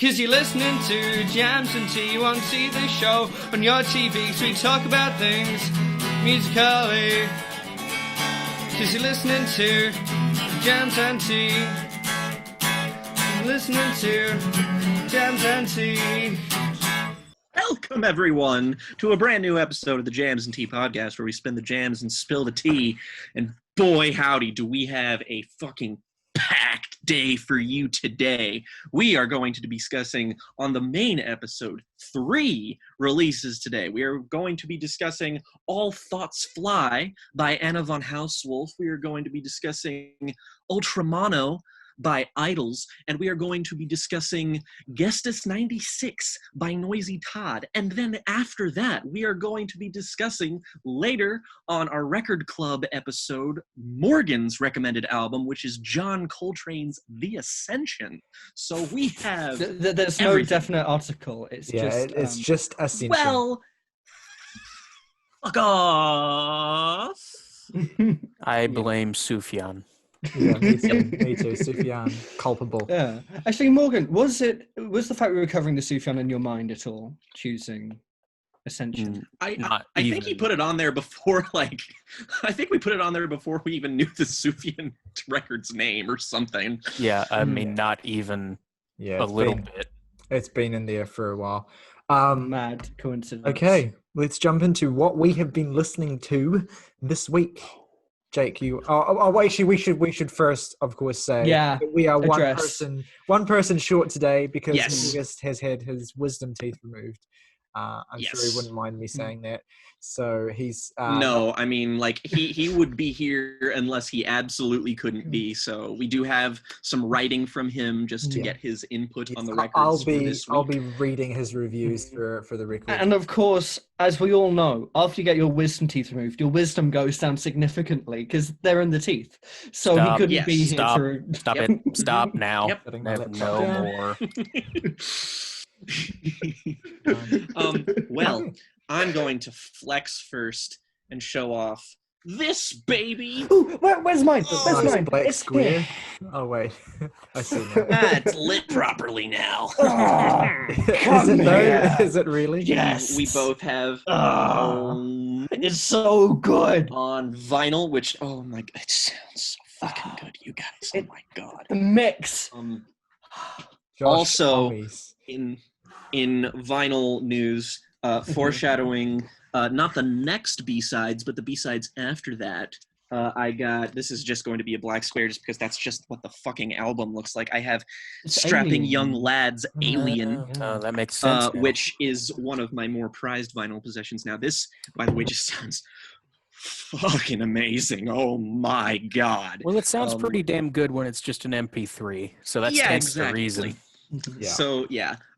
'Cause you're listening to Jams and Tea. You won't see the show on your TV, so we talk about things musically. 'Cause you're listening to Jams and Tea. You're listening to Jams and Tea. Welcome, everyone, to a brand new episode of the Jams and Tea podcast, where we spin the jams and spill the tea. And boy, howdy, do we have a fucking packed day for you today. We are going to be discussing on the main episode 3 releases today. We are going to be discussing All Thoughts Fly by Anna von Hausswolff. We are going to be discussing Ultramano by IDLES, and we are going to be discussing Gestas 96 by NOISEY TODD. And then after that, we are going to be discussing later on our Record Club episode, Morgan's recommended album, which is John Coltrane's The Ascension. So we have there's no definite article. It's just Ascension. Well, fuck off. I blame Sufjan. Yeah, me too. Sufjan, culpable. Yeah. Actually, Morgan, was the fact we were covering the Sufjan in your mind at all, choosing Ascension? I think he put it on there before, I think we put it on there before we even knew the Sufjan record's name or something. Yeah, I mean, not even a little bit. It's been in there for a while. Mad coincidence. Okay, let's jump into what we have been listening to this week. Jake, actually, we should first, of course, say that we are one person short today because August has had his wisdom teeth removed. I'm sure he wouldn't mind me saying that. So he's no, I mean, he would be here unless he absolutely couldn't be. So we do have some writing from him just to get his input on the records. I'll be reading his reviews for the record. And of course, as we all know, after you get your wisdom teeth removed, your wisdom goes down significantly because they're in the teeth. So he couldn't be here. Stop now. No more. Well, I'm going to flex first and show off this baby. Ooh, where's mine? Where's mine? Black It's square. here. Oh wait, I see now. It's lit properly now. Is it though? Is it really? Yes. We both have. It's so good on vinyl. Which my god, it sounds so fucking good, you guys. Oh my god. The mix. Also in vinyl news, foreshadowing not the next B-sides, but the B-sides after that. I got, this is just going to be a black square just because that's just what the fucking album looks like. I have Strapping Alien. Young Lads Alien. That makes sense. Which is one of my more prized vinyl possessions. Now this, by the way, just sounds fucking amazing. Oh my god. Well, it sounds pretty damn good when it's just an MP3. So that stands to reason. Yeah. So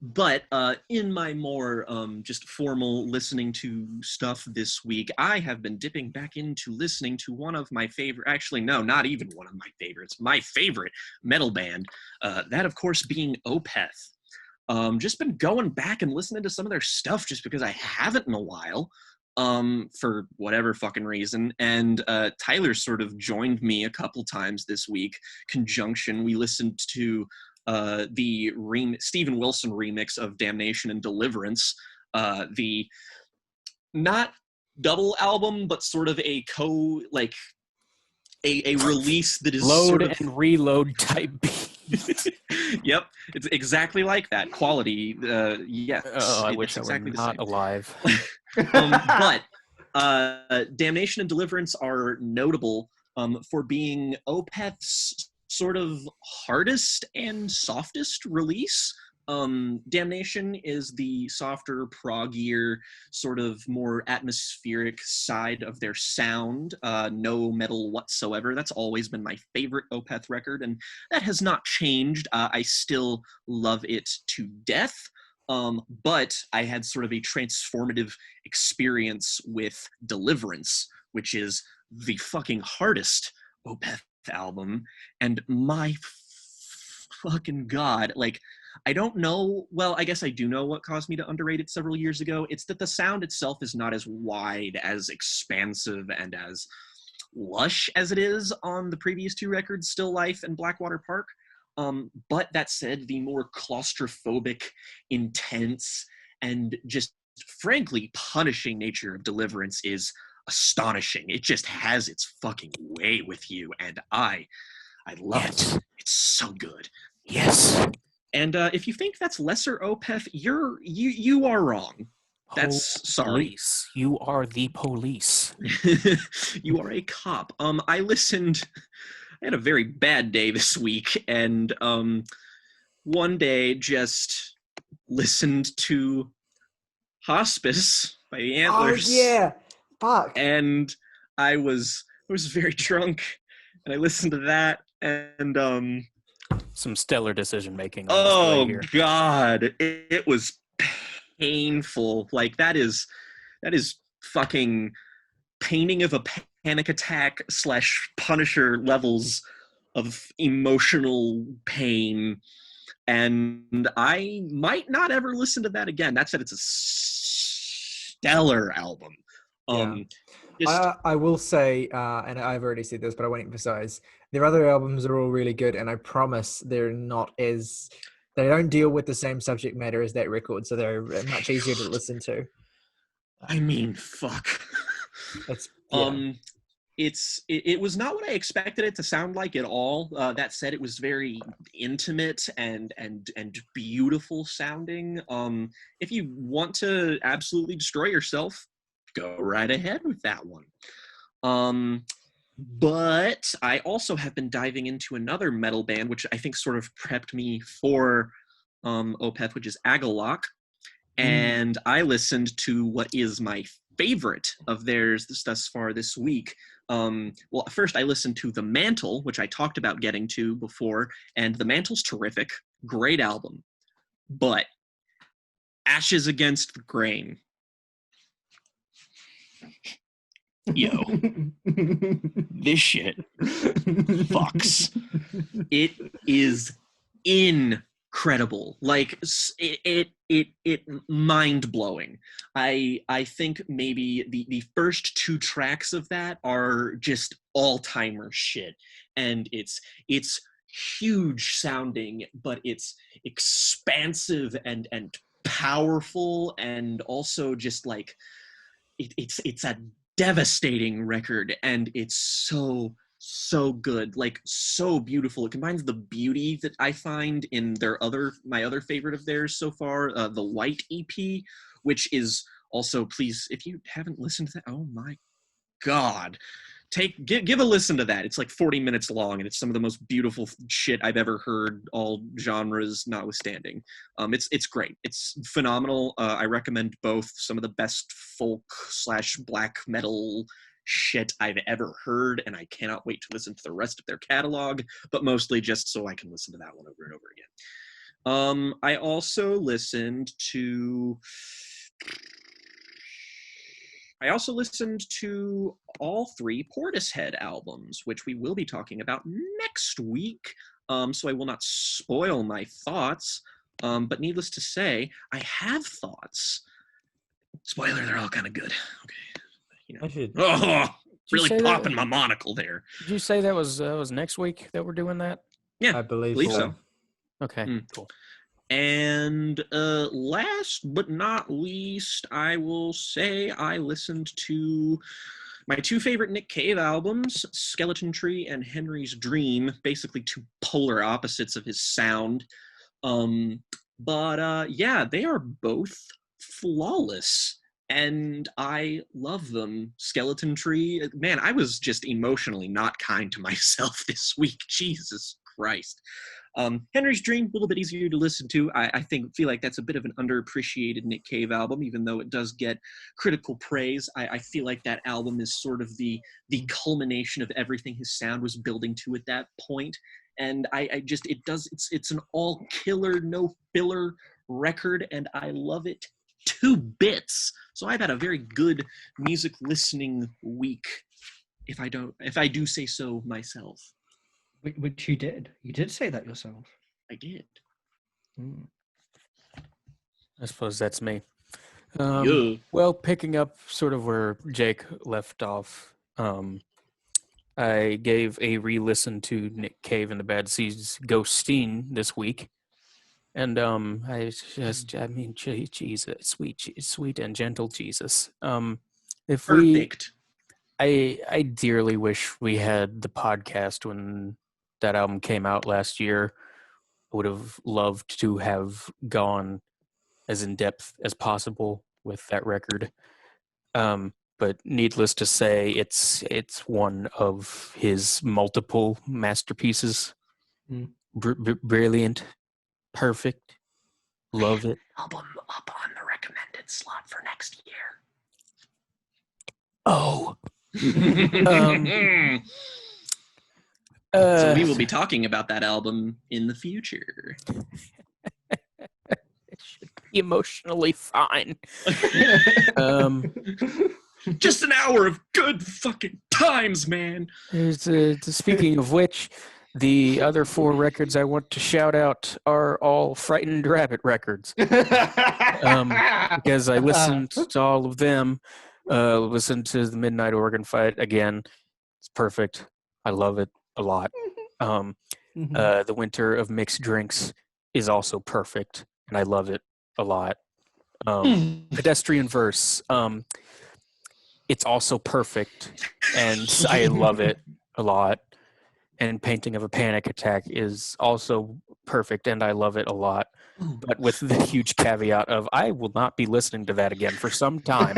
but in my more just formal listening to stuff this week, I have been dipping back into listening to one of my favorite, actually no, not even one of my favorites, my favorite metal band, that of course being Opeth. Just been going back and listening to some of their stuff just because I haven't in a while, for whatever fucking reason. And Tyler sort of joined me a couple times this week. Conjunction, we listened to the Steven Wilson remix of Damnation and Deliverance, the not double album, but sort of a a release that is load sort of and reload type beat. Yep, it's exactly like that quality. Yes. Oh, I wish I were not alive. But Damnation and Deliverance are notable for being Opeth's sort of hardest and softest release. Damnation is the softer, proggier, sort of more atmospheric side of their sound. No metal whatsoever. That's always been my favorite Opeth record, and that has not changed. I still love it to death. But I had sort of a transformative experience with Deliverance, which is the fucking hardest Opeth album, and my fucking god, I don't know, well, I guess I do know what caused me to underrate it several years ago. It's that the sound itself is not as wide, as expansive, and as lush as it is on the previous 2 records, Still Life and Blackwater Park. But that said, the more claustrophobic, intense, and just frankly punishing nature of Deliverance is astonishing. It just has its fucking way with you, and I love it. It's so good. Yes. And if you think that's lesser Opeth, you are wrong. That's sorry. Police. You are the police. You are a cop. I had a very bad day this week, and one day just listened to Hospice by the Antlers. Oh yeah, fuck. And I was very drunk, and I listened to that, and some stellar decision making. Oh God, it was painful. Like that is fucking painting of a panic attack / Punisher levels of emotional pain. And I might not ever listen to that again. That said, it's a stellar album. I will say, and I've already said this, but I won't emphasize, their other albums are all really good, and I promise they don't deal with the same subject matter as that record, so they're much easier to listen to. I mean, fuck. It was not what I expected it to sound like at all. That said, it was very intimate and beautiful sounding. If you want to absolutely destroy yourself, go right ahead with that one. But I also have been diving into another metal band, which I think sort of prepped me for Opeth, which is Agalloch. And I listened to what is my favorite of theirs thus far this week. Well, first I listened to The Mantle, which I talked about getting to before, and The Mantle's terrific, great album. But Ashes Against the Grain. Yo, this shit fucks. It is incredible. Like it mind-blowing. I think maybe the first 2 tracks of that are just all-timer shit, and it's huge sounding, but it's expansive and powerful, and also just like it's a devastating record, and it's so good, like so beautiful. It combines the beauty that I find in my other favorite of theirs so far, the White EP, which is also, please, if you haven't listened to that, oh my God, give a listen to that. It's like 40 minutes long, and it's some of the most beautiful shit I've ever heard, all genres notwithstanding. It's great. It's phenomenal. I recommend both. Some of the best folk / black metal shit I've ever heard, and I cannot wait to listen to the rest of their catalog, but mostly just so I can listen to that one over and over again. I also listened to all 3 Portishead albums, which we will be talking about next week, so I will not spoil my thoughts, but needless to say, I have thoughts. Spoiler, they're all kind of good. Okay. Really popping my monocle there. Did you say that was next week that we're doing that? Yeah, I believe so. Okay, cool. And last but not least, I will say I listened to my 2 favorite Nick Cave albums, Skeleton Tree and Henry's Dream, basically 2 polar opposites of his sound. But yeah, they are both flawless, and I love them. Skeleton Tree, man, I was just emotionally not kind to myself this week. Jesus Christ. Henry's Dream, a little bit easier to listen to. I feel like that's a bit of an underappreciated Nick Cave album, even though it does get critical praise. I feel like that album is sort of the culmination of everything his sound was building to at that point. And it's an all killer, no filler record, and I love it to bits. So I've had a very good music listening week, if I do say so myself. Which you did. You did say that yourself. I did. I suppose that's me. Yeah. Well, picking up sort of where Jake left off, I gave a re-listen to Nick Cave and the Bad Seeds Ghosteen this week. And Jesus, sweet and gentle Jesus. Perfect. I dearly wish we had the podcast when that album came out last year. I would have loved to have gone as in depth as possible with that record. But needless to say, it's one of his multiple masterpieces. Brilliant, perfect, love it. Album up on the recommended slot for next year. Oh. So we will be talking about that album in the future. It should be emotionally fine. Just an hour of good fucking times, man. Speaking of which, the other 4 records I want to shout out are all Frightened Rabbit records. Because I listened to all of them. Listened to the Midnight Organ Fight again. It's perfect. I love it a lot. The Winter of Mixed Drinks is also perfect, and I love it a lot. Pedestrian Verse, it's also perfect, and I love it a lot. And Painting of a Panic Attack is also perfect, and I love it a lot. But with the huge caveat of I will not be listening to that again for some time.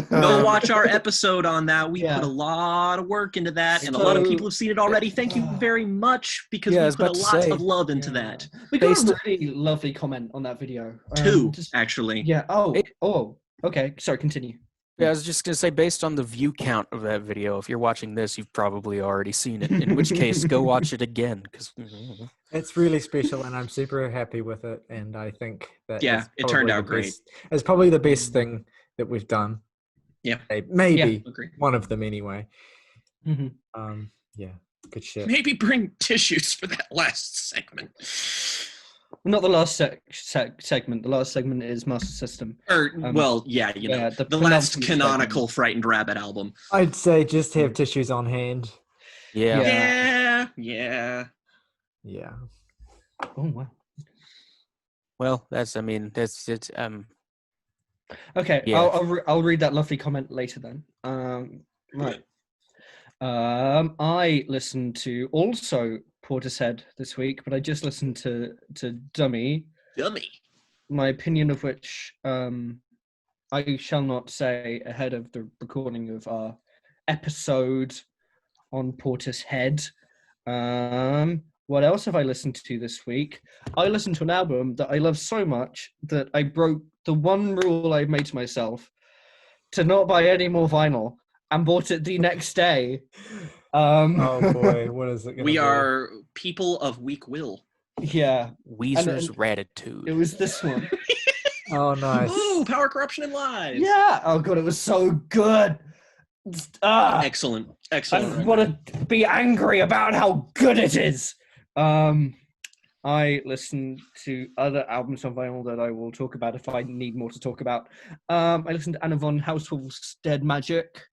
Go watch our episode on that. We put a lot of work into that, and a lot of people have seen it already. Thank you very much, because we put a lot of love into that. We got a really lovely comment on that video. 2, actually. Yeah. Oh. Okay. Sorry. Continue. Yeah, I was just going to say, based on the view count of that video, if you're watching this, you've probably already seen it. In which case, go watch it again. Cause it's really special, and I'm super happy with it. And I think that it turned out great. It's probably the best thing that we've done. Yeah. Maybe one of them anyway. Yeah, good shit. Maybe bring tissues for that last segment. Not the last segment. The last segment is Master System. The last canonical Frightened Rabbit album. I'd say just have tissues on hand. Yeah. Oh wow. Well, that's it. Okay, yeah. I'll read that lovely comment later then. Right. I listened to also Portishead this week, but I just listened to Dummy. My opinion of which I shall not say ahead of the recording of our episode on Portishead. What else have I listened to this week? I listened to an album that I love so much that I broke the one rule I made to myself to not buy any more vinyl, and bought it the next day. Oh boy, what is it? We are people of weak will. Yeah. Weezer's Ratitude. It was this one. Oh, nice. Ooh, Power, Corruption, and Lies. Yeah. Oh god, it was so good. Excellent. I want to be angry about how good it is. I listened to other albums on vinyl that I will talk about if I need more to talk about. I listened to Anna von Hausswolff's Dead Magic.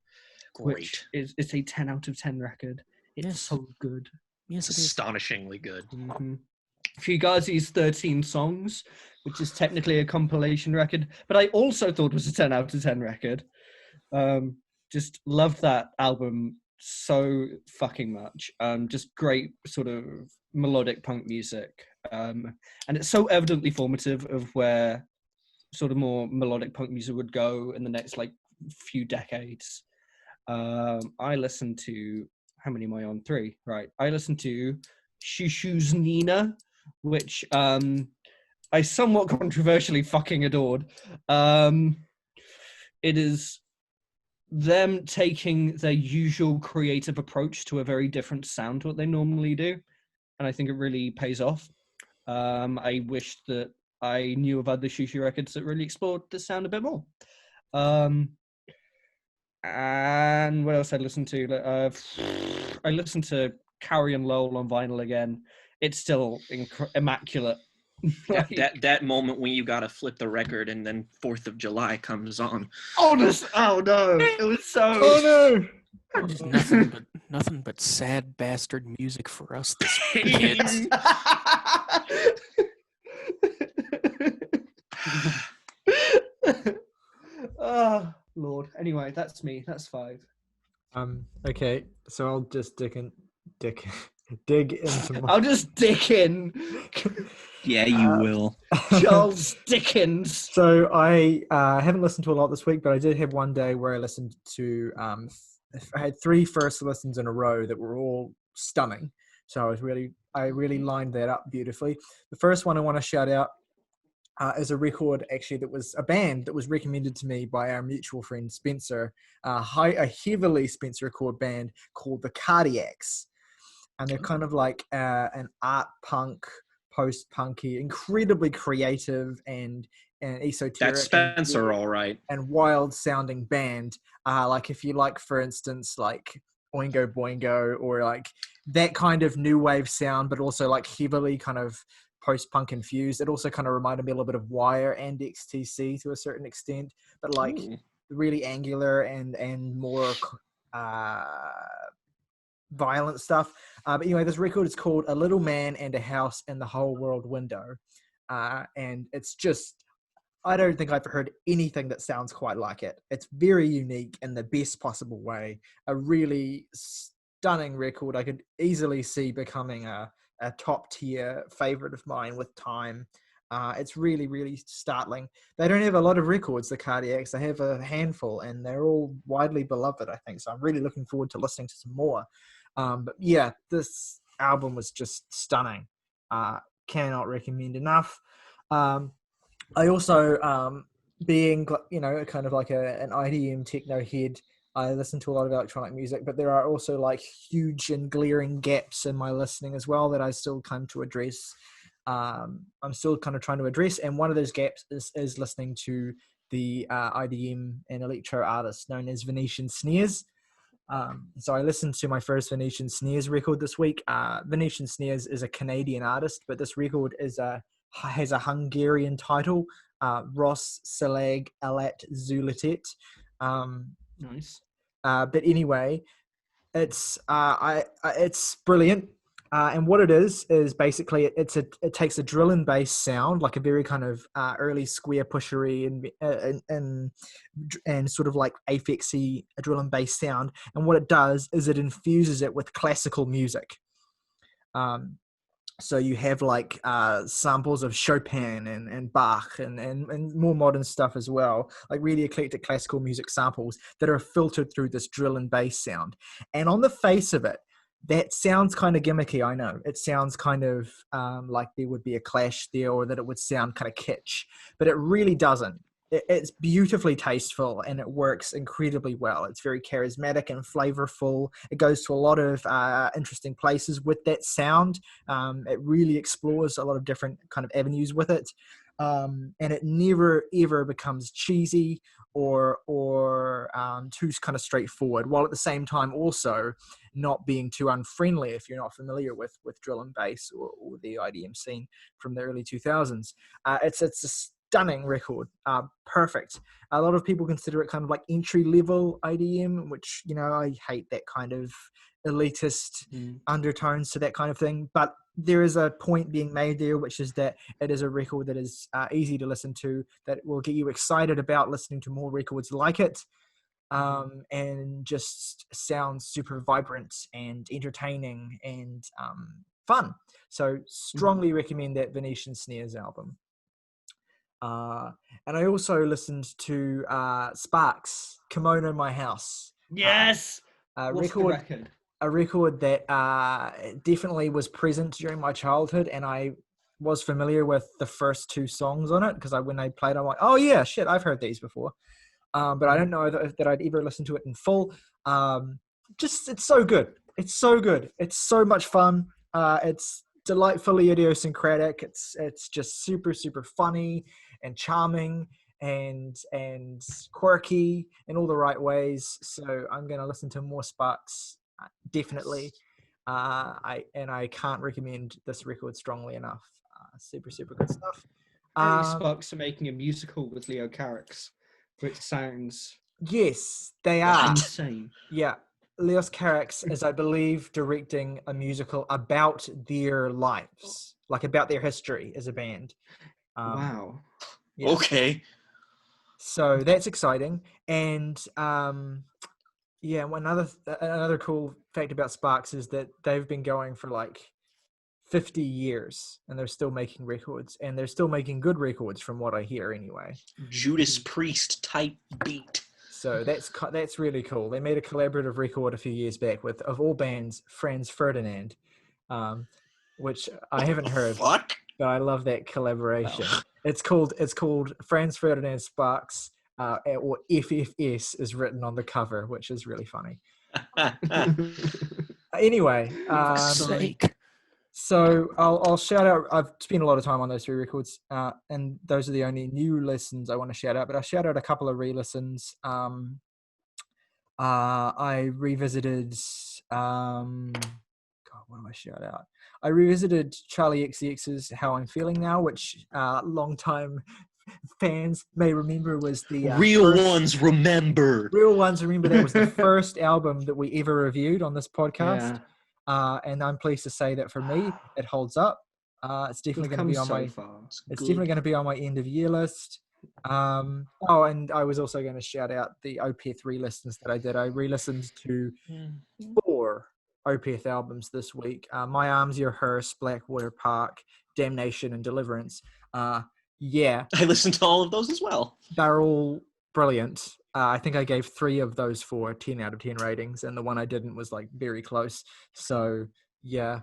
Great. Which is a 10 out of 10 record. It's so good. Yes, it is. Astonishingly good. Fugazi's 13 Songs, which is technically a compilation record, but I also thought was a 10 out of 10 record. Just loved that album so fucking much. Just great sort of melodic punk music. And it's so evidently formative of where sort of more melodic punk music would go in the next few decades. I listened to, how many am I on? 3, right. I listened to Shushu's Nina, which I somewhat controversially fucking adored. It is them taking their usual creative approach to a very different sound to what they normally do, and I think it really pays off. I wish that I knew of other Shushu records that really explored this sound a bit more. And what else I listened to? I listened to Carrie and Lowell on vinyl again. It's still immaculate. that moment when you gotta flip the record and then 4th of July comes on. Oh no! It was so. Oh no! Just nothing but sad bastard music for us this week, kids. Oh Lord. Anyway, that's me. That's 5. Okay, so I'll just dig into my... I'll just dick in. Yeah, you will. Charles Dickens. So I haven't listened to a lot this week, but I did have one day where I listened to I had 3 first listens in a row that were all stunning. So I really lined that up beautifully. The first one I want to shout out is a record actually that was a band that was recommended to me by our mutual friend Spencer, a heavily Spencer record band called the Cardiacs. And they're kind of like an art punk, post-punky, incredibly creative and esoteric. That's Spencer, all right. And wild-sounding band. Like if you like, for instance, like Oingo Boingo, or like that kind of new wave sound, but also like heavily kind of post-punk infused. It also kind of reminded me a little bit of Wire and XTC to a certain extent, but like really angular and more violent stuff. But anyway, this record is called A Little Man and a House in the Whole World Window. And it's just, I don't think I've heard anything that sounds quite like it. It's very unique in the best possible way. A really stunning record. I could easily see becoming a top tier favorite of mine with time. It's really, really startling. They don't have a lot of records, the Cardiacs. They have a handful, and they're all widely beloved, I think. So I'm really looking forward to listening to some more. But yeah, this album was just stunning. Cannot recommend enough. I also, being, kind of like an IDM techno head, I listen to a lot of electronic music, but there are also like huge and glaring gaps in my listening as well that I still come to address. I'm still kind of trying to address, and one of those gaps is listening to the IDM and electro artist known as Venetian Snares. So I listened to my first Venetian Snares record this week. Venetian Snares is a Canadian artist, but this record has a Hungarian title, Ross Szilag Alat Zulatet. Nice. But anyway, it's brilliant. And what it is basically it takes a drill and bass sound, like a very kind of early square pushery and sort of like Aphex-y drill and bass sound. And what it does is it infuses it with classical music. So you have like samples of Chopin and Bach and more modern stuff as well, like really eclectic classical music samples that are filtered through this drill and bass sound. And on the face of it, that sounds kind of gimmicky, I know. It sounds kind of like there would be a clash there, or that it would sound kind of kitsch, but it really doesn't. It's beautifully tasteful, and it works incredibly well. It's very charismatic and flavorful. It goes to a lot of interesting places with that sound. It really explores a lot of different kind of avenues with it. And it never, ever becomes cheesy or too kind of straightforward, while at the same time also not being too unfriendly if you're not familiar with drill and bass or the IDM scene from the early 2000s. It's a stunning record, perfect. A lot of people consider it kind of like entry-level IDM, which, I hate that kind of elitist undertones to that kind of thing, but there is a point being made there, which is that it is a record that is easy to listen to, that will get you excited about listening to more records like it, and just sounds super vibrant and entertaining and fun. So strongly recommend that Venetian Snares album. And I also listened to Sparks, Kimono My House. Yes! What's the record? A record that definitely was present during my childhood, and I was familiar with the first 2 songs on it, because when they played, I'm like, oh yeah, shit, I've heard these before. But I don't know that I'd ever listened to it in full. It's so good. It's so good. It's so much fun. It's delightfully idiosyncratic. It's just super, super funny and charming and quirky in all the right ways. So I'm going to listen to more Sparks, definitely. I can't recommend this record strongly enough. Super, super good stuff. Sparks are making a musical with Leo Carrick's, which sounds yes, they are insane. Yeah, Leos Carax is, I believe, directing a musical about their lives, like about their history as a band. Wow. Yeah. Okay. So that's exciting. And yeah, another cool fact about Sparks is that they've been going for like 50 years and they're still making records, and they're still making good records from what I hear anyway. Judas Priest type beat. So that's really cool. They made a collaborative record a few years back with, of all bands, Franz Ferdinand, which I haven't heard. Fuck? But I love that collaboration. Oh. It's called Franz Ferdinand Sparks, or FFS is written on the cover, which is really funny. Anyway, so I'll shout out. I've spent a lot of time on those 3 records, and those are the only new listens I want to shout out. But I'll shout out a couple of re-listens. I revisited. God, what do I shout out? I revisited Charlie XCX's "How I'm Feeling Now," which long-time fans may remember was the Real ones remember. Real ones remember that was the first album that we ever reviewed on this podcast. Yeah. And I'm pleased to say that for me, it holds up. It's definitely going to be on definitely going to be on my end of year list. And I was also going to shout out the Opeth re-listens that I did. I re-listened to 4 Opeth albums this week. My Arms, Your Hearse, Blackwater Park, Damnation, and Deliverance. Yeah. I listened to all of those as well. They're all brilliant. I think I gave 3 of those 4 10 out of 10 ratings, and the one I didn't was like very close. So, yeah.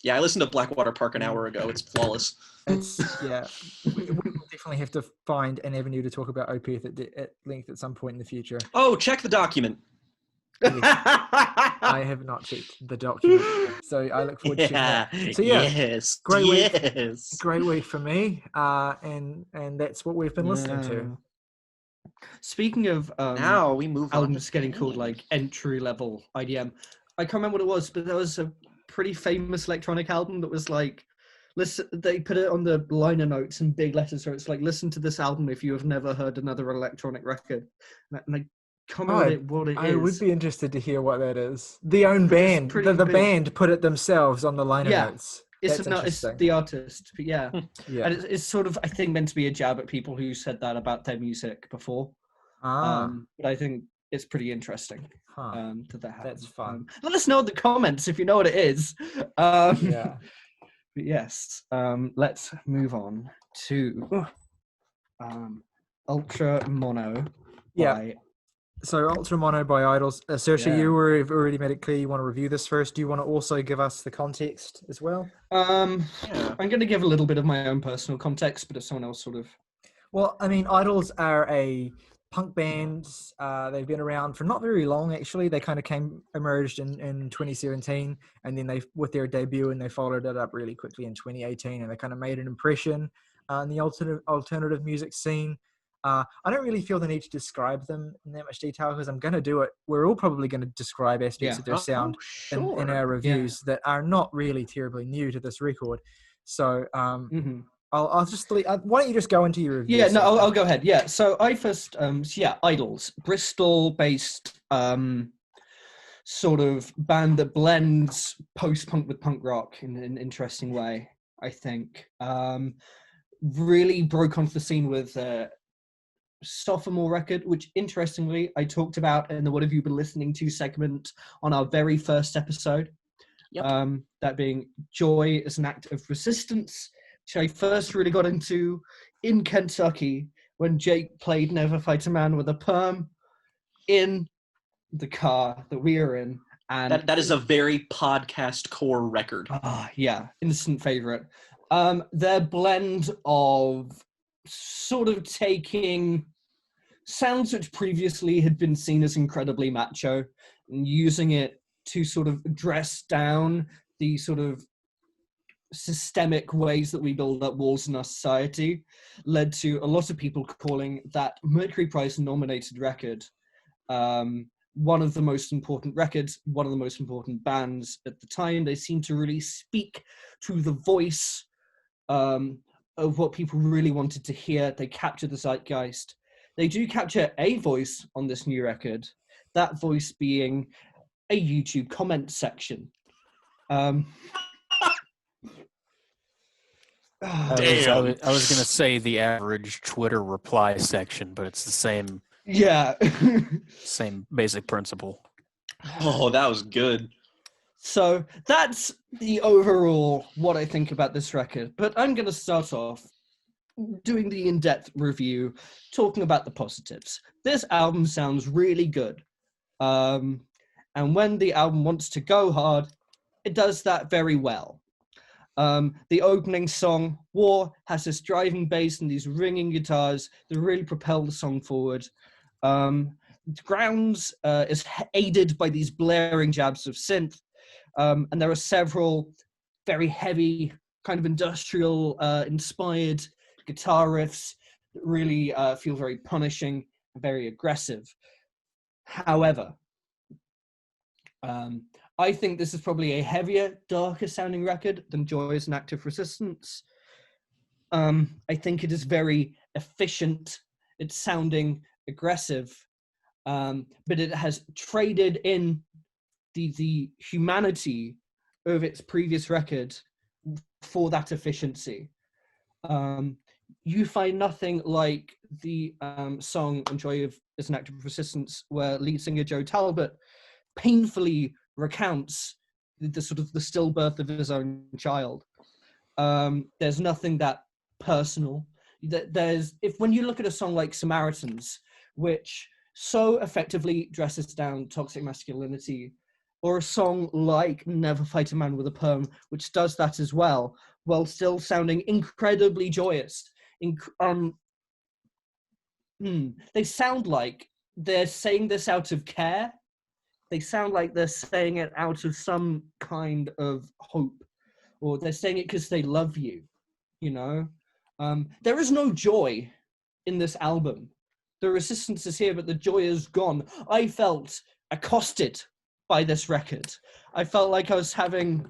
Yeah, I listened to Blackwater Park an hour ago. It's flawless. Yeah. We definitely have to find an avenue to talk about Opeth at length at some point in the future. Oh, check the document. Yes. I have not checked the document, so I look forward to that. So great week for me, and that's what we've been listening to. Speaking of now we move albums getting called like entry level IDM. I can't remember what it was, but there was a pretty famous electronic album that was like, listen. They put it on the liner notes in big letters, so it's like, listen to this album if you have never heard another electronic record. And I can't remember what it is. I would be interested to hear what that is. The own band, the band put it themselves on the liner notes. It's the artist, but yeah. And it's sort of, I think, meant to be a jab at people who said that about their music before. But I think it's pretty interesting. That happen. That's fun. Let us know in the comments if you know what it is. Yeah. But yes, let's move on to Ultra Mono. Yeah. So Ultra Mono by IDLES. Saoirse, you have already made it clear you want to review this first. Do you want to also give us the context as well? I'm going to give a little bit of my own personal context, but if someone else sort of... Well, I mean, IDLES are a punk band. They've been around for not very long, actually. They kind of emerged in 2017, and then with their debut, and they followed it up really quickly in 2018, and they kind of made an impression in the alternative music scene. I don't really feel the need to describe them in that much detail because I'm going to do it. We're all probably going to describe aspects of their sound in our reviews that are not really terribly new to this record. So I'll just why don't you just go into your review? Yeah, no, I'll go ahead. Yeah, so I first, IDLES, Bristol-based sort of band that blends post-punk with punk rock in an interesting way, I think. Really broke onto the scene with sophomore record, which interestingly I talked about in the What Have You Been Listening To segment on our very first episode. That being Joy as an Act of Resistance, which I first really got into in Kentucky when Jake played Never Fight a Man with a Perm in the car that we are in. And that is a very podcast core record. Instant favorite. Their blend of sort of taking sounds which previously had been seen as incredibly macho and using it to sort of dress down the sort of systemic ways that we build up walls in our society led to a lot of people calling that Mercury Prize nominated record one of the most important records, one of the most important bands at the time. They seem to really speak to the voice of what people really wanted to hear. They capture the zeitgeist. They do capture a voice on this new record that voice being a YouTube comment section. I was going to say the average Twitter reply section, but it's the same. Yeah. Same basic principle. Oh, that was good. So that's the overall what I think about this record. But I'm going to start off doing the in-depth review, talking about the positives. This album sounds really good. And when the album wants to go hard, it does that very well. The opening song, War, has this driving bass and these ringing guitars that really propel the song forward. Grounds is aided by these blaring jabs of synth, and there are several very heavy, kind of industrial inspired guitar riffs that really feel very punishing and very aggressive. However, I think this is probably a heavier, darker sounding record than Joy is an Active Resistance. I think it is very efficient. It's sounding aggressive, but it has traded in the humanity of its previous record for that efficiency. You find nothing like the song Joy is an Active Resistance, where lead singer Joe Talbot painfully recounts the sort of the stillbirth of his own child. There's nothing that personal. When you look at a song like Samaritans, which so effectively dresses down toxic masculinity, or a song like Never Fight a Man with a Perm, which does that as well, while still sounding incredibly joyous. They sound like they're saying this out of care. They sound like they're saying it out of some kind of hope, or they're saying it because they love you, you know? There is no joy in this album. The resistance is here, but the joy is gone. I felt accosted by this record. I felt like I was having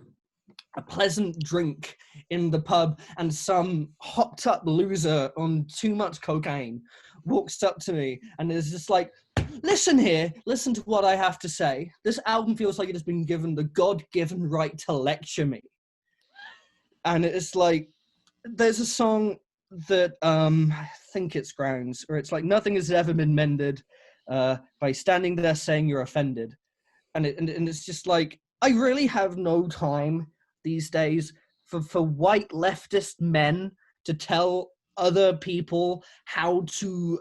a pleasant drink in the pub and some hopped up loser on too much cocaine walks up to me and is just like, listen here, listen to what I have to say. This album feels like it has been given the God-given right to lecture me. And it's like, there's a song that I think it's Grounds, where it's like, nothing has ever been mended by standing there saying you're offended. And it's just like, I really have no time these days for white leftist men to tell other people how to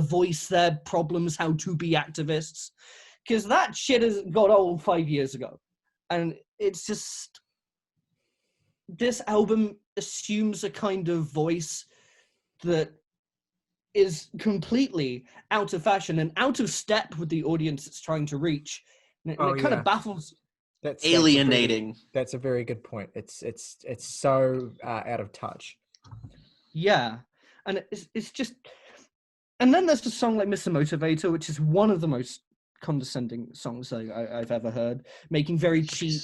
voice their problems, how to be activists, because that shit has got old 5 years ago. And it's just, this album assumes a kind of voice that is completely out of fashion and out of step with the audience it's trying to reach. And it kind of baffles. That's alienating. That's a very good point. It's so out of touch. Yeah, and it's just, and then there's a song like Mr. Motivator, which is one of the most condescending songs I've ever heard, making very cheap,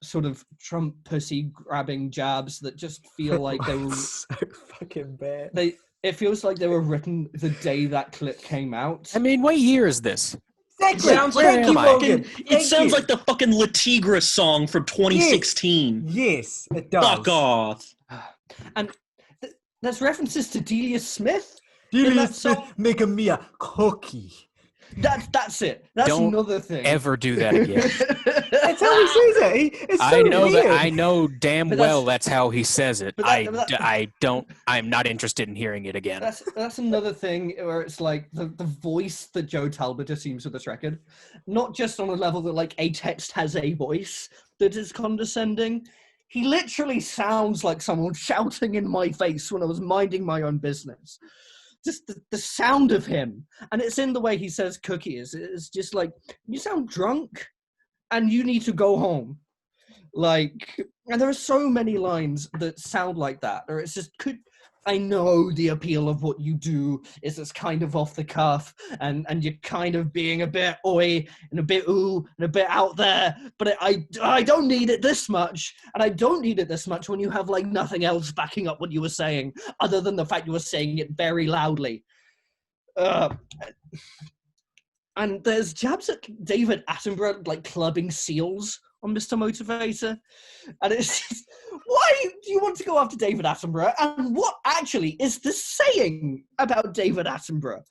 sort of Trump pussy grabbing jabs that just feel like they were so fucking bad. It feels like they were written the day that clip came out. I mean, what year is this? It sounds like the fucking La Tigra song from 2016. Yes, it does. Fuck off. And there's references to Delia Smith. Delia Smith making me a cookie. That's it. That's Don't another thing. Ever do that again. That's how he says it. It's so weird. I know damn well that's how he says it. I'm not interested in hearing it again. That's another thing where it's like the voice that Joe Talbot assumes with this record, not just on a level that like a text has a voice that is condescending. He literally sounds like someone shouting in my face when I was minding my own business. Just the sound of him, and it's in the way he says cookies. It's just like, you sound drunk and you need to go home. Like, and there are so many lines that sound like that, or it's just, I know the appeal of what you do is it's kind of off the cuff and you're kind of being a bit oi and a bit ooh and a bit out there, but I don't need it this much, and I don't need it this much when you have like nothing else backing up what you were saying other than the fact you were saying it very loudly. I'm And there's jabs at David Attenborough, like, clubbing seals on Mr. Motivator. And it's just, why do you want to go after David Attenborough? And what actually is this saying about David Attenborough?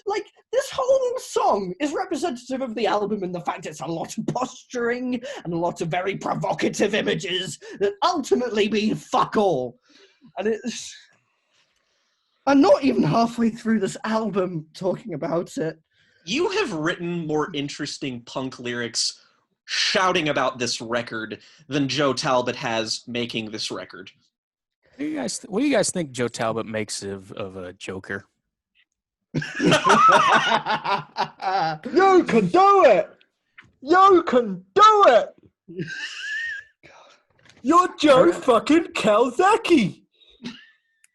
Like, this whole song is representative of the album in the fact it's a lot of posturing and a lot of very provocative images that ultimately mean fuck all. And it's... I'm not even halfway through this album talking about it. You have written more interesting punk lyrics shouting about this record than Joe Talbot has making this record. What do you guys think Joe Talbot makes of a Joker? You can do it! You can do it! You're Joe fucking Calzecchi!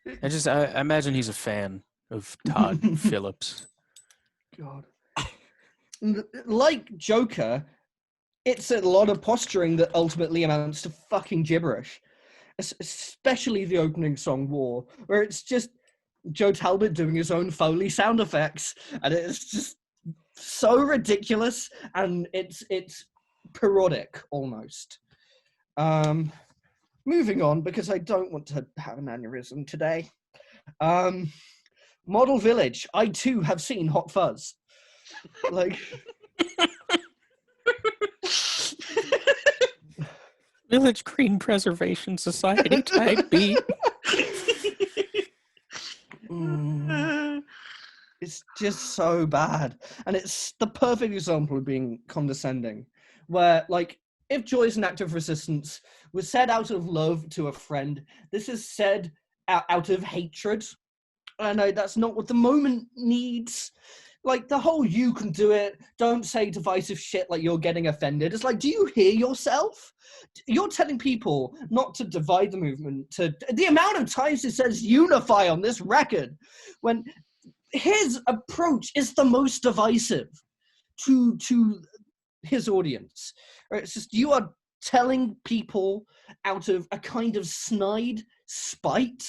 I imagine he's a fan of Todd Phillips. God. Like Joker, it's a lot of posturing that ultimately amounts to fucking gibberish. Especially the opening song, War, where it's just Joe Talbot doing his own Foley sound effects. And it's just so ridiculous, and it's parodic, almost. Moving on, because I don't want to have an aneurysm today. Model Village. I, too, have seen Hot Fuzz. Like... Village Green Preservation Society type B. It's just so bad. And it's the perfect example of being condescending. Where, like, if Joy is an act of resistance was said out of love to a friend, this is said out of hatred. I know that's not what the moment needs. Like, the whole you can do it, don't say divisive shit like you're getting offended. It's like, do you hear yourself? You're telling people not to divide the movement. The amount of times it says unify on this record, when his approach is the most divisive to his audience. It's just, you are telling people out of a kind of snide spite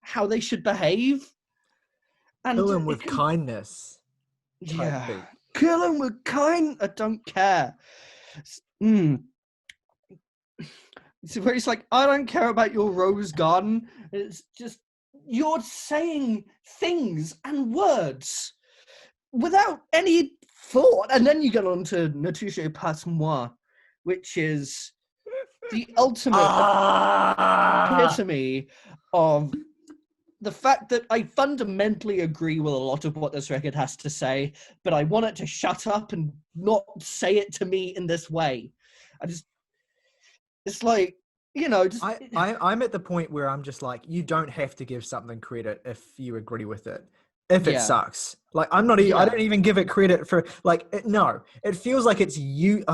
how they should behave. And kill him with kindness. Yeah. Kill him with kind. I don't care. So where it's like, I don't care about your rose garden. It's just, you're saying things and words without any thought. And then you get on to Ne touchez pas moi, which is the ultimate epitome of the fact that I fundamentally agree with a lot of what this record has to say, but I want it to shut up and not say it to me in this way. It's like, you know, just... I'm at the point where I'm just like, you don't have to give something credit if you agree with it. If it sucks. Like, I'm not even, I don't even give it credit for, like, no. It feels like it's you.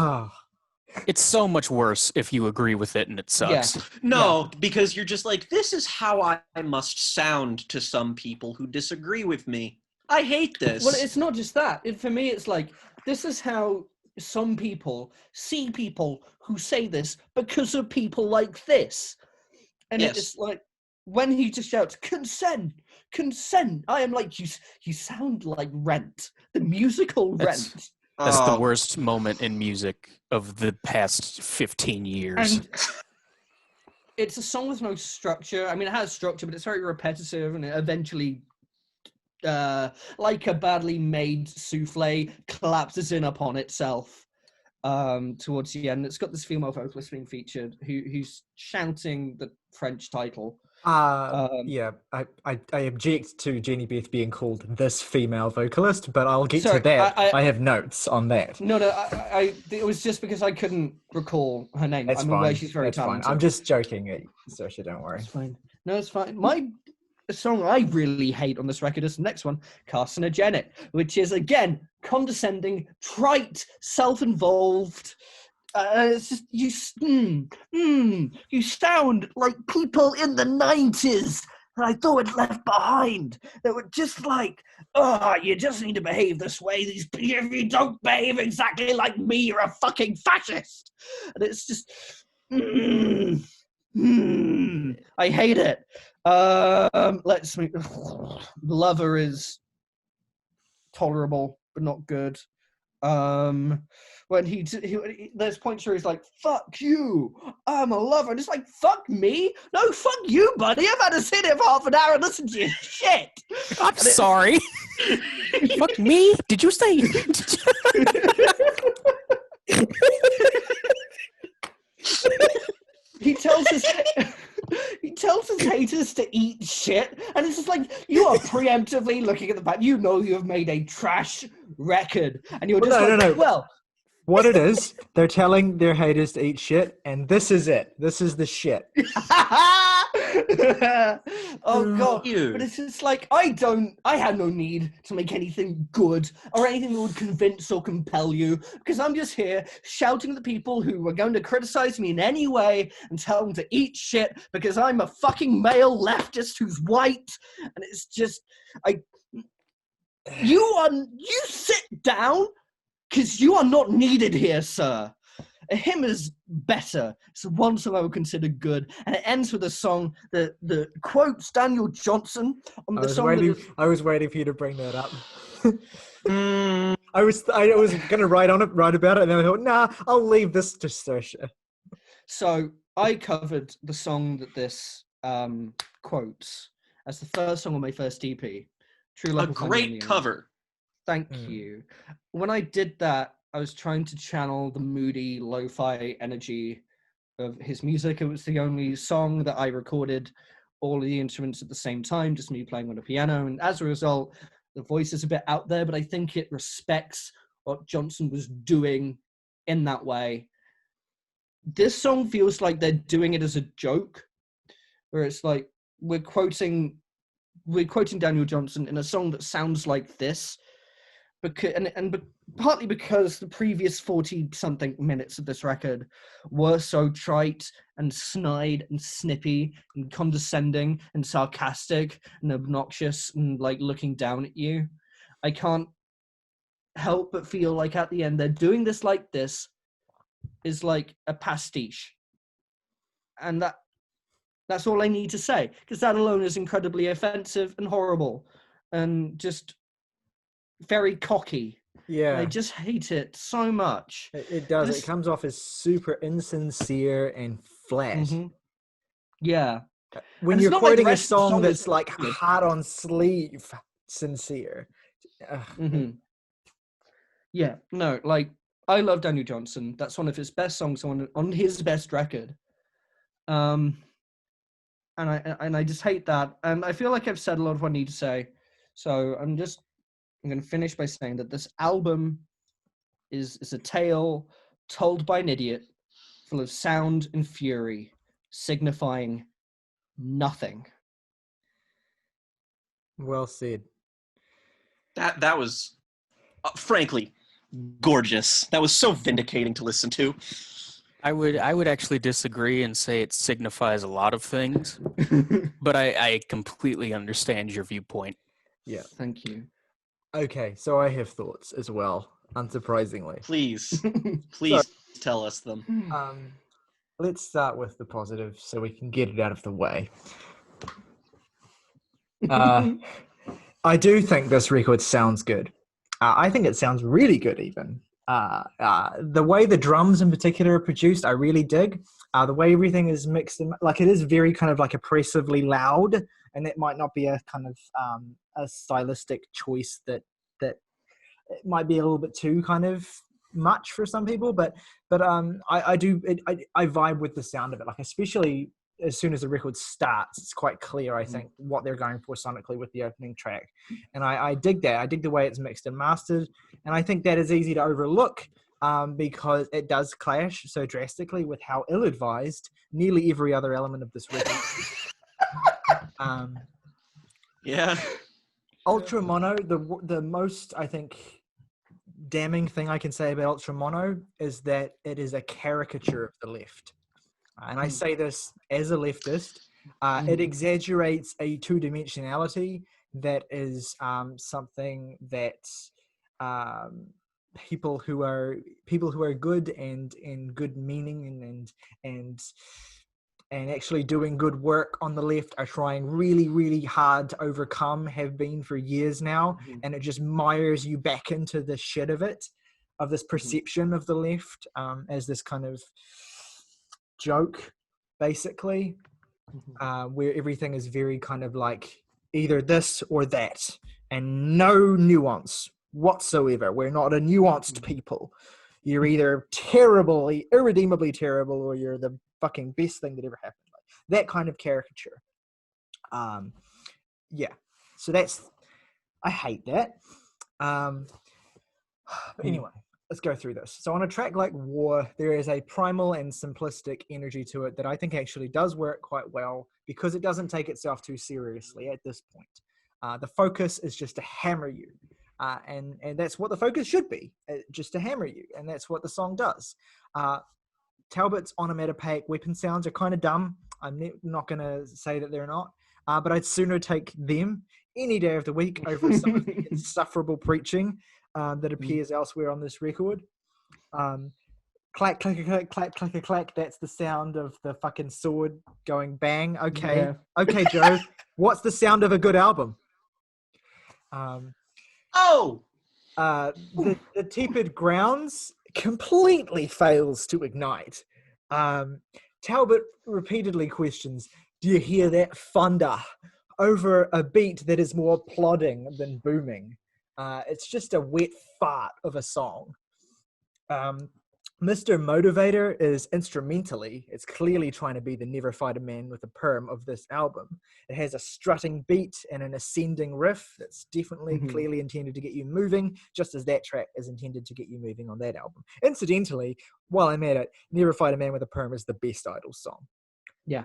It's so much worse if you agree with it and it sucks. Yeah. No, because you're just like, this is how I must sound to some people who disagree with me. I hate this. Well, it's not just that. For me, it's like, this is how some people see people who say this because of people like this. And it's like, when he just shouts, consent, consent, I am like, you sound like Rent, the musical Rent. That's the worst moment in music of the past 15 years. And it's a song with no structure. I mean, it has structure, but it's very repetitive, and it eventually, like a badly made souffle, collapses in upon itself towards the end. It's got this female vocalist being featured who's shouting the French title. I object to Jenny Beth being called this female vocalist, but I'll get to that. I have notes on that. No, it was just because I couldn't recall her name. That's I'm fine. aware she's very talented. Fine. I'm just joking, Saoirse, don't worry. It's fine. No, it's fine. My song I really hate on this record is the next one, Carcinogenic, which is, again, condescending, trite, self-involved. It's just, you sound like people in the 90s that I thought had left behind, that were just like, you just need to behave this way. If you don't behave exactly like me, you're a fucking fascist. And it's just, I hate it. Lover is tolerable, but not good. When there's points where he's like, fuck you, I'm a lover, and it's like, fuck me? No, fuck you, buddy, I've had to sit here for half an hour and listen to your shit. I'm sorry. Fuck me? Did you say? He tells his haters to eat shit, and it's just like, you are preemptively looking at the back. You know you have made a trash record, and you're just no. Well, what it is, they're telling their haters to eat shit, and this is it. This is the shit. Oh god! But it's just like, I had no need to make anything good or anything that would convince or compel you, because I'm just here shouting at the people who are going to criticize me in any way and tell them to eat shit because I'm a fucking male leftist who's white, and it's just, you sit down because you are not needed here, sir. A hymn is better. It's the one song I would consider good, and it ends with a song that quotes Daniel Johnson on the song. I was waiting for you to bring that up. I was gonna write about it, and then I thought, nah, I'll leave this to Saoirse. So I covered the song that this quotes as the first song on my first EP. True Love. A great cover. Thank you. When I did that, I was trying to channel the moody, lo-fi energy of his music. It was the only song that I recorded all of the instruments at the same time, just me playing on a piano. And as a result, the voice is a bit out there, but I think it respects what Johnson was doing in that way. This song feels like they're doing it as a joke, where it's like, we're quoting Daniel Johnson in a song that sounds like this, because partly because the previous 40-something minutes of this record were so trite and snide and snippy and condescending and sarcastic and obnoxious and like looking down at you. I can't help but feel like at the end they're doing this like this is like a pastiche. And that's all I need to say, because that alone is incredibly offensive and horrible and just very cocky. Yeah, I just hate it so much. It does. It comes off as super insincere and flat. Mm-hmm. Yeah. When you're quoting like a song that's like heart on sleeve sincere. Mm-hmm. Yeah. No, like, I love Daniel Johnson. That's one of his best songs on his best record. And I just hate that. And I feel like I've said a lot of what I need to say. So I'm going to finish by saying that this album is a tale told by an idiot, full of sound and fury, signifying nothing. Well said. That was, frankly, gorgeous. That was so vindicating to listen to. I would actually disagree and say it signifies a lot of things, but I completely understand your viewpoint. Yeah, thank you. Okay, so I have thoughts as well, unsurprisingly. Please tell us them. Let's start with the positive so we can get it out of the way. I do think this record sounds good. I think it sounds really good even. The way the drums in particular are produced, I really dig. The way everything is mixed, like it is very kind of like oppressively loud, and that might not be a kind of a stylistic choice that it might be a little bit too kind of much for some people, but I vibe with the sound of it, like especially as soon as the record starts, it's quite clear, I think, what they're going for sonically with the opening track. And I dig that. I dig the way it's mixed and mastered. And I think that is easy to overlook because it does clash so drastically with how ill-advised nearly every other element of this record is. Yeah. Ultra Mono, the most, I think, damning thing I can say about Ultra Mono is that it is a caricature of the left. And I say this as a leftist. It exaggerates a two-dimensionality that is something that people who are good and in good meaning and actually doing good work on the left are trying really, really hard to overcome, have been for years now, and it just mires you back into the shit of it. this perception of the left as this kind of joke, basically, where everything is very kind of like either this or that, and no nuance whatsoever. We're not a nuanced people. You're either terribly, irredeemably terrible, or you're the fucking best thing that ever happened. Like, that kind of caricature. Yeah. So I hate that. But anyway, let's go through this. So on a track like War, there is a primal and simplistic energy to it that I think actually does work quite well because it doesn't take itself too seriously at this point. The focus is just to hammer you. And that's what the focus should be, just to hammer you. And that's what the song does. Talbot's onomatopoeic weapon sounds are kind of dumb. I'm not going to say that they're not. But I'd sooner take them any day of the week over some of the insufferable preaching that appears elsewhere on this record. Clack, clack, clack, clack, clack, clack. That's the sound of the fucking sword going bang. Okay. Yeah. Okay, Joe. What's the sound of a good album? The tepid grounds completely fails to ignite. Talbot repeatedly questions, do you hear that thunder over a beat that is more plodding than booming? It's just a wet fart of a song. Mr. Motivator is instrumentally, it's clearly trying to be the Never Fight a Man with a Perm of this album. It has a strutting beat and an ascending riff that's definitely clearly intended to get you moving, just as that track is intended to get you moving on that album. Incidentally, while I'm at it, Never Fight a Man with a Perm is the best Idles song. Yeah.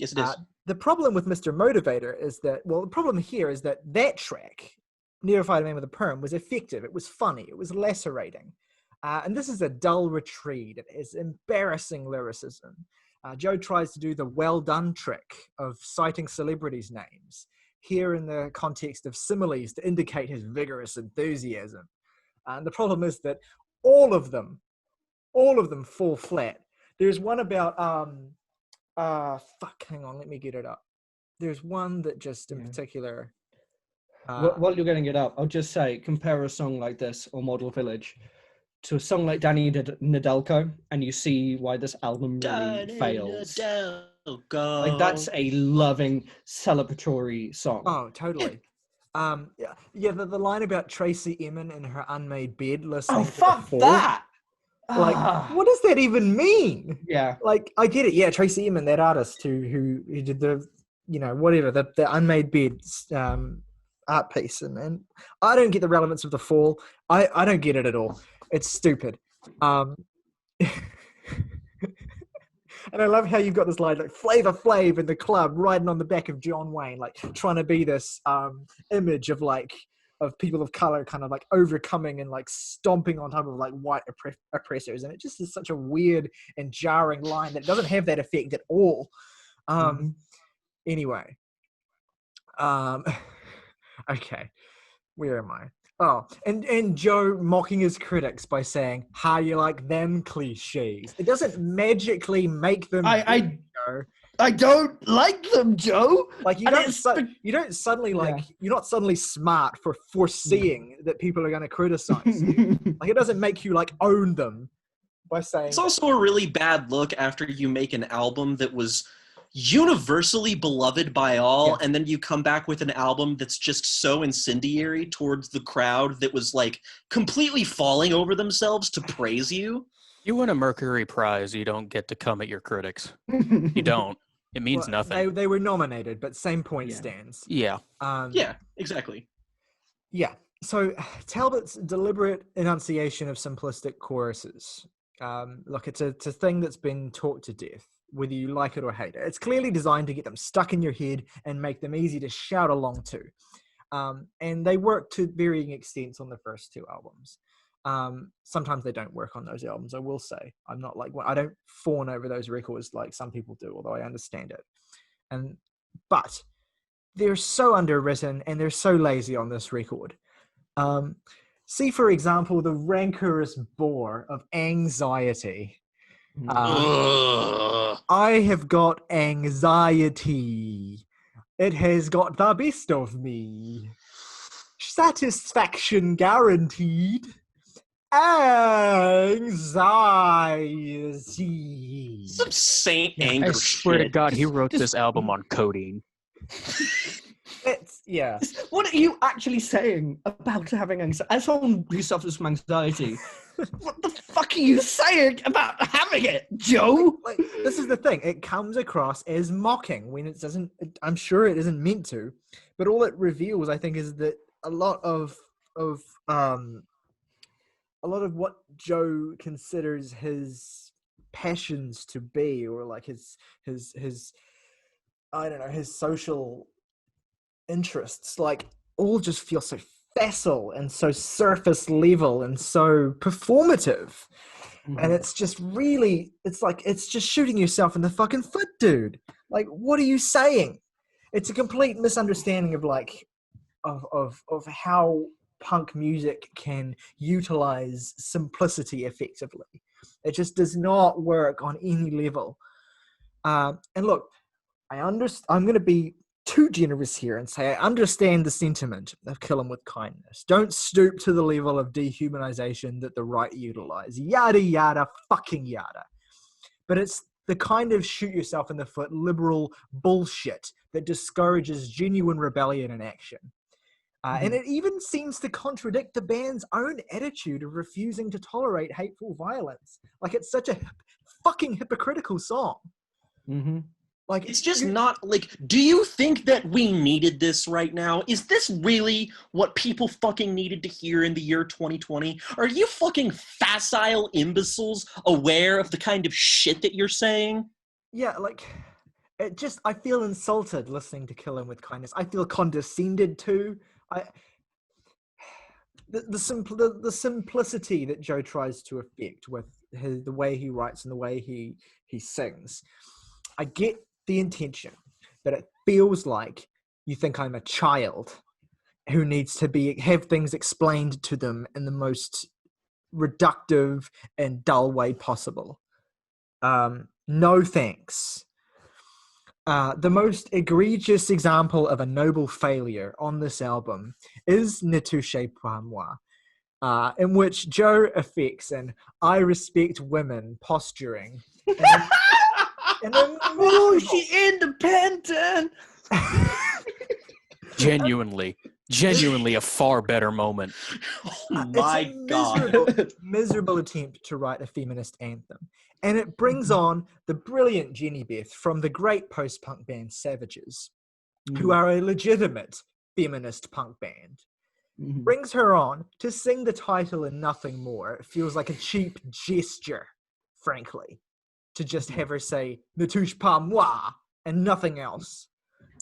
Yes, it is. The problem with Mr. Motivator is that, the problem here is that track, Never Fight a Man with a Perm, was effective. It was funny. It was lacerating. And this is a dull retreat. It has embarrassing lyricism. Joe tries to do the well done trick of citing celebrities' names, here in the context of similes to indicate his vigorous enthusiasm. And the problem is that all of them fall flat. There's one about, hang on, let me get it up. There's one that just in particular. While you're getting it up, I'll just say, compare a song like this or Model Village to a song like Danny Nedelko, and you see why this album really fails. Like, that's a loving, celebratory song. Oh, totally. The line about Tracy Emin in her unmade bed listening to fuck that! Like, what does that even mean? Yeah. Like, I get it. Yeah, Tracy Emin, that artist who did the, the unmade bed art piece. And I don't get the relevance of The Fall. I don't get it at all. It's stupid. And I love how you've got this line like Flavor Flav in the club riding on the back of John Wayne, like trying to be this image of people of color kind of like overcoming and like stomping on top of like white oppressors. And it just is such a weird and jarring line that doesn't have that effect at all. Anyway. Okay. Where am I? Oh, and Joe mocking his critics by saying, "How you like them cliches?" It doesn't magically make them. I don't like them, Joe. Like you don't suddenly you're not suddenly smart for foreseeing that people are going to criticize you. Like it doesn't make you like own them by saying. It's also a really bad look after you make an album that was universally beloved by all, and then you come back with an album that's just so incendiary towards the crowd that was like completely falling over themselves to praise you. You win a Mercury Prize, you don't get to come at your critics. You don't. It means nothing. They were nominated, but same point stands. Yeah. Yeah, exactly. Yeah. So Talbot's deliberate enunciation of simplistic choruses. Look, it's a thing that's been taught to death, whether you like it or hate it. It's clearly designed to get them stuck in your head and make them easy to shout along to. And they work to varying extents on the first two albums. Sometimes they don't work on those albums, I will say. I'm not like, I don't fawn over those records like some people do, although I understand it. But they're so underwritten and they're so lazy on this record. See, for example, the rancorous bore of Anxiety. I have got anxiety. It has got the best of me. Satisfaction guaranteed. anxiety. Some saint anger I swear to shit. God, he wrote this album on codeine. Yeah. What are you actually saying about having anxiety? As someone who suffers from anxiety, what the fuck are you saying about having it, Joe? Like, this is the thing. It comes across as mocking when it doesn't. I'm sure it isn't meant to, but all it reveals, I think, is that a lot of what Joe considers his passions to be, or like his I don't know, his social interests, like, all just feel so facile and so surface level and so performative. And it's just really, it's like, it's just shooting yourself in the fucking foot, dude. Like, what are you saying? It's a complete misunderstanding of like of how punk music can utilize simplicity effectively. It just does not work on any level. And look, I'm going to be too generous here and say I understand the sentiment of kill 'em with kindness. Don't stoop to the level of dehumanization that the right utilize. Yada, yada, fucking yada. But it's the kind of shoot yourself in the foot liberal bullshit that discourages genuine rebellion in action. And it even seems to contradict the band's own attitude of refusing to tolerate hateful violence. Like, it's such a fucking hypocritical song. Like, it's just not, like, do you think that we needed this right now? Is this really what people fucking needed to hear in the year 2020? Are you fucking facile imbeciles aware of the kind of shit that you're saying? Yeah, like, it just, I feel insulted listening to Kill 'Em With Kindness. I feel condescended to. The simplicity that Joe tries to affect with the way he writes and the way he sings. I get the intention, but it feels like you think I'm a child who needs to have things explained to them in the most reductive and dull way possible. No thanks. The most egregious example of a noble failure on this album is Ne touchez pas moi, in which Joe affects an I respect women posturing. Oh, she independent. Genuinely a far better moment. Oh my God. Miserable attempt to write a feminist anthem. And it brings on the brilliant Jenny Beth from the great post-punk band Savages, who are a legitimate feminist punk band. Brings her on to sing the title and nothing more. It feels like a cheap gesture, frankly, to just have her say "Ne touche pas moi" and nothing else.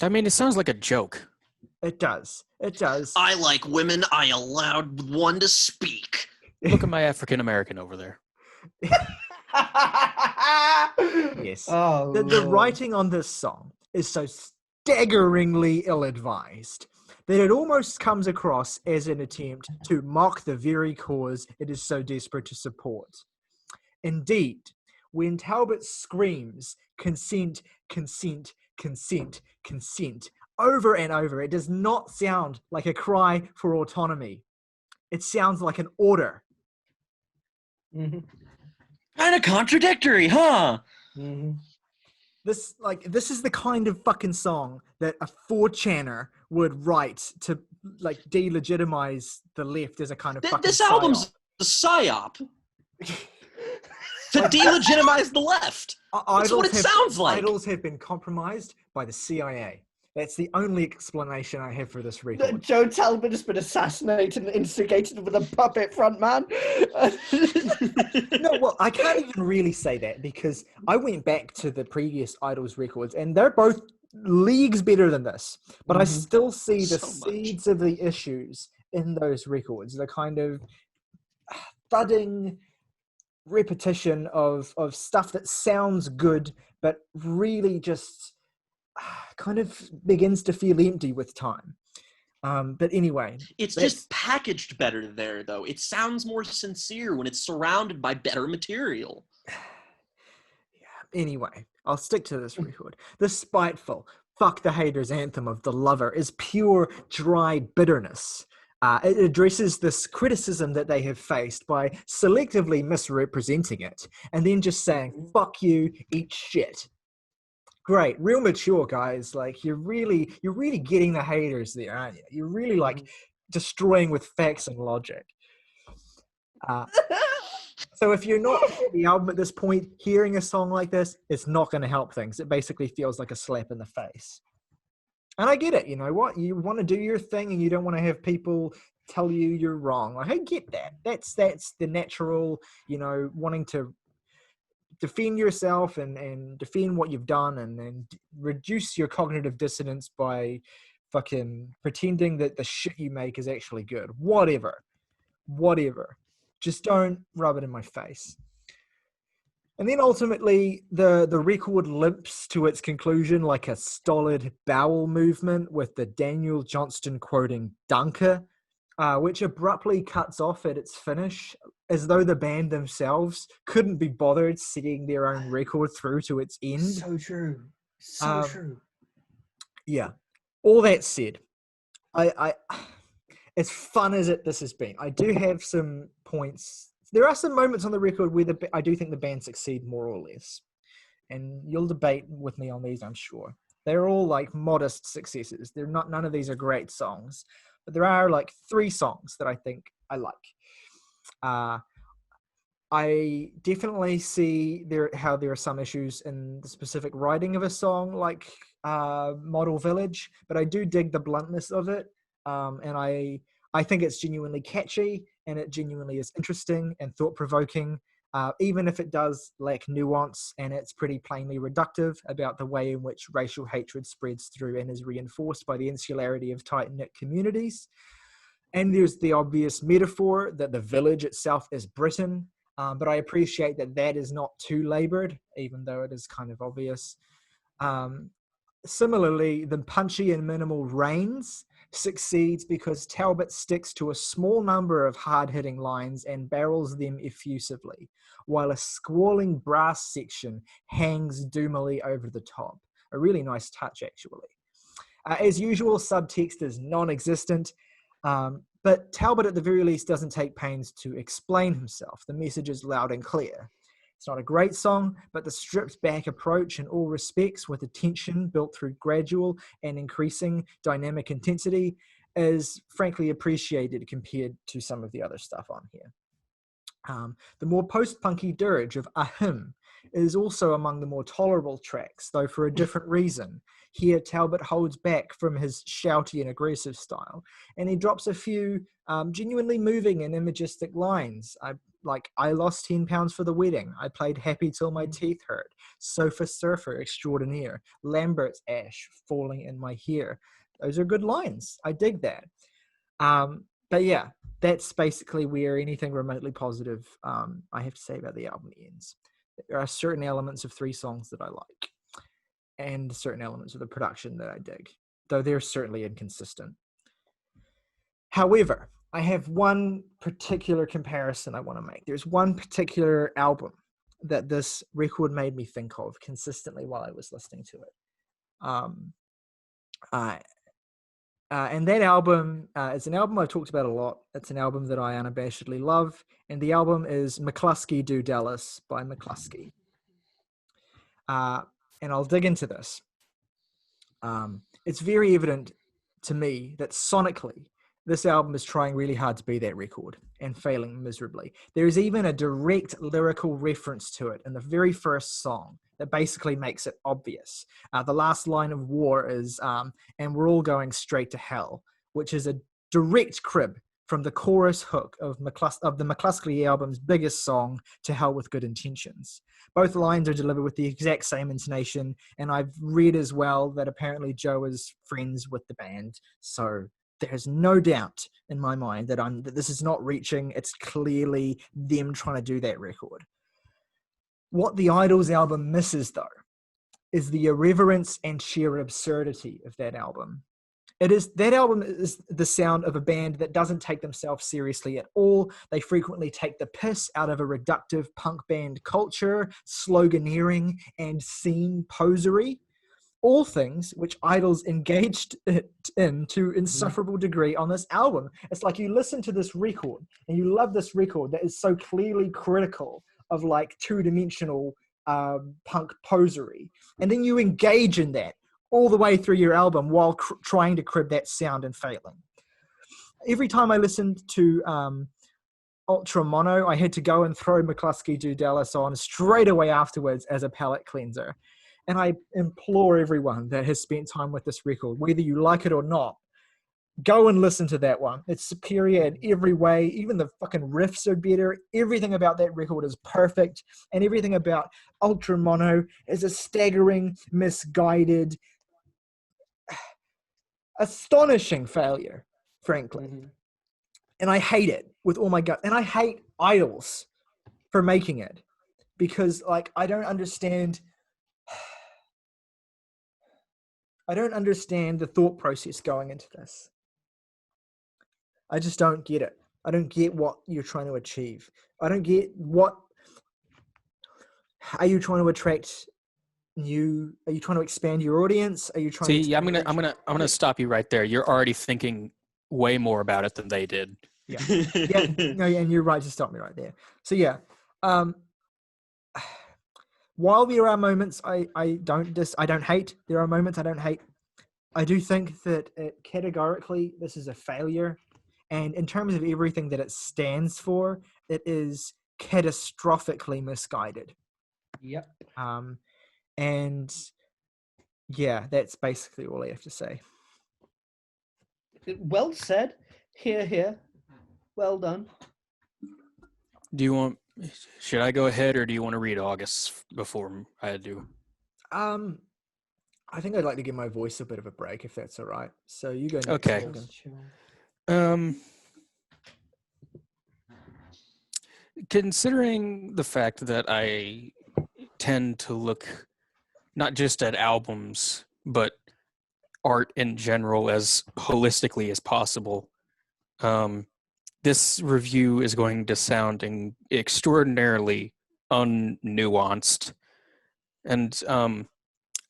I mean, it sounds like a joke. It does. I like women. I allowed one to speak. Look at my African American over there. Yes. The writing on this song is so staggeringly ill-advised that it almost comes across as an attempt to mock the very cause it is so desperate to support. Indeed, when Talbot screams consent, consent, consent, consent over and over, it does not sound like a cry for autonomy. It sounds like an order. Kind of contradictory, huh? This is the kind of fucking song that a 4chaner would write to like delegitimize the left as a kind of fucking This album's a psyop. To delegitimize the left. That's what it sounds like. Idols have been compromised by the CIA. That's the only explanation I have for this record. Joe Talbot has been assassinated and instigated with a puppet front man. No, well, I can't even really say that because I went back to the previous Idols records and they're both leagues better than this. But I still see the seeds of the issues in those records. The kind of thudding repetition of stuff that sounds good, but really just kind of begins to feel empty with time. But anyway. It's just packaged better there, though. It sounds more sincere when it's surrounded by better material. Yeah. Anyway, I'll stick to this record. The spiteful, fuck the haters anthem of The Lover is pure, dry bitterness. It addresses this criticism that they have faced by selectively misrepresenting it and then just saying, fuck you, eat shit. Great, real mature, guys. Like, you're really getting the haters there, aren't you? You're really like destroying with facts and logic. So if you're not at the album at this point, hearing a song like this, it's not going to help things. It basically feels like a slap in the face. And I get it. You know what? You want to do your thing and you don't want to have people tell you you're wrong. Like, I get that. That's the natural, wanting to defend yourself and defend what you've done and reduce your cognitive dissonance by fucking pretending that the shit you make is actually good. Whatever. Just don't rub it in my face. And then ultimately, the record limps to its conclusion like a stolid bowel movement with the Daniel Johnston quoting Dunker, which abruptly cuts off at its finish, as though the band themselves couldn't be bothered seeing their own record through to its end. So true. So true. Yeah. All that said, I as fun as this has been, I do have some points. There are some moments on the record where I do think the band succeed more or less. And you'll debate with me on these, I'm sure. They're all like modest successes. None of these are great songs. But there are like 3 songs that I think I like. I definitely see how there are some issues in the specific writing of a song like Model Village, but I do dig the bluntness of it. And I think it's genuinely catchy and it genuinely is interesting and thought-provoking, even if it does lack nuance and it's pretty plainly reductive about the way in which racial hatred spreads through and is reinforced by the insularity of tight-knit communities. And there's the obvious metaphor that the village itself is Britain, but I appreciate that is not too labored, even though it is kind of obvious. Similarly, the punchy and minimal Rains succeeds because Talbot sticks to a small number of hard-hitting lines and barrels them effusively, while a squalling brass section hangs doomily over the top. A really nice touch, actually. As usual, subtext is non-existent, but Talbot at the very least doesn't take pains to explain himself. The message is loud and clear. It's not a great song, but the stripped-back approach in all respects, with the tension built through gradual and increasing dynamic intensity, is frankly appreciated compared to some of the other stuff on here. The more post-punky dirge of Ahim is also among the more tolerable tracks, though for a different reason. Here, Talbot holds back from his shouty and aggressive style, and he drops a few genuinely moving and imagistic lines. I lost 10 pounds for the wedding. I played happy till my teeth hurt. Sofa surfer extraordinaire. Lambert's ash falling in my hair. Those are good lines. I dig that. But yeah, that's basically where anything remotely positive I have to say about the album ends. There are certain elements of 3 songs that I like, and certain elements of the production that I dig, though they're certainly inconsistent. However, I have one particular comparison I want to make. There's one particular album that this record made me think of consistently while I was listening to it. And that album is an album I've talked about a lot. It's an album that I unabashedly love. And the album is McCluskey Do Dallas by McCluskey. And I'll dig into this. It's very evident to me that sonically, this album is trying really hard to be that record and failing miserably. There is even a direct lyrical reference to it in the very first song that basically makes it obvious. The last line of War is, and we're all going straight to hell, which is a direct crib from the chorus hook of the McCluskey album's biggest song, To Hell With Good Intentions. Both lines are delivered with the exact same intonation, and I've read as well that apparently Joe is friends with the band, so there's no doubt in my mind that this is not reaching. It's clearly them trying to do that record. What the IDLES album misses, though, is the irreverence and sheer absurdity of that album. That album is the sound of a band that doesn't take themselves seriously at all. They frequently take the piss out of a reductive punk band culture, sloganeering, and scene posery. all things which IDLES engaged it in to insufferable degree on this album. It's like you listen to this record and you love this record that is so clearly critical of like two-dimensional punk posery, and then you engage in that all the way through your album while trying to crib that sound and failing. Every time I listened to Ultra Mono, I had to go and throw McCluskey Do Dallas on straight away afterwards as a palate cleanser. And I implore everyone that has spent time with this record, whether you like it or not, go and listen to that one. It's superior in every way. Even the fucking riffs are better. Everything about that record is perfect. And everything about Ultra Mono is a staggering, misguided, astonishing failure, frankly. And I hate it with all my gut. And I hate IDLES for making it. Because, like, I don't understand the thought process going into this. I just don't get it. I don't get what you're trying to achieve. I don't get what... Are you trying to attract new... Are you trying to expand your audience? Are you trying to... See, I'm gonna stop you right there. You're already thinking way more about it than they did. Yeah. No, and you're right to stop me right there. So yeah, while there are moments I don't hate, there are moments I don't hate. I do think that categorically this is a failure, and in terms of everything that it stands for, it is catastrophically misguided. Yep. And yeah, that's basically all I have to say. Well said. Here. Well done. Should I go ahead, or do you want to read August before I do? I think I'd like to give my voice a bit of a break, if that's all right. So you go next. Okay. Considering the fact that I tend to look not just at albums, but art in general as holistically as possible, this review is going to sound extraordinarily unnuanced. And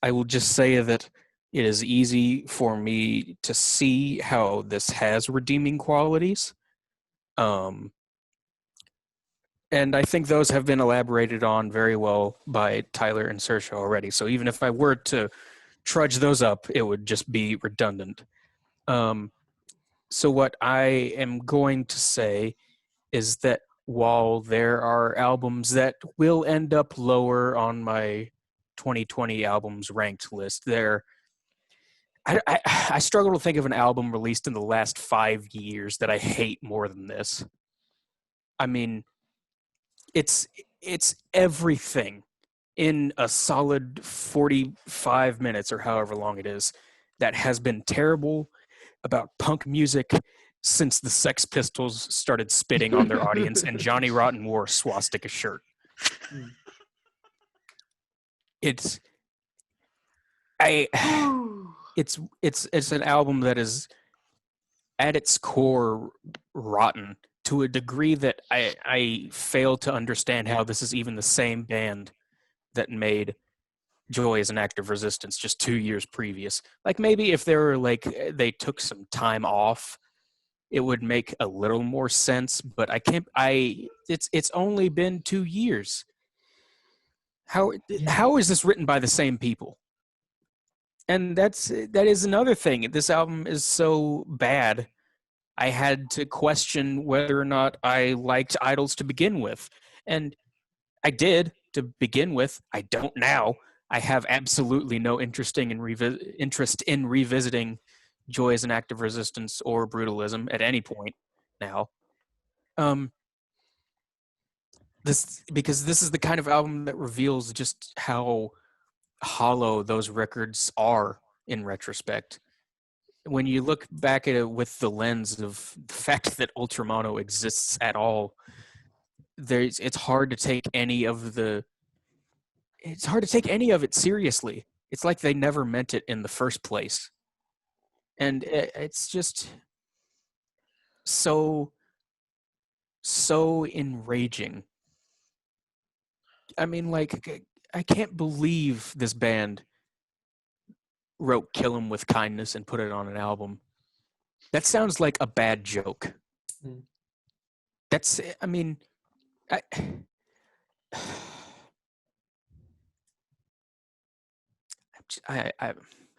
I will just say that it is easy for me to see how this has redeeming qualities. And I think those have been elaborated on very well by Tyler and Saoirse already. So even if I were to trudge those up, it would just be redundant. So what I am going to say is that while there are albums that will end up lower on my 2020 albums ranked list, I struggle to think of an album released in the last 5 years that I hate more than this. I mean, it's everything in a solid 45 minutes or however long it is that has been terrible about punk music since the Sex Pistols started spitting on their audience and Johnny Rotten wore a swastika shirt. It's an album that is at its core rotten to a degree that I fail to understand how this is even the same band that made Joy as an Act of Resistance just 2 years previous. Like maybe if they took some time off, it would make a little more sense, but it's only been 2 years. How is this written by the same people? And that is another thing. This album is so bad, I had to question whether or not I liked IDLES to begin with. And I did to begin with. I don't now. I have absolutely no interest in revisiting Joy as an Act of Resistance or Brutalism at any point now. Because this is the kind of album that reveals just how hollow those records are in retrospect. When you look back at it with the lens of the fact that Ultramono exists at all, it's hard to take any of it seriously. It's like they never meant it in the first place. And it's just so enraging. I mean, like, I can't believe this band wrote "Kill 'Em with Kindness" and put it on an album. That sounds like a bad joke. That's, I mean,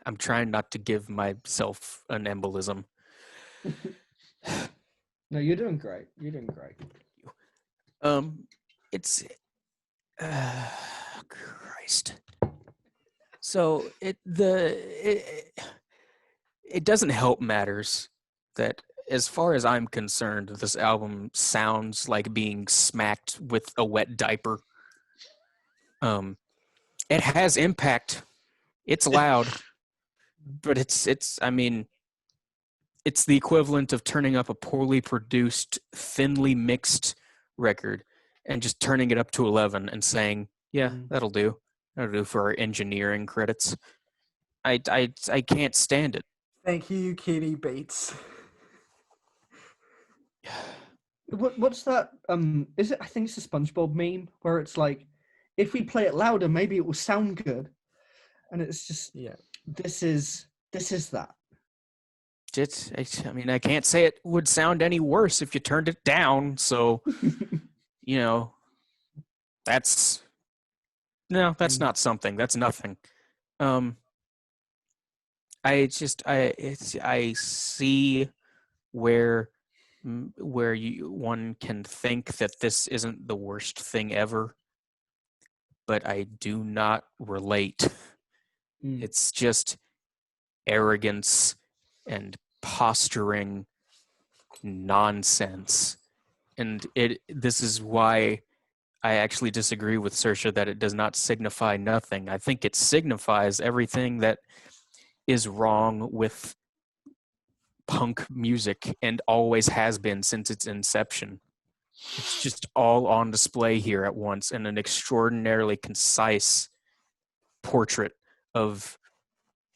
I'm trying not to give myself an embolism. No, you're doing great. You're doing great. It's Christ. So it doesn't help matters that, as far as I'm concerned, this album sounds like being smacked with a wet diaper. It has impact. It's loud, but it's I mean, it's the equivalent of turning up a poorly produced, thinly mixed record and just turning it up to 11 and saying, "Yeah, that'll do. That'll do for our engineering credits." I can't stand it. Thank you, Kenny Beats. What's that? Is it? I think it's a SpongeBob meme where it's like, if we play it louder, maybe it will sound good, and it's just This is that. I mean, I can't say it would sound any worse if you turned it down. So, that's not something. That's nothing. I see where one can think that this isn't the worst thing ever, but I do not relate. It's just arrogance and posturing nonsense. And this is why I actually disagree with Saoirse that it does not signify nothing. I think it signifies everything that is wrong with punk music and always has been since its inception. It's just all on display here at once in an extraordinarily concise portrait of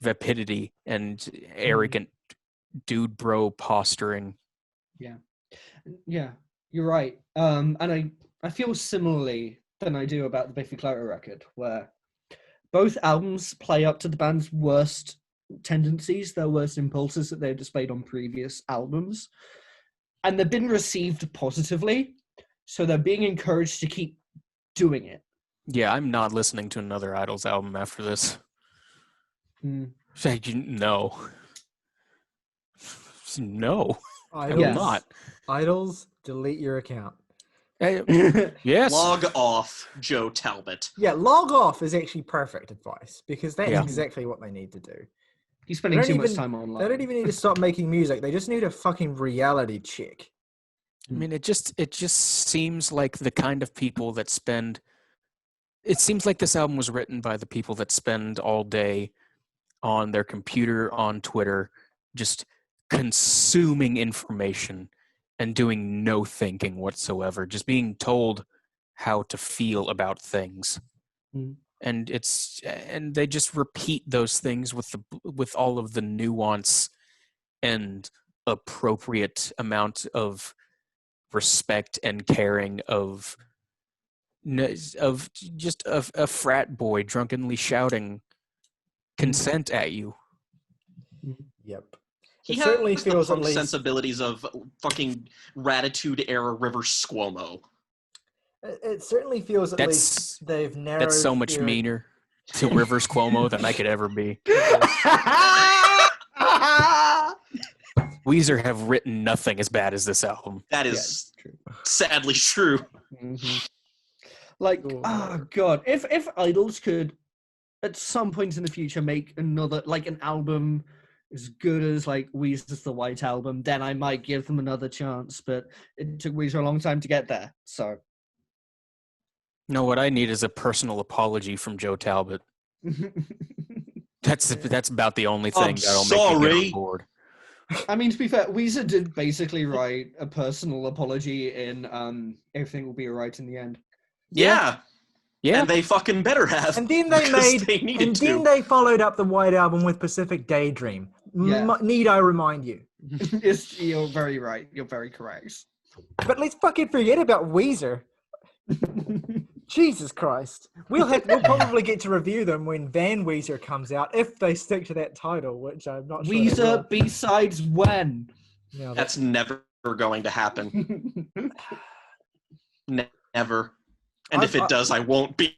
vapidity and arrogant dude bro posturing. Yeah, you're right. And I feel similarly than I do about the Biffy Clyro record, where both albums play up to the band's worst tendencies, their worst impulses that they've displayed on previous albums, and they've been received positively, so they're being encouraged to keep doing it. Yeah, I'm not listening to another IDLES album after this. No. I'm not. IDLES, delete your account. Yes. Log off, Joe Talbot. Yeah, log off is actually perfect advice, because that's exactly what they need to do. He's spending too much time online. They don't even need to stop making music. They just need a fucking reality check. I mean, it just seems like the kind of people that spend... It seems like this album was written by the people that spend all day on their computer, on Twitter, just consuming information and doing no thinking whatsoever, just being told how to feel about things. And they just repeat those things with all of the nuance and appropriate amount of respect and caring of just a frat boy drunkenly shouting consent at you. Yep. He certainly feels the punk sensibilities of fucking Ratitude era River Squomo. It certainly feels at least they've narrowed. That's so much meaner to Rivers Cuomo than I could ever be. Weezer have written nothing as bad as this album. That is sadly true. Like, oh god, if IDLES could at some point in the future make another, like, an album as good as like Weezer's The White Album, then I might give them another chance, but it took Weezer a long time to get there, so. No, what I need is a personal apology from Joe Talbot. That's about the only thing that'll make me get on board. I mean, to be fair, Weezer did basically write a personal apology in Everything Will Be Alright in the End. Yeah. And they fucking better have. And then they followed up the White Album with Pacific Daydream. Need I remind you? You're very right. You're very correct. But let's fucking forget about Weezer. Jesus Christ. We'll probably get to review them when Van Weezer comes out, if they stick to that title, which I'm not sure. Weezer B-sides when? No, that's never going to happen. Never. And if it does, I won't be.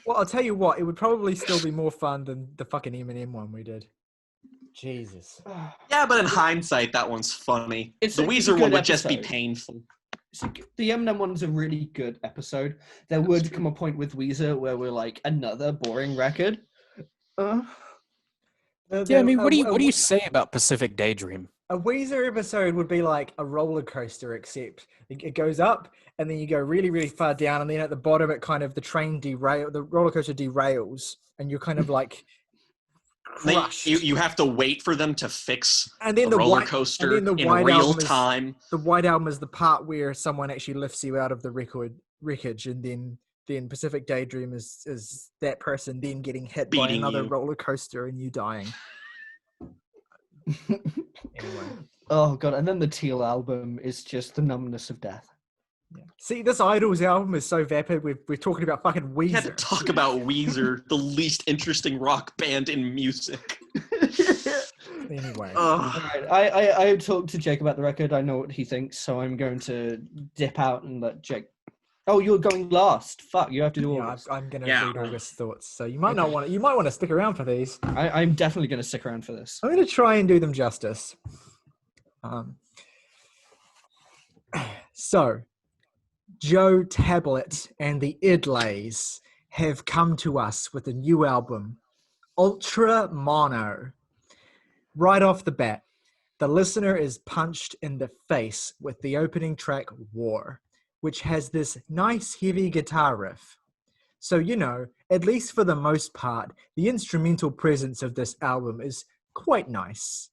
Well, I'll tell you what, it would probably still be more fun than the fucking Eminem one we did. Jesus. Yeah, but in hindsight, that one's funny. The Weezer one would just be painful. The Eminem one's a really good episode. There would come a point with Weezer where we're like, another boring record. Yeah, I mean, what do you say about Pacific Daydream? A Weezer episode would be like a roller coaster, except it goes up and then you go really, really far down, and then at the bottom, the roller coaster derails, and you're kind of like crushed. You have to wait for them to fix the roller coaster in real time. The White Album is the part where someone actually lifts you out of the wreckage, and then Pacific Daydream is that person then getting hit by another roller coaster and you dying. Anyway. Oh god, and then the Teal album is just the numbness of death. Yeah. See, this IDLES album is so vapid. We're talking about fucking Weezer. We had to talk about Weezer, the least interesting rock band in music. Anyway. All right. I talked to Jake about the record. I know what he thinks, so I'm going to dip out and let Jake. Oh, you're going last. Fuck, you have to do August. I'm going to read August's thoughts. So you might not want to. You might want to stick around for these. I'm definitely going to stick around for this. I'm going to try and do them justice. So, Joe Tablet and the IDLES have come to us with a new album, Ultra Mono. Right off the bat, the listener is punched in the face with the opening track, War, which has this nice heavy guitar riff. So, at least for the most part, the instrumental presence of this album is quite nice.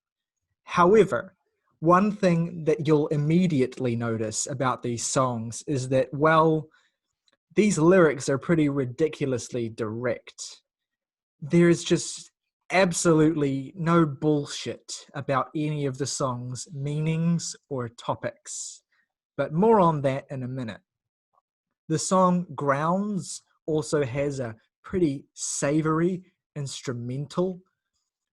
However, one thing that you'll immediately notice about these songs is that, well, these lyrics are pretty ridiculously direct. There's just absolutely no bullshit about any of the songs' meanings or topics. But more on that in a minute. The song Grounds also has a pretty savory instrumental,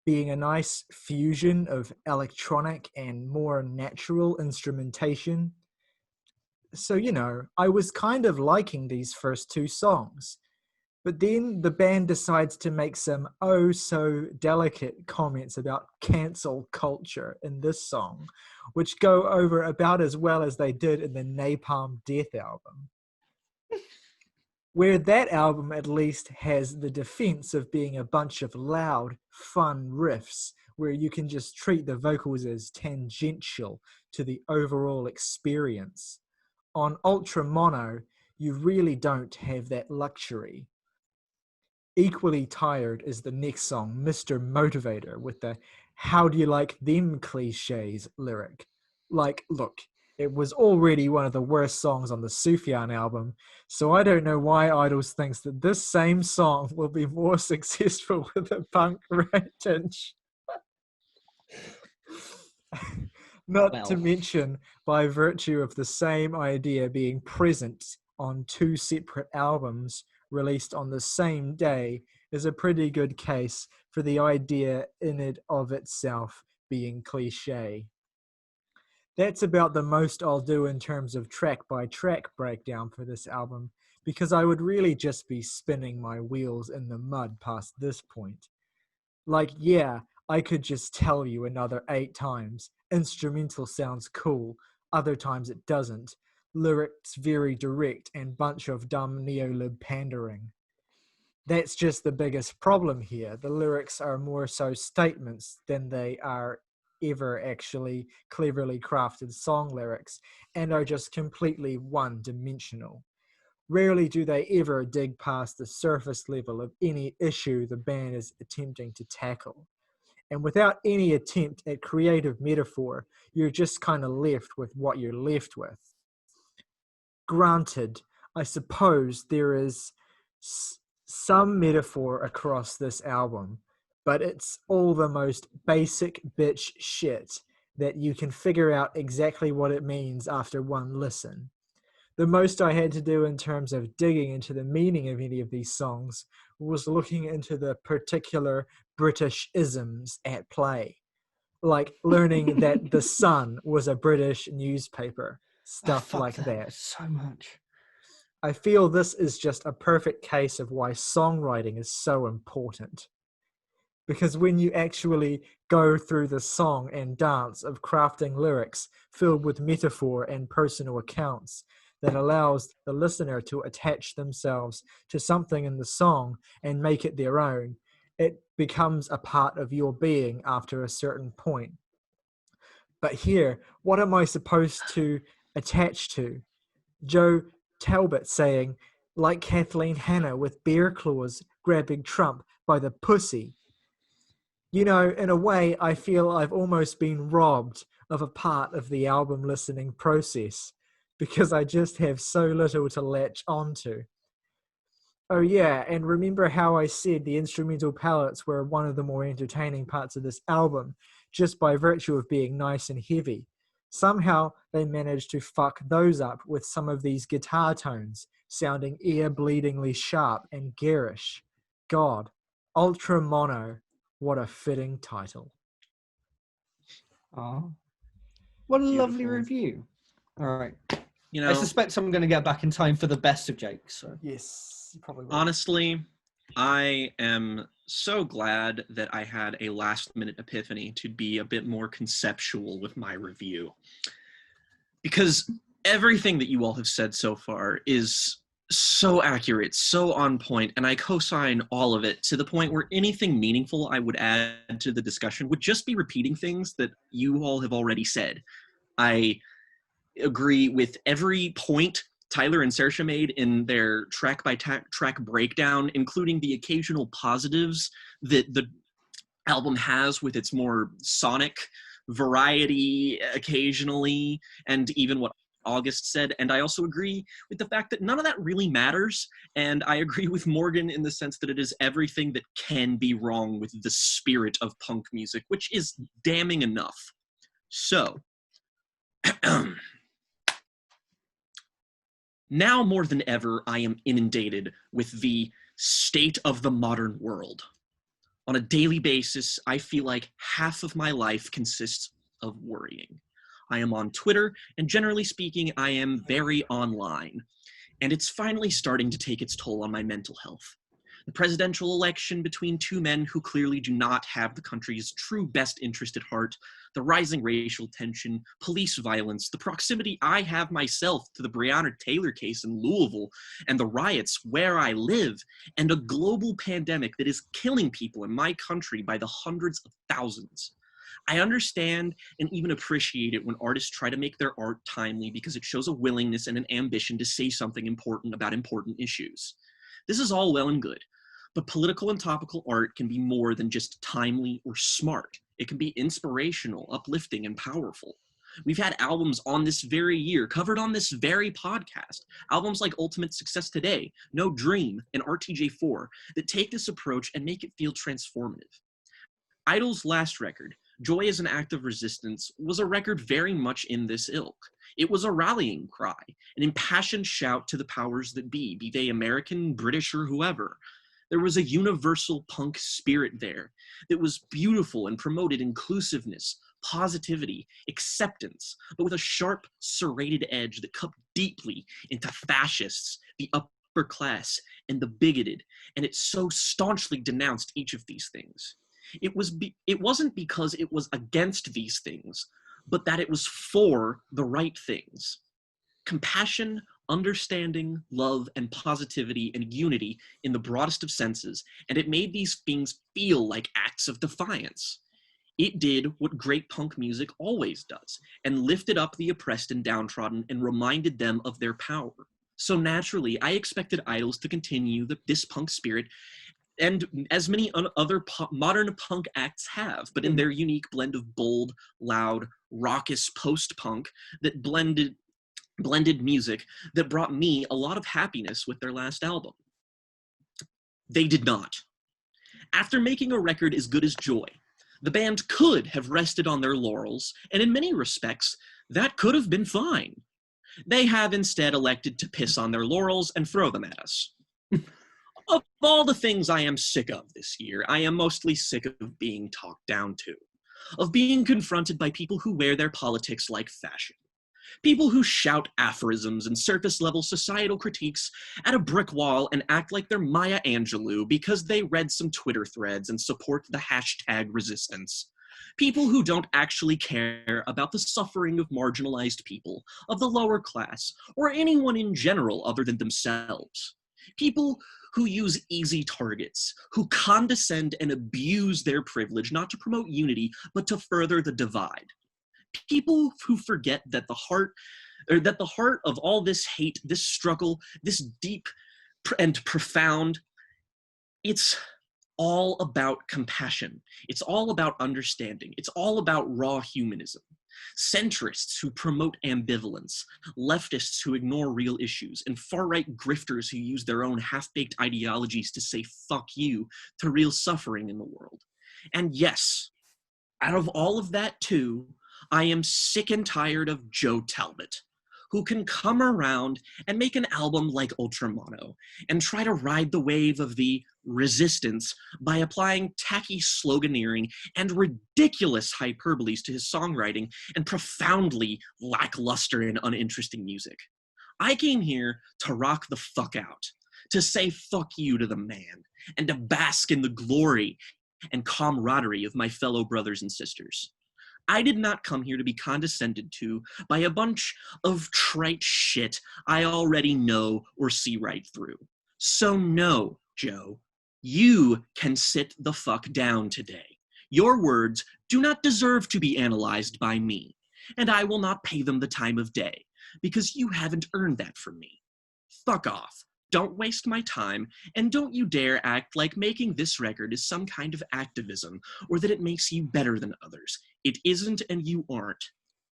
being a nice fusion of electronic and more natural instrumentation. So, I was kind of liking these first two songs. But then the band decides to make some oh-so-delicate comments about cancel culture in this song, which go over about as well as they did in the Napalm Death album. Where that album at least has the defense of being a bunch of loud, fun riffs, where you can just treat the vocals as tangential to the overall experience. On Ultra Mono, you really don't have that luxury. Equally tired is the next song, Mr. Motivator, with the "How do you like them cliches" lyric. Like, look, it was already one of the worst songs on the Sufjan album, so I don't know why IDLES thinks that this same song will be more successful with a punk tinge. Not to mention, by virtue of the same idea being present on two separate albums released on the same day, is a pretty good case for the idea in and of itself being cliche. That's about the most I'll do in terms of track-by-track breakdown for this album, because I would really just be spinning my wheels in the mud past this point. Like, yeah, I could just tell you another 8 times, instrumental sounds cool, other times it doesn't, lyrics very direct and bunch of dumb neolib pandering. That's just the biggest problem here. The lyrics are more so statements than they are ever actually cleverly crafted song lyrics, and are just completely one-dimensional. Rarely do they ever dig past the surface level of any issue the band is attempting to tackle. And without any attempt at creative metaphor, you're just kind of left with what you're left with. Granted, I suppose there is some metaphor across this album, but it's all the most basic bitch shit that you can figure out exactly what it means after one listen. The most I had to do in terms of digging into the meaning of any of these songs was looking into the particular British isms at play, like learning that The Sun was a British newspaper, stuff like that. So much. I feel this is just a perfect case of why songwriting is so important. Because when you actually go through the song and dance of crafting lyrics filled with metaphor and personal accounts that allows the listener to attach themselves to something in the song and make it their own, it becomes a part of your being after a certain point. But here, what am I supposed to attach to? Joe Talbot saying, like Kathleen Hanna with bear claws grabbing Trump by the pussy. You know, in a way, I feel I've almost been robbed of a part of the album listening process because I just have so little to latch onto. Oh yeah, and remember how I said the instrumental palettes were one of the more entertaining parts of this album, just by virtue of being nice and heavy. Somehow they managed to fuck those up with some of these guitar tones, sounding ear-bleedingly sharp and garish. God, Ultra Mono, what a fitting title. Oh, what a Beautiful. lovely review. All right. You know, I suspect I'm going to get back in time for the best of Jake. So Yes, you probably will. honestly, I am so glad that I had a last-minute epiphany to be a bit more conceptual with my review. Because everything that you all have said so far is so accurate, so on point, and I co-sign all of it to the point where anything meaningful I would add to the discussion would just be repeating things that you all have already said. I agree with every point Tyler and Saoirse made in their track-by-track breakdown, including the occasional positives that the album has with its more sonic variety occasionally, and even what August said. And I also agree with the fact that none of that really matters, and I agree with Morgan in the sense that it is everything that can be wrong with the spirit of punk music, which is damning enough. So, now more than ever, I am inundated with the state of the modern world. On a daily basis, I feel like half of my life consists of worrying. I am on Twitter, and generally speaking, I am very online. And it's finally starting to take its toll on my mental health. The presidential election between two men who clearly do not have the country's true best interest at heart, the rising racial tension, police violence, the proximity I have myself to the Breonna Taylor case in Louisville, and the riots where I live, and a global pandemic that is killing people in my country by the hundreds of thousands. I understand and even appreciate it when artists try to make their art timely because it shows a willingness and an ambition to say something important about important issues. This is all well and good, but political and topical art can be more than just timely or smart. It can be inspirational, uplifting, and powerful. We've had albums on this very year, covered on this very podcast, albums like Ultimate Success Today, No Dream, and RTJ4, that take this approach and make it feel transformative. IDLES' last record, Joy is an Act of Resistance, was a record very much in this ilk. It was a rallying cry, an impassioned shout to the powers that be they American, British, or whoever. There was a universal punk spirit there that was beautiful and promoted inclusiveness, positivity, acceptance, but with a sharp, serrated edge that cut deeply into fascists, the upper class, and the bigoted, and it so staunchly denounced each of these things. It wasn't because it was against these things, but that it was for the right things. Compassion, understanding, love, and positivity and unity in the broadest of senses, and it made these things feel like acts of defiance. It did what great punk music always does, and lifted up the oppressed and downtrodden and reminded them of their power. So naturally, I expected IDLES to continue this punk spirit, and as many other modern punk acts have, but in their unique blend of bold, loud, raucous post-punk that blended music that brought me a lot of happiness with their last album. They did not. After making a record as good as Joy, the band could have rested on their laurels, and in many respects, that could have been fine. They have instead elected to piss on their laurels and throw them at us. Of all the things I am sick of this year, I am mostly sick of being talked down to, of being confronted by people who wear their politics like fashion, people who shout aphorisms and surface-level societal critiques at a brick wall and act like they're Maya Angelou because they read some Twitter threads and support the hashtag resistance. People who don't actually care about the suffering of marginalized people, of the lower class, or anyone in general other than themselves. People who use easy targets, who condescend and abuse their privilege not to promote unity, but to further the divide. People who forget that the heart of all this hate, this struggle, this deep and profound, it's all about compassion. It's all about understanding. It's all about raw humanism. Centrists who promote ambivalence, leftists who ignore real issues, and far-right grifters who use their own half-baked ideologies to say fuck you to real suffering in the world. And yes, out of all of that too, I am sick and tired of Joe Talbot, who can come around and make an album like Ultramono and try to ride the wave of the resistance by applying tacky sloganeering and ridiculous hyperboles to his songwriting and profoundly lackluster and uninteresting music. I came here to rock the fuck out, to say fuck you to the man, and to bask in the glory and camaraderie of my fellow brothers and sisters. I did not come here to be condescended to by a bunch of trite shit I already know or see right through. So no, Joe, you can sit the fuck down today. Your words do not deserve to be analyzed by me, and I will not pay them the time of day, because you haven't earned that from me. Fuck off. Don't waste my time, and don't you dare act like making this record is some kind of activism, or that it makes you better than others. It isn't, and you aren't.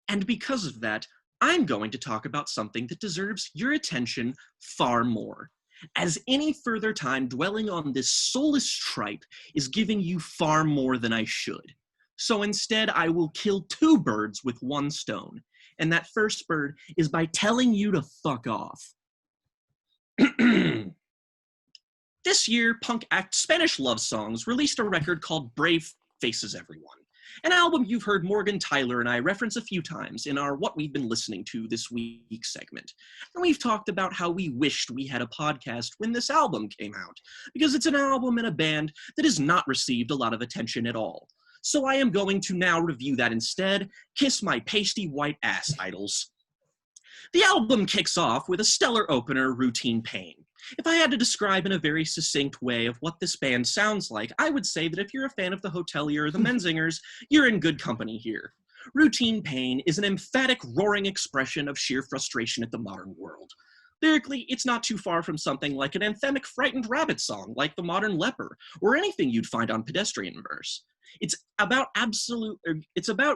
And because of that, I'm going to talk about something that deserves your attention far more, as any further time dwelling on this soulless tripe is giving you far more than I should. So instead, I will kill two birds with one stone, and that first bird is by telling you to fuck off. This year, punk act Spanish Love Songs released a record called Brave Faces Everyone, an album you've heard Morgan, Tyler, and I reference a few times in our What We've Been Listening to This Week segment. And we've talked about how we wished we had a podcast when this album came out, because it's an album and a band that has not received a lot of attention at all. So I am going to now review that instead. Kiss my pasty white ass, idols. The album kicks off with a stellar opener, Routine Pain. If I had to describe in a very succinct way of what this band sounds like, I would say that if you're a fan of the Hotelier or the Menzingers, you're in good company here. Routine Pain is an emphatic, roaring expression of sheer frustration at the modern world. Lyrically, it's not too far from something like an anthemic Frightened Rabbit song, like The Modern Leper, or anything you'd find on Pedestrian Verse. It's about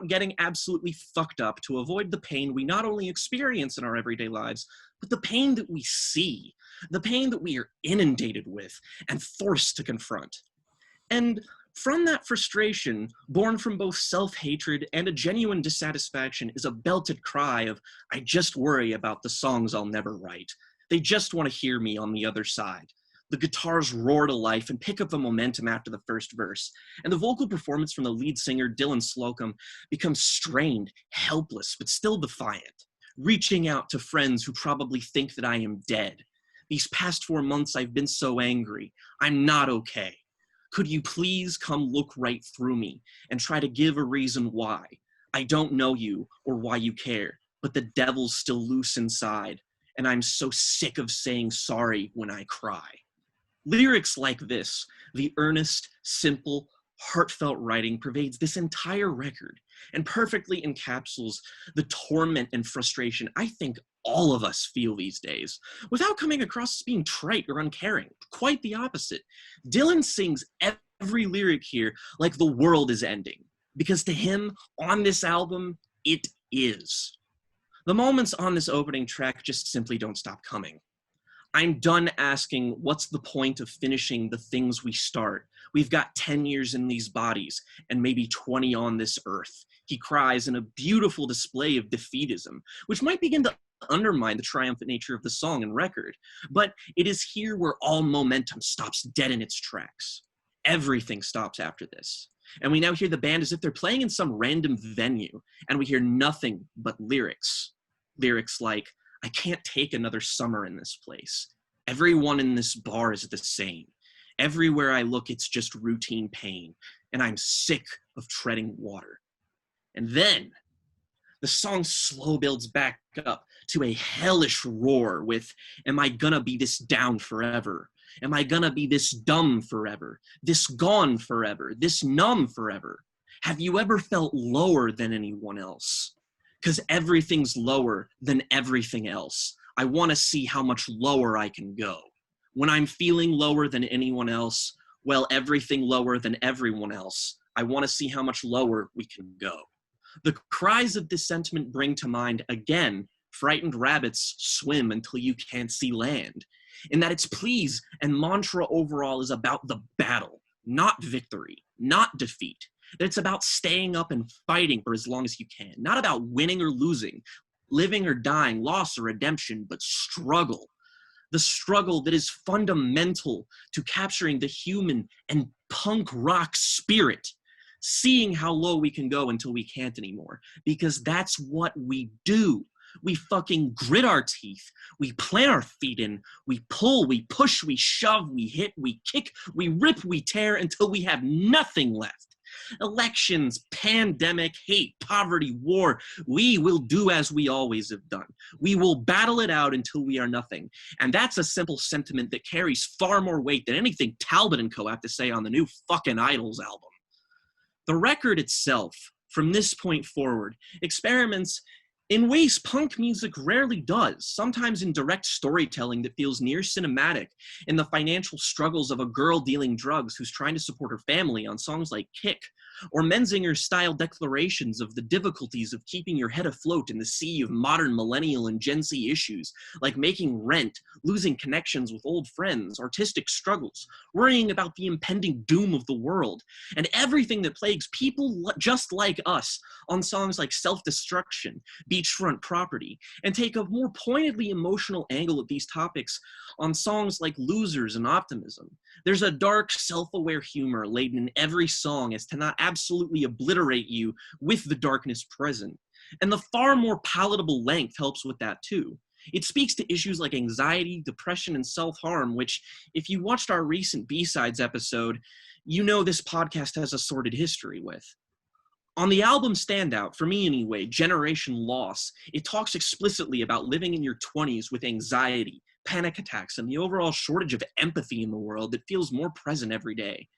getting absolutely fucked up to avoid the pain we not only experience in our everyday lives, but the pain that we see, the pain that we are inundated with and forced to confront. And from that frustration, born from both self-hatred and a genuine dissatisfaction, is a belted cry of, I just worry about the songs I'll never write. They just want to hear me on the other side. The guitars roar to life and pick up the momentum after the first verse, and the vocal performance from the lead singer, Dylan Slocum, becomes strained, helpless, but still defiant, reaching out to friends who probably think that I am dead. These past 4 months I've been so angry. I'm not okay. Could you please come look right through me and try to give a reason why? I don't know you or why you care, but the devil's still loose inside, and I'm so sick of saying sorry when I cry. Lyrics like this, the earnest, simple, heartfelt writing pervades this entire record and perfectly encapsulates the torment and frustration I think all of us feel these days, without coming across as being trite or uncaring. Quite the opposite. Dylan sings every lyric here like the world is ending, because to him, on this album, it is. The moments on this opening track just simply don't stop coming. I'm done asking, what's the point of finishing the things we start? We've got 10 years in these bodies and maybe 20 on this earth. He cries in a beautiful display of defeatism, which might begin to undermine the triumphant nature of the song and record. But it is here where all momentum stops dead in its tracks. Everything stops after this. And we now hear the band as if they're playing in some random venue, and we hear nothing but lyrics. Lyrics like, I can't take another summer in this place. Everyone in this bar is the same. Everywhere I look, it's just routine pain, and I'm sick of treading water. And then the song slow builds back up to a hellish roar with, am I gonna be this down forever? Am I gonna be this dumb forever? This gone forever? This numb forever? Have you ever felt lower than anyone else? Because everything's lower than everything else. I want to see how much lower I can go. When I'm feeling lower than anyone else, well, everything lower than everyone else, I want to see how much lower we can go. The cries of this sentiment bring to mind, again, frightened rabbits swim until you can't see land. In that its pleas and mantra overall is about the battle, not victory, not defeat. That it's about staying up and fighting for as long as you can. Not about winning or losing, living or dying, loss or redemption, but struggle. The struggle that is fundamental to capturing the human and punk rock spirit. Seeing how low we can go until we can't anymore. Because that's what we do. We fucking grit our teeth. We plant our feet in. We pull, we push, we shove, we hit, we kick, we rip, we tear until we have nothing left. Elections, pandemic, hate, poverty, war, we will do as we always have done. We will battle it out until we are nothing. And that's a simple sentiment that carries far more weight than anything Talbot and Co. have to say on the new fucking IDLES album. The record itself, from this point forward, experiments in ways punk music rarely does, sometimes in direct storytelling that feels near cinematic, in the financial struggles of a girl dealing drugs who's trying to support her family on songs like Kick, or Menzinger-style declarations of the difficulties of keeping your head afloat in the sea of modern millennial and Gen Z issues, like making rent, losing connections with old friends, artistic struggles, worrying about the impending doom of the world, and everything that plagues people just like us on songs like Self-Destruction, Beachfront Property, and take a more pointedly emotional angle at these topics on songs like Losers and Optimism. There's a dark, self-aware humor laden in every song as to not absolutely obliterate you with the darkness present. And the far more palatable length helps with that too. It speaks to issues like anxiety, depression, and self-harm, which, if you watched our recent B-Sides episode, you know this podcast has a sordid history with. On the album Standout, for me anyway, Generation Loss, it talks explicitly about living in your 20s with anxiety, panic attacks, and the overall shortage of empathy in the world that feels more present every day.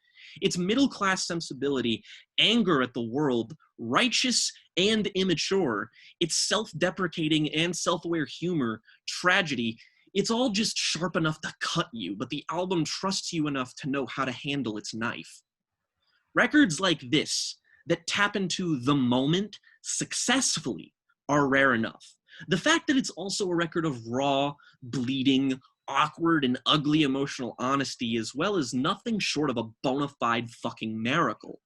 Its middle-class sensibility, anger at the world, righteous and immature, its self-deprecating and self-aware humor, tragedy, it's all just sharp enough to cut you, but the album trusts you enough to know how to handle its knife. Records like this, that tap into the moment successfully, are rare enough. The fact that it's also a record of raw, bleeding, awkward, and ugly emotional honesty, as well as nothing short of a bona fide fucking miracle.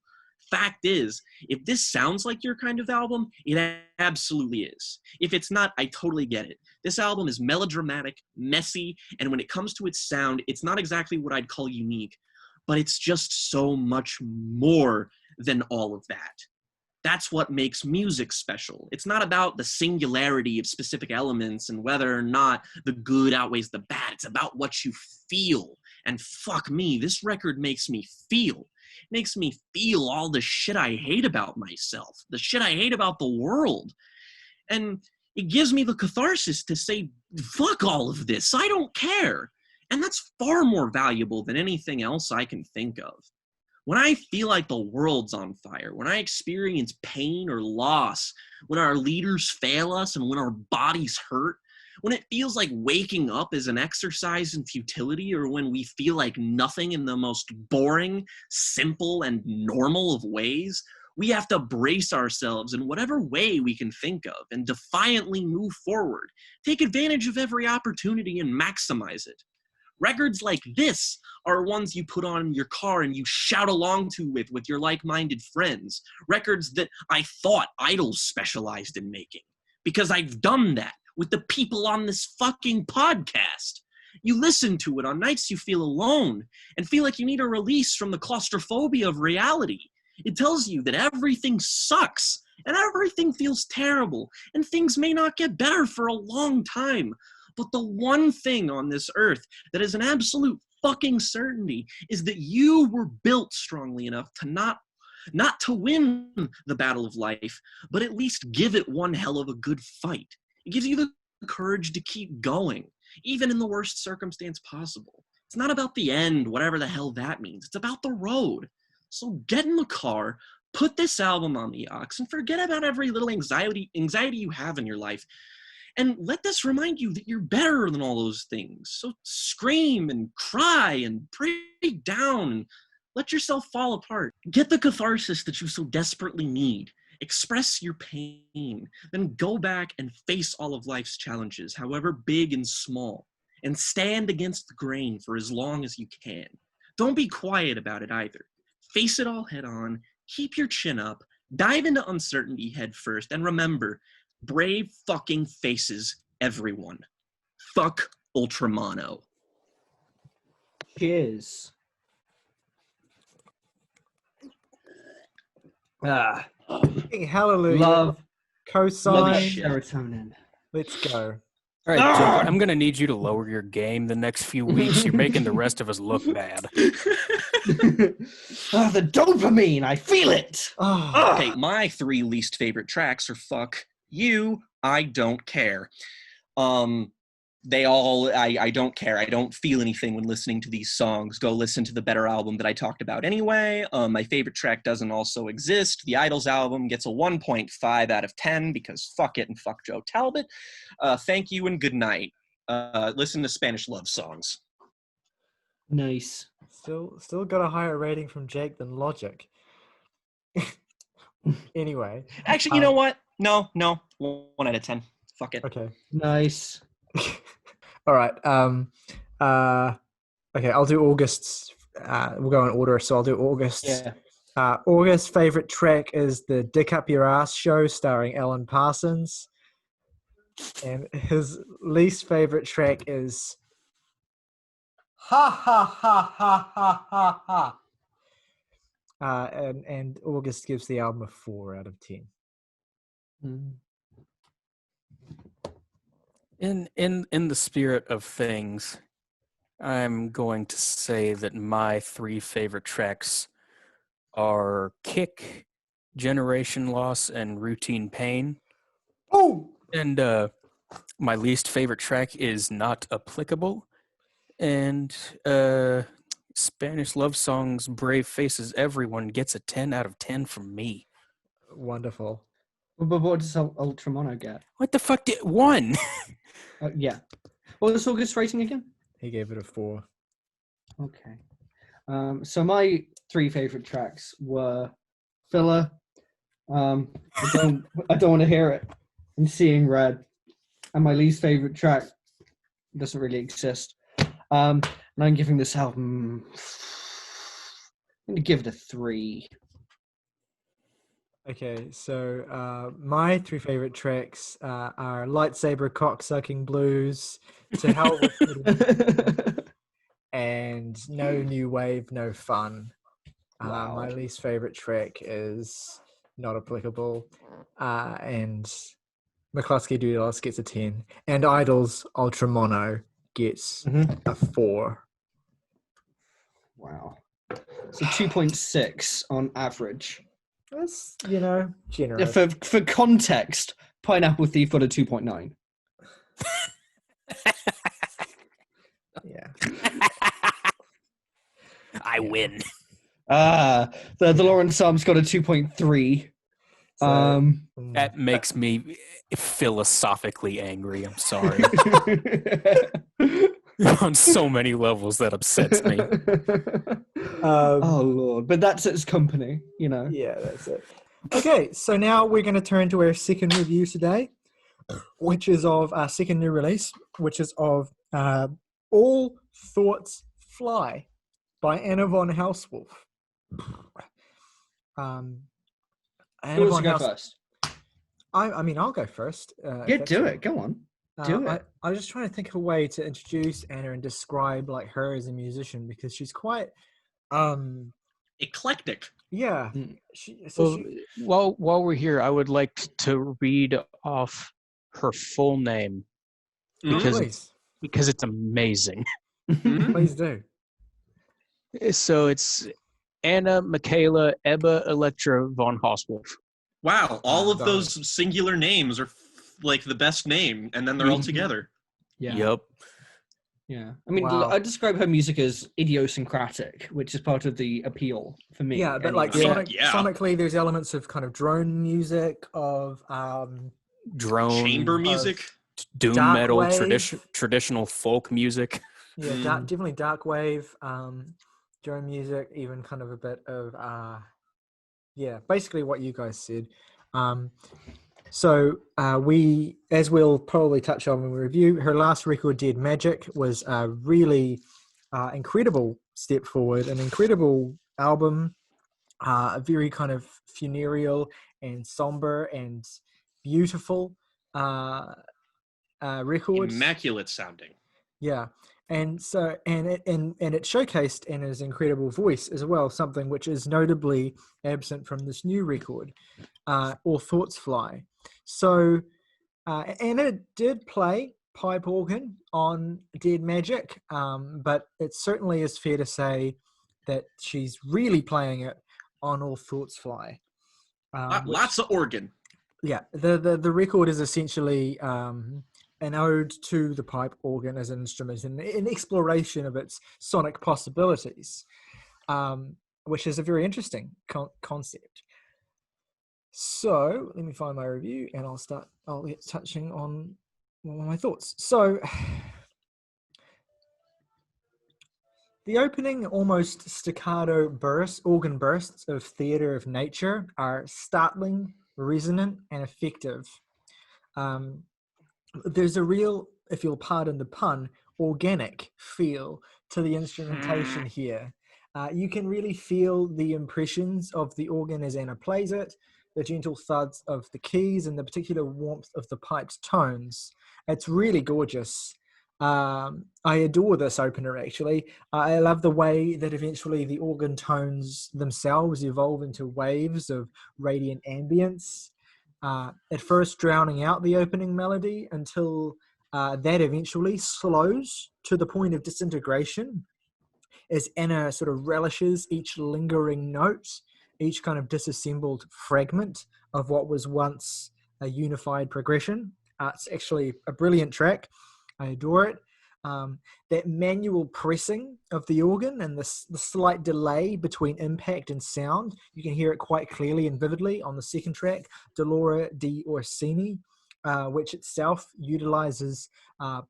Fact is, if this sounds like your kind of album, it absolutely is. If it's not, I totally get it. This album is melodramatic, messy, and when it comes to its sound, it's not exactly what I'd call unique, but it's just so much more than all of that. That's what makes music special. It's not about the singularity of specific elements and whether or not the good outweighs the bad. It's about what you feel. And fuck me, this record makes me feel. It makes me feel all the shit I hate about myself, the shit I hate about the world. And it gives me the catharsis to say, fuck all of this, I don't care. And that's far more valuable than anything else I can think of. When I feel like the world's on fire, when I experience pain or loss, when our leaders fail us and when our bodies hurt, when it feels like waking up is an exercise in futility, or when we feel like nothing in the most boring, simple, and normal of ways, we have to brace ourselves in whatever way we can think of and defiantly move forward, take advantage of every opportunity and maximize it. Records like this are ones you put on in your car and you shout along to with your like-minded friends. Records that I thought IDLES specialized in making. Because I've done that with the people on this fucking podcast. You listen to it on nights you feel alone and feel like you need a release from the claustrophobia of reality. It tells you that everything sucks and everything feels terrible and things may not get better for a long time. But the one thing on this earth that is an absolute fucking certainty is that you were built strongly enough to not to win the battle of life, but at least give it one hell of a good fight. It gives you the courage to keep going, even in the worst circumstance possible. It's not about the end, whatever the hell that means. It's about the road. So get in the car, put this album on the aux, and forget about every little anxiety you have in your life. And let this remind you that you're better than all those things. So scream and cry and break down and let yourself fall apart. Get the catharsis that you so desperately need. Express your pain. Then go back and face all of life's challenges, however big and small, and stand against the grain for as long as you can. Don't be quiet about it either. Face it all head on, keep your chin up, dive into uncertainty head first, and remember, brave fucking faces, everyone. Fuck Ultramono. Cheers. Hallelujah. Love Cosine. serotonin. Let's go. All right, Jake, I'm going to need you to lower your game the next few weeks. You're making the rest of us look bad. The dopamine, I feel it. Okay, my 3 least favorite tracks are Fuck You, I Don't Care. I don't care. I don't feel anything when listening to these songs. Go listen to the better album that I talked about anyway. My favorite track doesn't also exist. The IDLES album gets a 1.5 out of 10 because fuck it and fuck Joe Talbot. Thank you and good night. Listen to Spanish love songs. Nice. Still got a higher rating from Jake than Logic. Anyway. Actually, you know what? No. 1 out of 10. Fuck it. Okay. Nice. All right. Okay, I'll do August's. We'll go in order, so I'll do August's. Yeah. August's favorite track is the Dick Up Your Ass Show starring Alan Parsons. And his least favorite track is Ha Ha Ha Ha Ha Ha Ha. And August gives the album a 4 out of 10. In the spirit of things, I'm going to say that my 3 favorite tracks are Kick, Generation Loss, and Routine Pain. Oh! And my least favorite track is Not Applicable. And Spanish Love Songs, Brave Faces, Everyone gets a 10 out of 10 from me. Wonderful. But what does Ultramono get? What the fuck did 1? Yeah. What was August's rating again? He gave it a 4. Okay. So my 3 favorite tracks were Filler. I don't want to hear it. And Seeing Red. And my least favorite track doesn't really exist. And I'm giving this album. I'm going to give it a 3. Okay, so my 3 favorite tracks are Lightsaber Cocksucking Blues, To Hell with and No New Wave, No Fun. Wow. My least favorite track is Not Applicable, and McCluskey Doodles gets a 10, and IDLES Ultramono gets a 4. Wow. So 2.6 on average. That's, generous. For context, Pineapple Thief got a 2.9. Yeah. I win. The Lawrence Arms got a 2.3. So, That makes me philosophically angry. I'm sorry. On so many levels, that upsets me. Oh, Lord. But that's its company, Yeah, that's it. Okay, so now we're going to turn to our second review today, which is of our second new release, which is of All Thoughts Fly by Anna von Hausswolff. Who wants to go first? I mean, I'll go first. Yeah, do it. Go on. Do it. I was just trying to think of a way to introduce Anna and describe like her as a musician, because she's quite eclectic. Yeah. While we're here, I would like to read off her full name because it's amazing. Please do. So it's Anna Michaela Ebba Electra von Hausswolff. Wow, all of those singular names are like the best name, and then they're all together. Yeah. Yep. Yeah. I mean, I describe her music as idiosyncratic, which is part of the appeal for me. Yeah, but anyway. like sonically, there's elements of kind of drone music, of drone chamber music, doom metal, traditional folk music. Yeah, definitely dark wave, drone music, even kind of a bit of basically what you guys said. So we, as we'll probably touch on when we review, her last record, Dead Magic, was a really incredible step forward, an incredible album, a very kind of funereal and somber and beautiful record. Immaculate sounding. Yeah. And so, and it showcased Anna's incredible voice as well, something which is notably absent from this new record, All Thoughts Fly. So, Anna did play pipe organ on Dead Magic, but it certainly is fair to say that she's really playing it on All Thoughts Fly. Lots of organ. Yeah, the record is essentially an ode to the pipe organ as an instrument and an exploration of its sonic possibilities, which is a very interesting concept. So let me find my review and I'll get touching on one of my thoughts. So the opening almost staccato organ bursts of Theatre of Nature are startling, resonant, and effective. There's a real, if you'll pardon the pun, organic feel to the instrumentation here. You can really feel the impressions of the organ as Anna plays it, the gentle thuds of the keys, and the particular warmth of the pipe's tones. It's really gorgeous. I adore this opener, actually. I love the way that eventually the organ tones themselves evolve into waves of radiant ambience. At first drowning out the opening melody until that eventually slows to the point of disintegration as Anna sort of relishes each lingering note, each kind of disassembled fragment of what was once a unified progression. It's actually a brilliant track. I adore it. That manual pressing of the organ and the slight delay between impact and sound, you can hear it quite clearly and vividly on the second track, Dolore di Orsini, which itself utilizes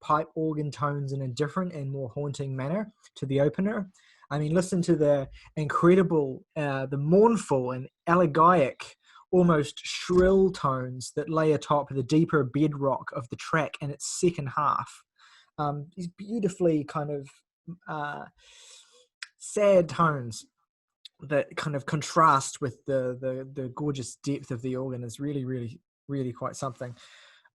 pipe organ tones in a different and more haunting manner to the opener. I mean, listen to the incredible, the mournful and elegiac, almost shrill tones that lay atop the deeper bedrock of the track in its second half. These beautifully kind of sad tones that kind of contrast with the gorgeous depth of the organ is really, really, really quite something.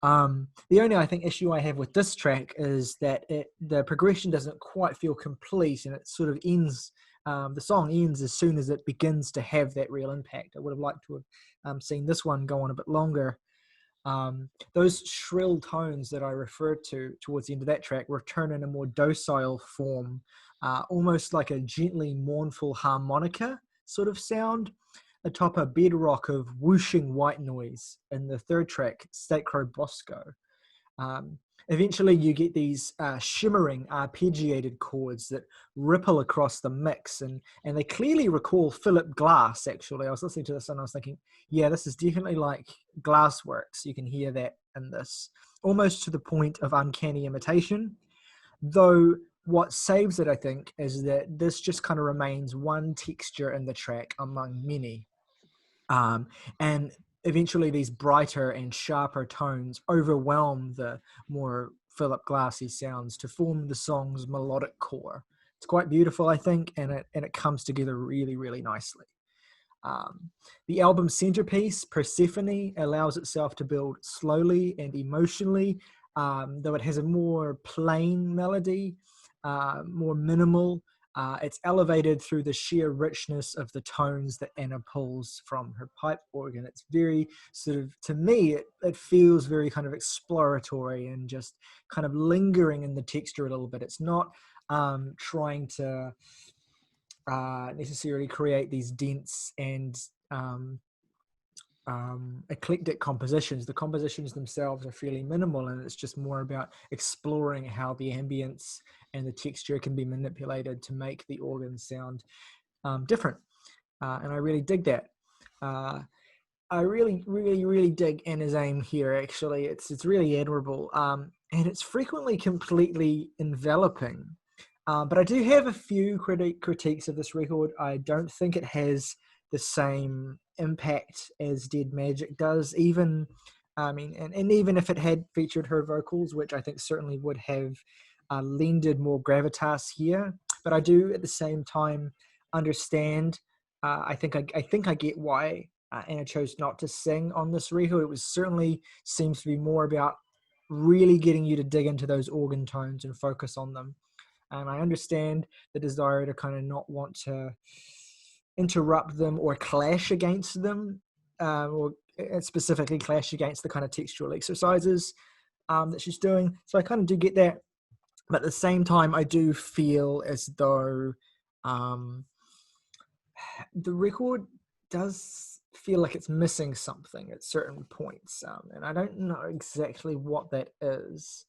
The only, I think, issue I have with this track is that the progression doesn't quite feel complete, and it sort of ends, the song ends as soon as it begins to have that real impact. I would have liked to have seen this one go on a bit longer. Those shrill tones that I referred to towards the end of that track return in a more docile form, almost like a gently mournful harmonica sort of sound atop a bedrock of whooshing white noise in the third track, Sacro Bosco. Eventually you get these shimmering arpeggiated chords that ripple across the mix, and they clearly recall Philip Glass. Actually, I was listening to this and I was thinking, yeah, this is definitely like Glass works. You can hear that in this, almost to the point of uncanny imitation. Though what saves it, I think, is that this just kind of remains one texture in the track among many. And eventually these brighter and sharper tones overwhelm the more Philip Glassy sounds to form the song's melodic core. It's quite beautiful, I think, and it comes together really, really nicely. The album's centerpiece, Persephone, allows itself to build slowly and emotionally though it has a more plain melody, more minimal. It's elevated through the sheer richness of the tones that Anna pulls from her pipe organ. It's very sort of, to me, it feels very kind of exploratory and just kind of lingering in the texture a little bit. It's not trying to necessarily create these dense and eclectic compositions. The compositions themselves are fairly minimal, and it's just more about exploring how the ambience and the texture can be manipulated to make the organ sound different. And I really dig that. I really dig Anna's aim here, actually. It's really admirable. And it's frequently completely enveloping. But I do have a few critiques of this record. I don't think it has the same impact as Dead Magic does. Even, I mean, and even if it had featured her vocals, which I think certainly would have lended more gravitas here. But I do at the same time understand. I think I get why Anna chose not to sing on this record. It was certainly seems to be more about really getting you to dig into those organ tones and focus on them. And I understand the desire to kind of not want to interrupt them or clash against them, or specifically clash against the kind of textual exercises that she's doing. So I kind of do get that. But at the same time, I do feel as though the record does feel like it's missing something at certain points. And I don't know exactly what that is.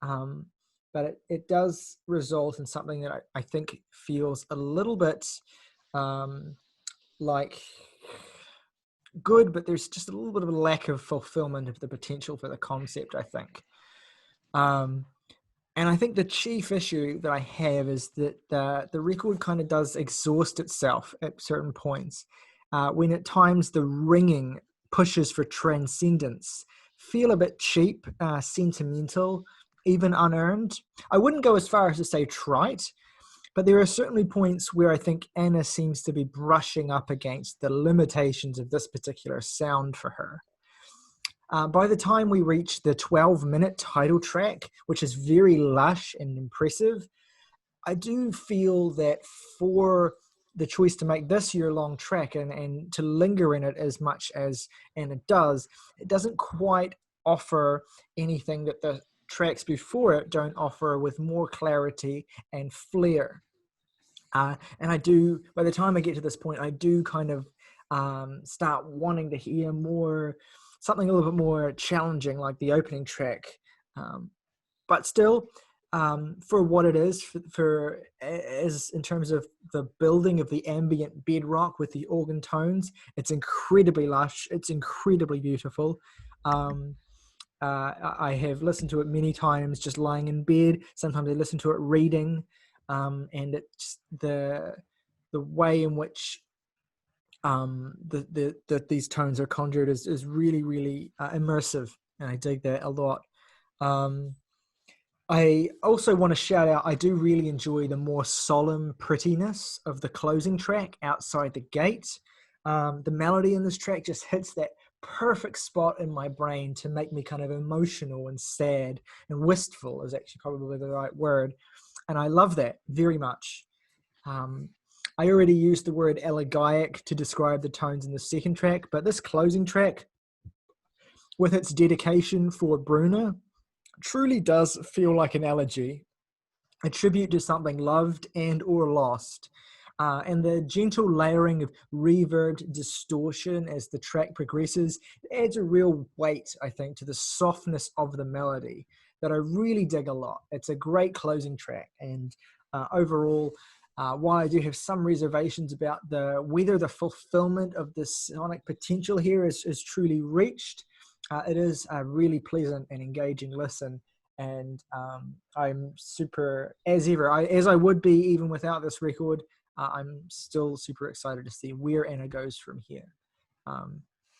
But it does result in something that I think feels a little bit like good, but there's just a little bit of a lack of fulfillment of the potential for the concept, I think. And I think the chief issue that I have is that the record kind of does exhaust itself at certain points, when at times the ringing pushes for transcendence feel a bit cheap, sentimental, even unearned. I wouldn't go as far as to say trite, but there are certainly points where I think Anna seems to be brushing up against the limitations of this particular sound for her. By the time we reach the 12-minute title track, which is very lush and impressive, I do feel that for the choice to make this year-long track and to linger in it as much as Anna does, it doesn't quite offer anything that the tracks before it don't offer with more clarity and flair. And I do, by the time I get to this point, I do kind of start wanting to hear more, something a little bit more challenging, like the opening track. But still, for what it is, for as in terms of the building of the ambient bedrock with the organ tones, it's incredibly lush. It's incredibly beautiful. I have listened to it many times just lying in bed. Sometimes I listen to it reading, and it's the way in which these tones are conjured is really, really immersive, and I dig that a lot. I also want to shout out, I do really enjoy the more solemn prettiness of the closing track, Outside the Gate. The melody in this track just hits that perfect spot in my brain to make me kind of emotional and sad, and wistful is actually probably the right word. And I love that very much. I already used the word elegiac to describe the tones in the second track, but this closing track, with its dedication for Bruna, truly does feel like an elegy, a tribute to something loved and or lost. And the gentle layering of reverb distortion as the track progresses adds a real weight, I think, to the softness of the melody that I really dig a lot. It's a great closing track, and overall, while I do have some reservations about whether the fulfillment of the sonic potential here is truly reached, it is a really pleasant and engaging listen. And I'm super, as ever, as I would be even without this record, I'm still super excited to see where Anna goes from here.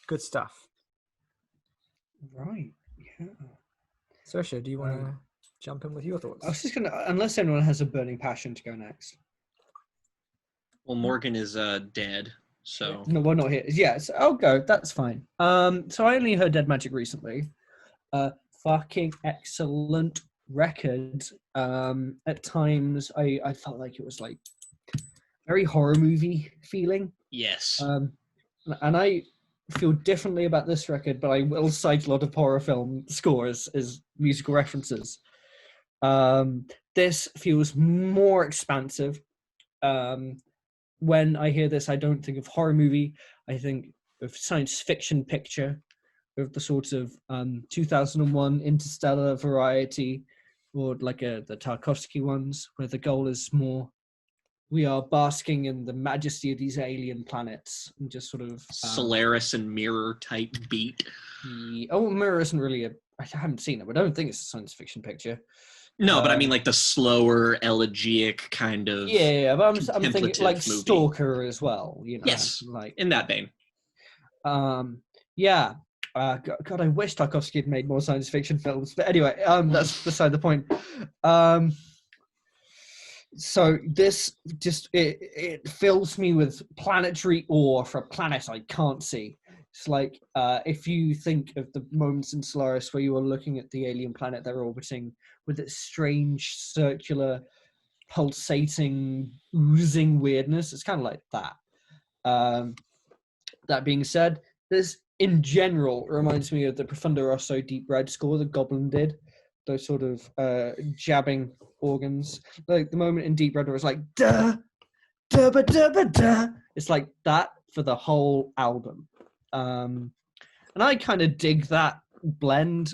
Good stuff. Right, yeah. Saoirse, do you want to jump in with your thoughts? I was just going to, unless anyone has a burning passion to go next. Well, Morgan is dead, so... No, we're not here. Yes, I'll go. That's fine. So I only heard Dead Magic recently. fucking excellent record. At times, I felt like it was like very horror movie feeling. Yes. And I feel differently about this record, but I will cite a lot of horror film scores as musical references. This feels more expansive. When I hear this, I don't think of horror movie. I think of science fiction picture, of the sort of 2001 Interstellar variety, or like the Tarkovsky ones, where the goal is more, we are basking in the majesty of these alien planets and just sort of Solaris and Mirror type beat. Mirror isn't really I haven't seen it, but I don't think it's a science fiction picture. No, but I mean like the slower, elegitic kind of. Yeah, but I'm thinking like movie. Stalker as well. You know, yes, like in that vein. Yeah. God, I wish Tarkovsky had made more science fiction films. But anyway, that's beside the point. So this just it fills me with planetary awe for a planet I can't see. It's like if you think of the moments in Solaris where you are looking at the alien planet they're orbiting with its strange circular, pulsating, oozing weirdness, it's kind of like that. That being said, this in general reminds me of the Profundo Rosso Deep Red score that Goblin did. Those sort of jabbing organs, like the moment in Deep Red where it's like duh, duh, ba, duh, ba, duh. It's like that for the whole album, and I kind of dig that blend.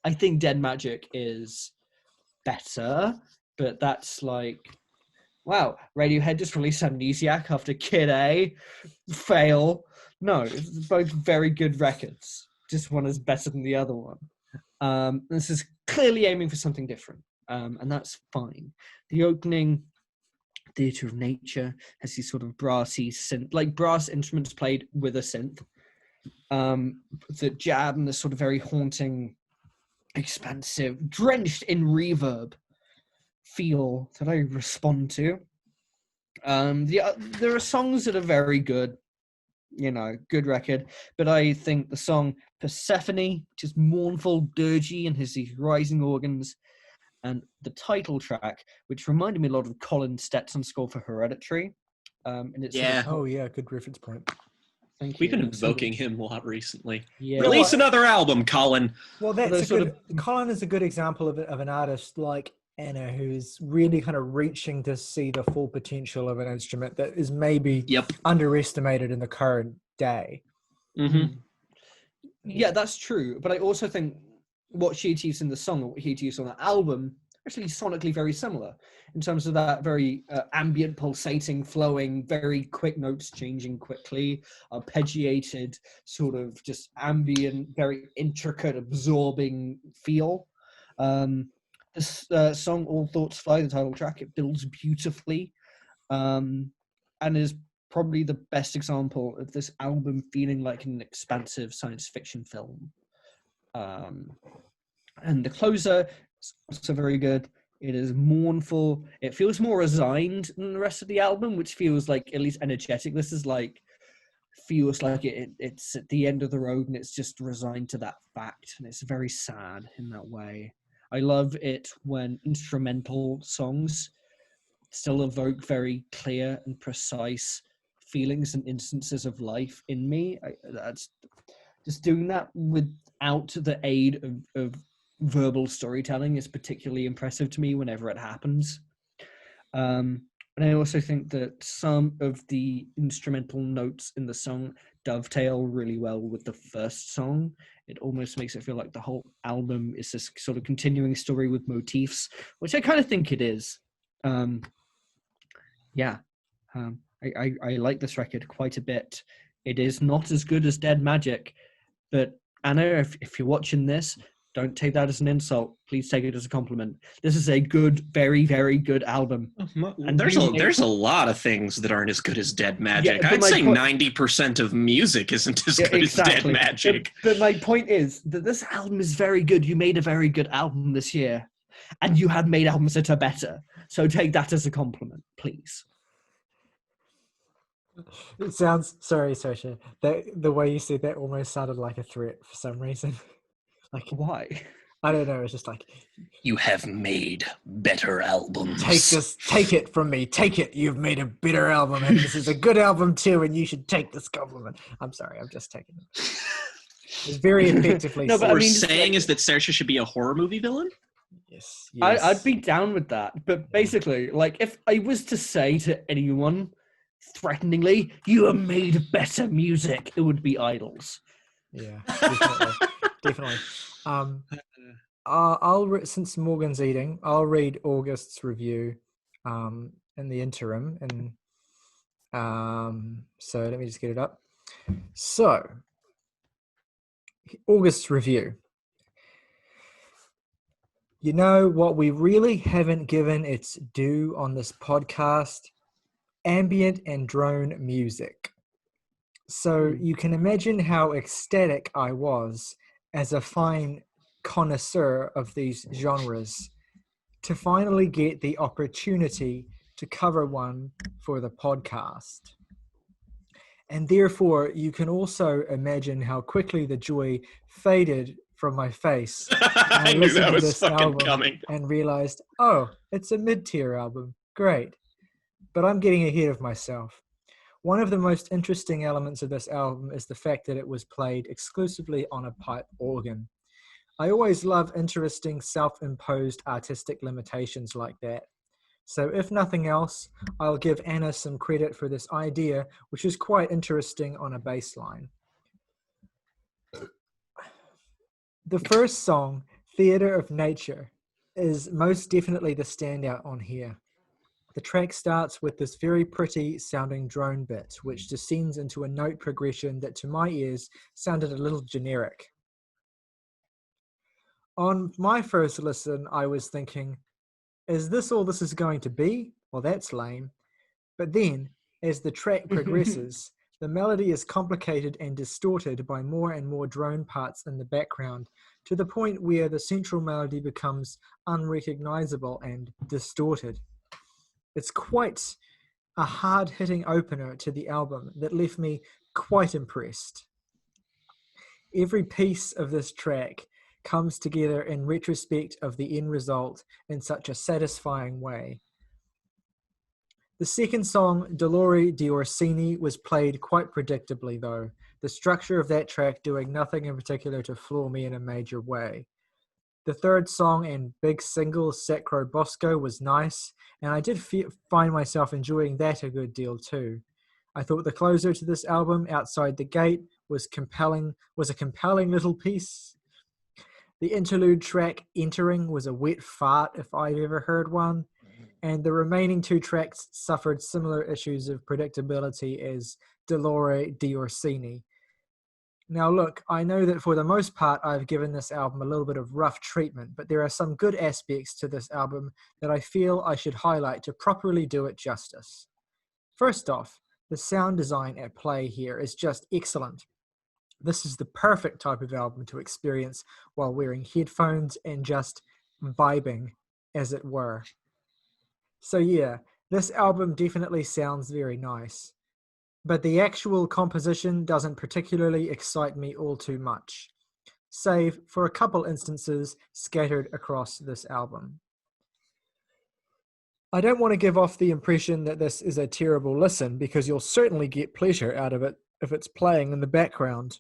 I think Dead Magic is better, but that's like, wow, Radiohead just released Amnesiac after Kid A, fail. No, it's both very good records. Just one is better than the other one. This is clearly aiming for something different, and that's fine. The opening, Theatre of Nature, has these sort of brassy synth, like brass instruments played with a synth. The jab and the sort of very haunting, expansive, drenched in reverb feel that I respond to. There are songs that are very good, you know, good record, but I think the song Persephone, which is mournful, dirgy, and has these rising organs, and the title track, which reminded me a lot of Colin Stetson's score for Hereditary. And it's yeah. Oh yeah, good reference point. Thank you. We've been invoking him a lot recently. Yeah. Release another album, Colin. Well, that's a good. Colin is a good example of an artist like Anna who's really kind of reaching to see the full potential of an instrument that is maybe underestimated in the current day. Mm-hmm. Yeah, that's true. But I also think what she achieves in the song and what he achieves on the album are actually sonically very similar in terms of that very ambient, pulsating, flowing, very quick notes changing quickly, arpeggiated, sort of just ambient, very intricate, absorbing feel. This song, All Thoughts Fly, the title track, it builds beautifully, and is probably the best example of this album feeling like an expansive science fiction film. And the closer is also very good. It is mournful. It feels more resigned than the rest of the album, which feels like at least energetic. This is like, feels like it's at the end of the road and it's just resigned to that fact. And it's very sad in that way. I love it when instrumental songs still evoke very clear and precise feelings and instances of life in me. That's just doing that without the aid of verbal storytelling is particularly impressive to me whenever it happens. And I also think that some of the instrumental notes in the song dovetail really well with the first song. It almost makes it feel like the whole album is this sort of continuing story with motifs, which I kind of think it is. I like this record quite a bit. It is not as good as Dead Magic, but Anna, if you're watching this, don't take that as an insult. Please take it as a compliment. This is a good, very, very good album. And there's a lot of things that aren't as good as Dead Magic. Yeah, I'd say 90% of music isn't as good as Dead Magic. But my point is that this album is very good. You made a very good album this year, and you have made albums that are better. So take that as a compliment, please. It sounds sorry, Saoirse. The way you said that almost sounded like a threat for some reason. Like, why? I don't know. It's just like, you have made better albums. Take it from me. Take it. You've made a better album, and this is a good album too, and you should take this compliment. I'm sorry. I'm just taking it. It's very effectively. No, but what we're saying is that Saoirse should be a horror movie villain? Yes. I'd be down with that. But basically, like, if I was to say to anyone threateningly, you have made better music, it would be IDLES. Yeah, definitely. Since Morgan's eating, I'll read August's review in the interim, and so let me just get it up. So, August's review. You know what we really haven't given its due on this podcast? Ambient and drone music. So you can imagine how ecstatic I was as a fine connoisseur of these genres to finally get the opportunity to cover one for the podcast. And therefore, you can also imagine how quickly the joy faded from my face. I knew that was fucking coming. And realized, oh, it's a mid-tier album. Great. But I'm getting ahead of myself. One of the most interesting elements of this album is the fact that it was played exclusively on a pipe organ. I always love interesting self-imposed artistic limitations like that. So if nothing else, I'll give Anna some credit for this idea, which is quite interesting on a bass line. The first song, Theatre of Nature, is most definitely the standout on here. The track starts with this very pretty sounding drone bit, which descends into a note progression that to my ears sounded a little generic. On my first listen, I was thinking, is this all this is going to be? Well, that's lame. But then, as the track progresses, the melody is complicated and distorted by more and more drone parts in the background, to the point where the central melody becomes unrecognizable and distorted. It's quite a hard-hitting opener to the album that left me quite impressed. Every piece of this track comes together in retrospect of the end result in such a satisfying way. The second song, Dolore di Orsini, was played quite predictably though, the structure of that track doing nothing in particular to floor me in a major way. The third song and big single, Sacro Bosco, was nice, and I did find myself enjoying that a good deal too. I thought the closer to this album, Outside the Gate, was a compelling little piece. The interlude track, Entering, was a wet fart if I've ever heard one, and the remaining two tracks suffered similar issues of predictability as Dolore di Orsini. Now look, I know that for the most part I've given this album a little bit of rough treatment, but there are some good aspects to this album that I feel I should highlight to properly do it justice. First off, the sound design at play here is just excellent. This is the perfect type of album to experience while wearing headphones and just vibing, as it were. So yeah, this album definitely sounds very nice. But the actual composition doesn't particularly excite me all too much, save for a couple instances scattered across this album. I don't want to give off the impression that this is a terrible listen, because you'll certainly get pleasure out of it if it's playing in the background.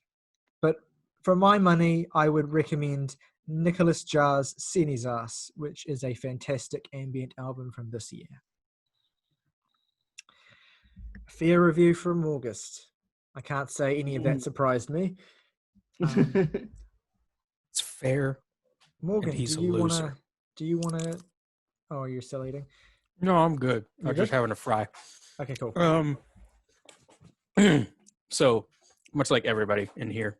But for my money, I would recommend Nicholas Jar's Cenizas, which is a fantastic ambient album from this year. Fair review from August. I can't say any of that surprised me. It's fair. Morgan, and he's do a loser. you wanna? Oh, you're still eating? No, I'm good. You're I'm just good? having a fry. Okay, cool. So much like everybody in here,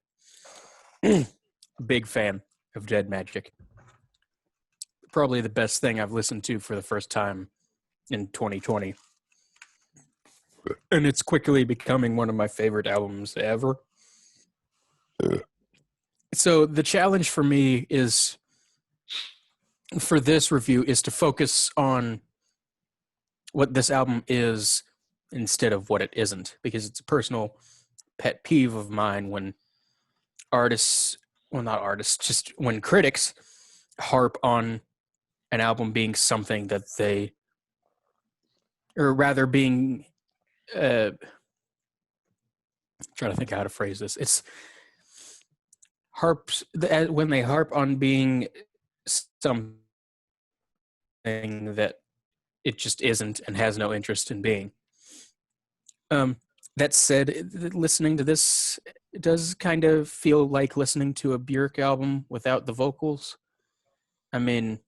big fan of Dead Magic. Probably the best thing I've listened to for the first time in 2020. And it's quickly becoming one of my favorite albums ever. So the challenge for me is, for this review, is to focus on what this album is instead of what it isn't, because it's a personal pet peeve of mine when artists not artists, just when critics harp on an album being something that they, or rather being, trying to think how to phrase this. It's when they harp on being something that it just isn't and has no interest in being. That said, listening to this, it does kind of feel like listening to a Björk album without the vocals. I mean,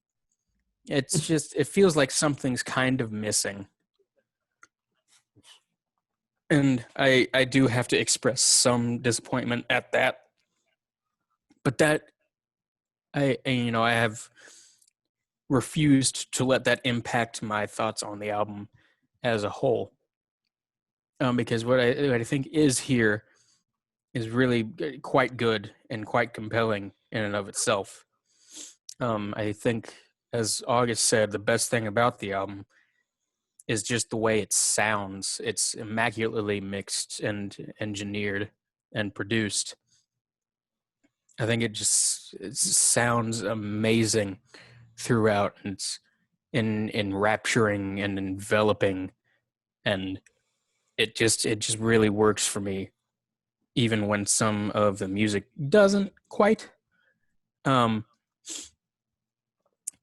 it feels like something's kind of missing. And I do have to express some disappointment at that. But that, I have refused to let that impact my thoughts on the album as a whole. Because what I think is here is really quite good and quite compelling in and of itself. I think, as August said, the best thing about the album is just the way it sounds. It's immaculately mixed and engineered and produced. I think it sounds amazing throughout. It's enrapturing and enveloping, and it just really works for me, even when some of the music doesn't quite. And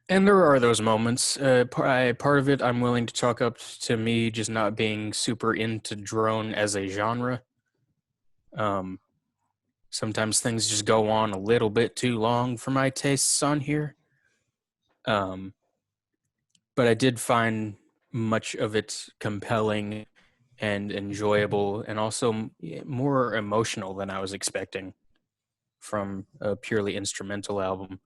there are those moments. Part of it I'm willing to chalk up to me just not being super into drone as a genre. Sometimes things just go on a little bit too long for my tastes on here. But I did find much of it compelling and enjoyable, and also more emotional than I was expecting from a purely instrumental album.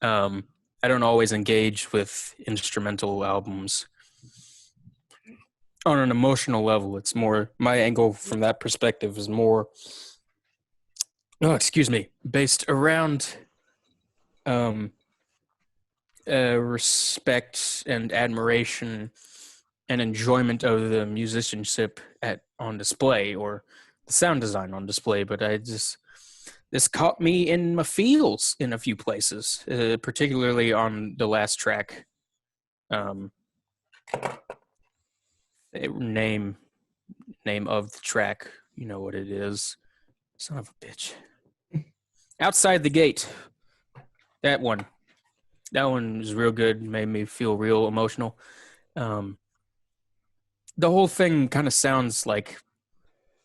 I don't always engage with instrumental albums on an emotional level. It's more, my angle from that perspective is more, based around respect and admiration and enjoyment of the musicianship on display, or the sound design on display. But this caught me in my feels in a few places, particularly on the last track. Name of the track, you know what it is. Son of a bitch. Outside the Gate. That one is real good. Made me feel real emotional. The whole thing kind of sounds like,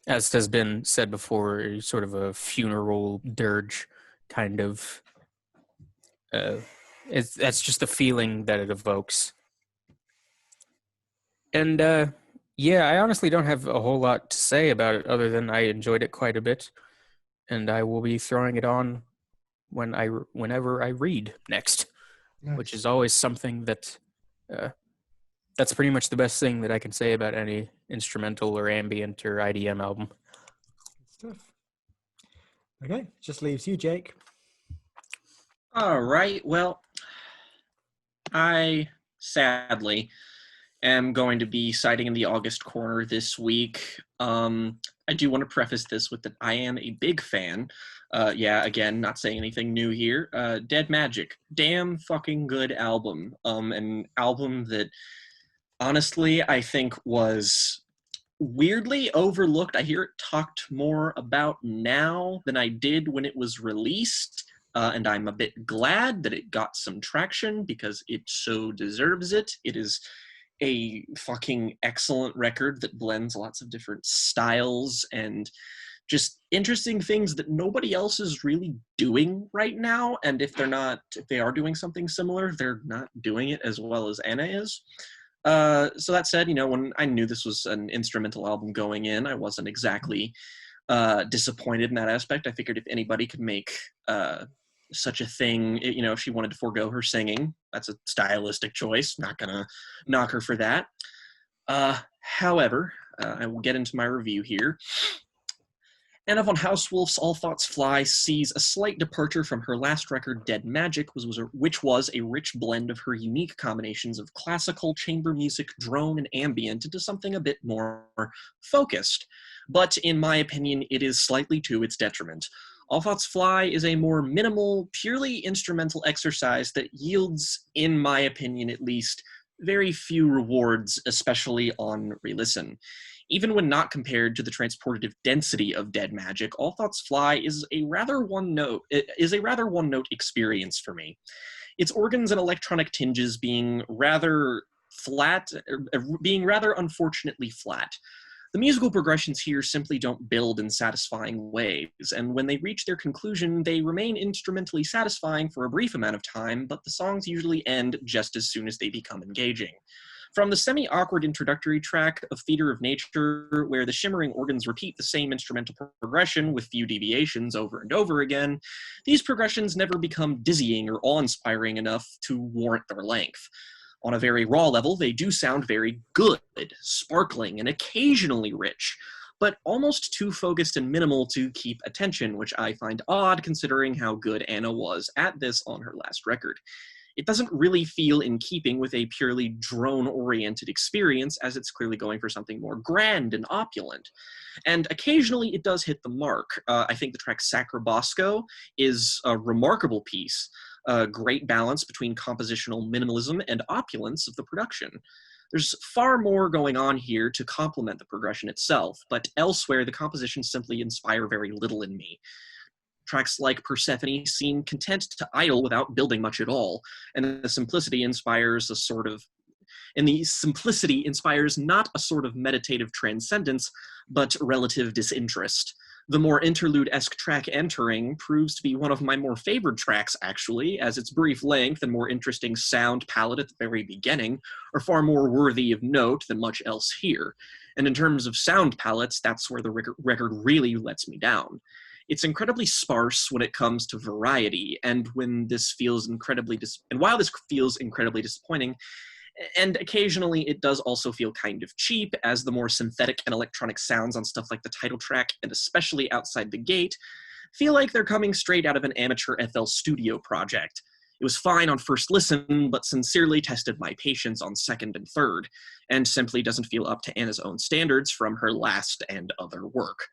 as has been said before, sort of a funeral dirge kind of. That's just the feeling that it evokes. And I honestly don't have a whole lot to say about it other than I enjoyed it quite a bit, and I will be throwing it on whenever I read next, nice. Which is always something that. That's pretty much the best thing that I can say about any instrumental or ambient or IDM album. Good stuff. Okay, just leaves you, Jake. All right. Well, I sadly am going to be citing in the August corner this week. I do want to preface this with that I am a big fan. Again, not saying anything new here. Dead Magic, damn fucking good album. An album that honestly I think was weirdly overlooked. I hear it talked more about now than I did when it was released. And I'm a bit glad that it got some traction because it so deserves it. It is a fucking excellent record that blends lots of different styles and just interesting things that nobody else is really doing right now. And if they are doing something similar, they're not doing it as well as Anna is. So that said, when I knew this was an instrumental album going in, I wasn't exactly disappointed in that aspect. I figured if anybody could make such a thing, if she wanted to forego her singing, that's a stylistic choice. Not gonna knock her for that. However, I will get into my review here. Anna von Hausswolff's All Thoughts Fly sees a slight departure from her last record, Dead Magic, which was a rich blend of her unique combinations of classical, chamber music, drone, and ambient into something a bit more focused. But in my opinion, it is slightly to its detriment. All Thoughts Fly is a more minimal, purely instrumental exercise that yields, in my opinion at least, very few rewards, especially on re-listen. Even when not compared to the transportative density of Dead Magic, All Thoughts Fly is a rather one-note experience for me. Its organs and electronic tinges being rather unfortunately flat. The musical progressions here simply don't build in satisfying ways, and when they reach their conclusion, they remain instrumentally satisfying for a brief amount of time, but the songs usually end just as soon as they become engaging. From the semi-awkward introductory track of Theater of Nature, where the shimmering organs repeat the same instrumental progression with few deviations over and over again, these progressions never become dizzying or awe-inspiring enough to warrant their length. On a very raw level, they do sound very good, sparkling, and occasionally rich, but almost too focused and minimal to keep attention, which I find odd considering how good Anna was at this on her last record. It doesn't really feel in keeping with a purely drone-oriented experience, as it's clearly going for something more grand and opulent. And occasionally it does hit the mark. I think the track Sacrobosco is a remarkable piece, a great balance between compositional minimalism and opulence of the production. There's far more going on here to complement the progression itself, but elsewhere the compositions simply inspire very little in me. Tracks like Persephone seem content to idle without building much at all, and the simplicity inspires not a sort of meditative transcendence, but relative disinterest. The more interlude-esque track Entering proves to be one of my more favored tracks, actually, as its brief length and more interesting sound palette at the very beginning are far more worthy of note than much else here. And in terms of sound palettes, that's where the record really lets me down. It's incredibly sparse when it comes to variety, and while this feels incredibly disappointing, and occasionally it does also feel kind of cheap, as the more synthetic and electronic sounds on stuff like the title track, and especially Outside the Gate, feel like they're coming straight out of an amateur FL Studio project. It was fine on first listen, but sincerely tested my patience on second and third, and simply doesn't feel up to Anna's own standards from her last and other work.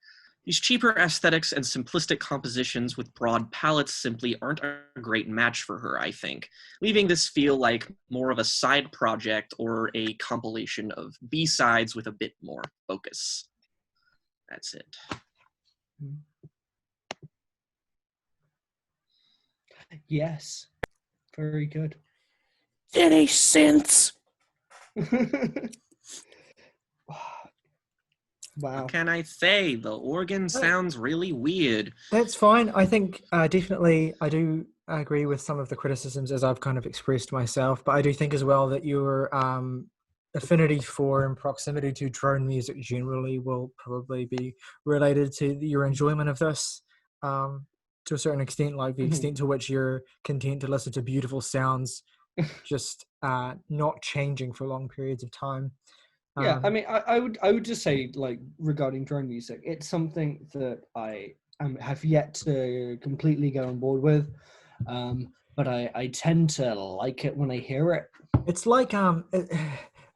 These cheaper aesthetics and simplistic compositions with broad palettes simply aren't a great match for her, I think, leaving this feel like more of a side project or a compilation of B-sides with a bit more focus. That's it. Yes. Very good. Any sense? Wow. What can I say? The organ sounds really weird. That's fine. I think definitely I do agree with some of the criticisms as I've kind of expressed myself, but I do think as well that your affinity for and proximity to drone music generally will probably be related to your enjoyment of this to a certain extent, like the extent to which you're content to listen to beautiful sounds just not changing for long periods of time. Yeah, I mean, I would just say, like, regarding drone music, it's something that I have yet to completely get on board with, but I tend to like it when I hear it. It's like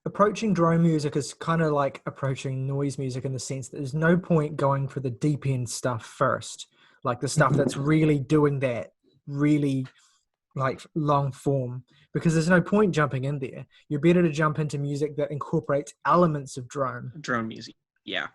approaching drone music is kind of like approaching noise music in the sense that there's no point going for the deep end stuff first, like the stuff that's really doing that really like long form, because there's no point jumping in there. You're better to jump into music that incorporates elements of drone music. Yeah.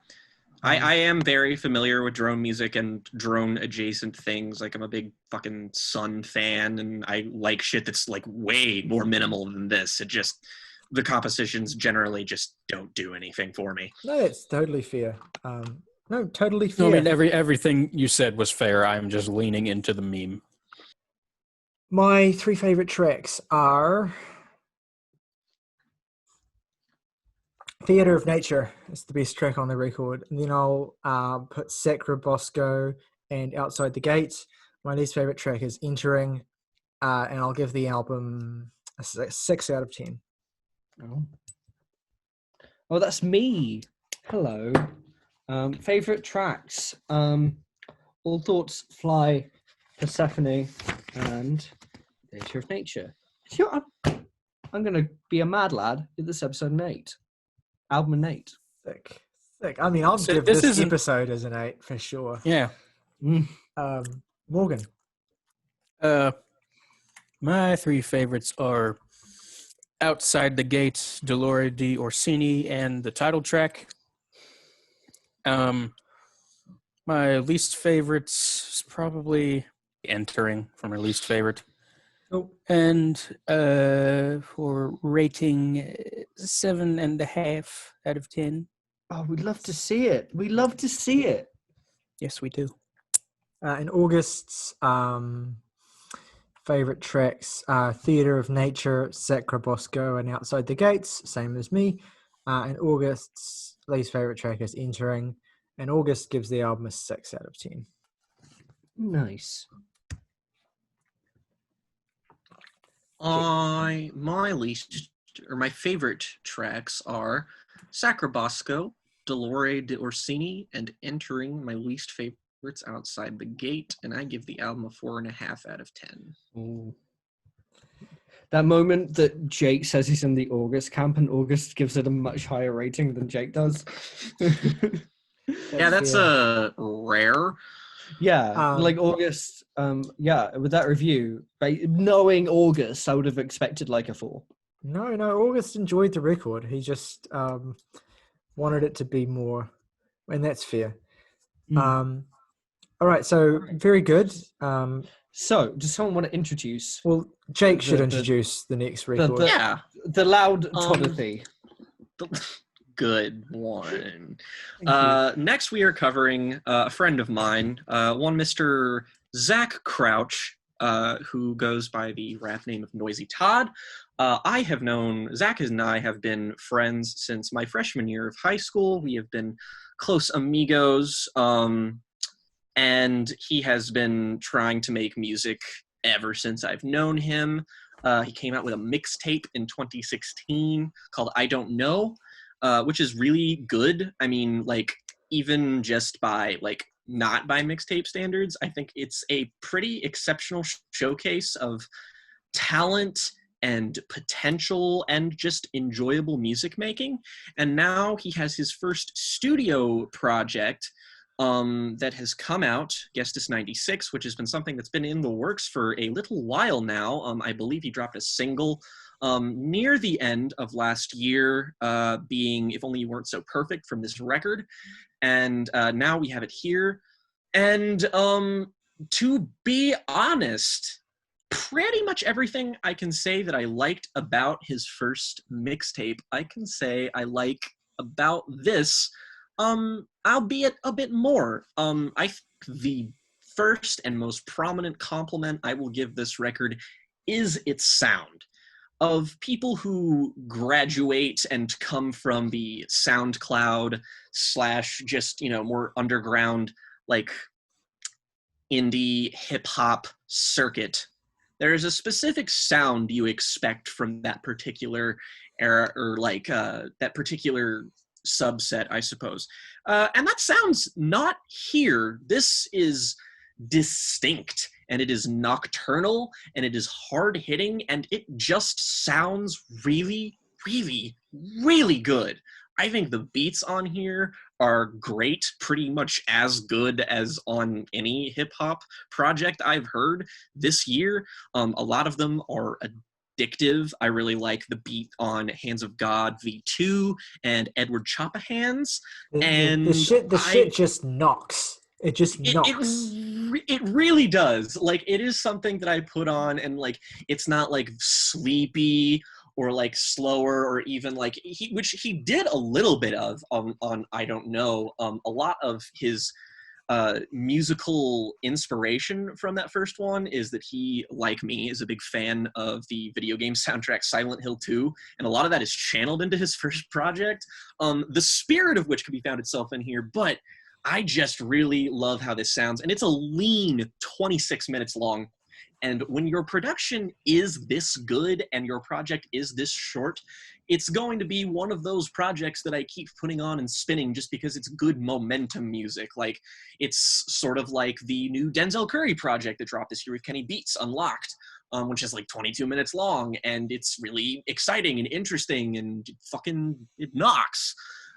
I am very familiar with drone music and drone adjacent things. Like, I'm a big fucking Sun fan, and I like shit that's like way more minimal than this. It just, the compositions generally just don't do anything for me. No, that's totally fair. No, totally fair. No, I mean, everything you said was fair. I'm just leaning into the meme. My three favorite tracks are Theater of Nature. It's the best track on the record. And then I'll put Sacrobosco and Outside the Gate. My least favorite track is Entering, and I'll give the album a 6 out of 10. Oh, that's me. Hello. Favorite tracks. All Thoughts Fly, Persephone, and Theatre of Nature. You know, I'm going to be a mad lad. This episode an 8. Album an 8. Sick. I mean, I'll give this episode as an 8 for sure. Yeah. Morgan. My three favorites are Outside the Gates, Dolore di Orsini, and the title track. My least favorites is probably Entering from my least favorite. Oh. And for rating 7.5 out of 10. Oh, we'd love to see it. We love to see it. Yes, we do. In August's favorite tracks, Theatre of Nature, Sacra Bosco, and Outside the Gates, same as me. In August's least favorite track is Entering, and August gives the album a 6 out of 10. Nice. My favorite tracks are Sacra Bosco, Dolore di Orsini, and Entering. My least favorites, Outside the Gate, and I give the album a 4.5 out of 10. Ooh. That moment that Jake says he's in the August camp and August gives it a much higher rating than Jake does. That's rare. Yeah, like August, with that review, knowing August, I would have expected like a 4. No, August enjoyed the record. He just wanted it to be more, and that's fair. All right, so very good. So, does someone want to introduce? Well, Jake should introduce the next record. The loud Toddothy. Good one. Next, we are covering a friend of mine, one Mr. Zach Crouch, who goes by the rap name of Noisy Todd. Zach and I have been friends since my freshman year of high school. We have been close amigos, and he has been trying to make music ever since I've known him. He came out with a mixtape in 2016 called I Don't Know, which is really good. I mean, like, even just by, like, not by mixtape standards, I think it's a pretty exceptional showcase of talent and potential and just enjoyable music making. And now he has his first studio project that has come out, Gestas 96, which has been something that's been in the works for a little while now. I believe he dropped a single near the end of last year, being If Only You Weren't So Perfect from this record. And now we have it here. And to be honest, pretty much everything I can say that I liked about his first mixtape, I can say I like about this, albeit a bit more. I think the first and most prominent compliment I will give this record is its sound. Of people who graduate and come from the SoundCloud / just, more underground, like, indie hip-hop circuit, there is a specific sound you expect from that particular era, or like that particular subset, I suppose. And that sound's not here. This is distinct, and it is nocturnal, and it is hard-hitting, and it just sounds really, really, really good. I think the beats on here are great, pretty much as good as on any hip-hop project I've heard this year. A lot of them are addictive. I really like the beat on Hands of God V2 and Edward Choppa Hands. And the shit just knocks. It just knocks. It really does. Like, it is something that I put on, and, like, it's not, like, sleepy or, like, slower, or even, like, which he did a little bit of on I Don't Know. A lot of his musical inspiration from that first one is that he, like me, is a big fan of the video game soundtrack Silent Hill 2, and a lot of that is channeled into his first project, the spirit of which could be found itself in here, but I just really love how this sounds, and it's a lean 26 minutes long. And when your production is this good and your project is this short, it's going to be one of those projects that I keep putting on and spinning just because it's good momentum music. Like, it's sort of like the new Denzel Curry project that dropped this year with Kenny Beats, Unlocked, which is like 22 minutes long, and it's really exciting and interesting, and it knocks.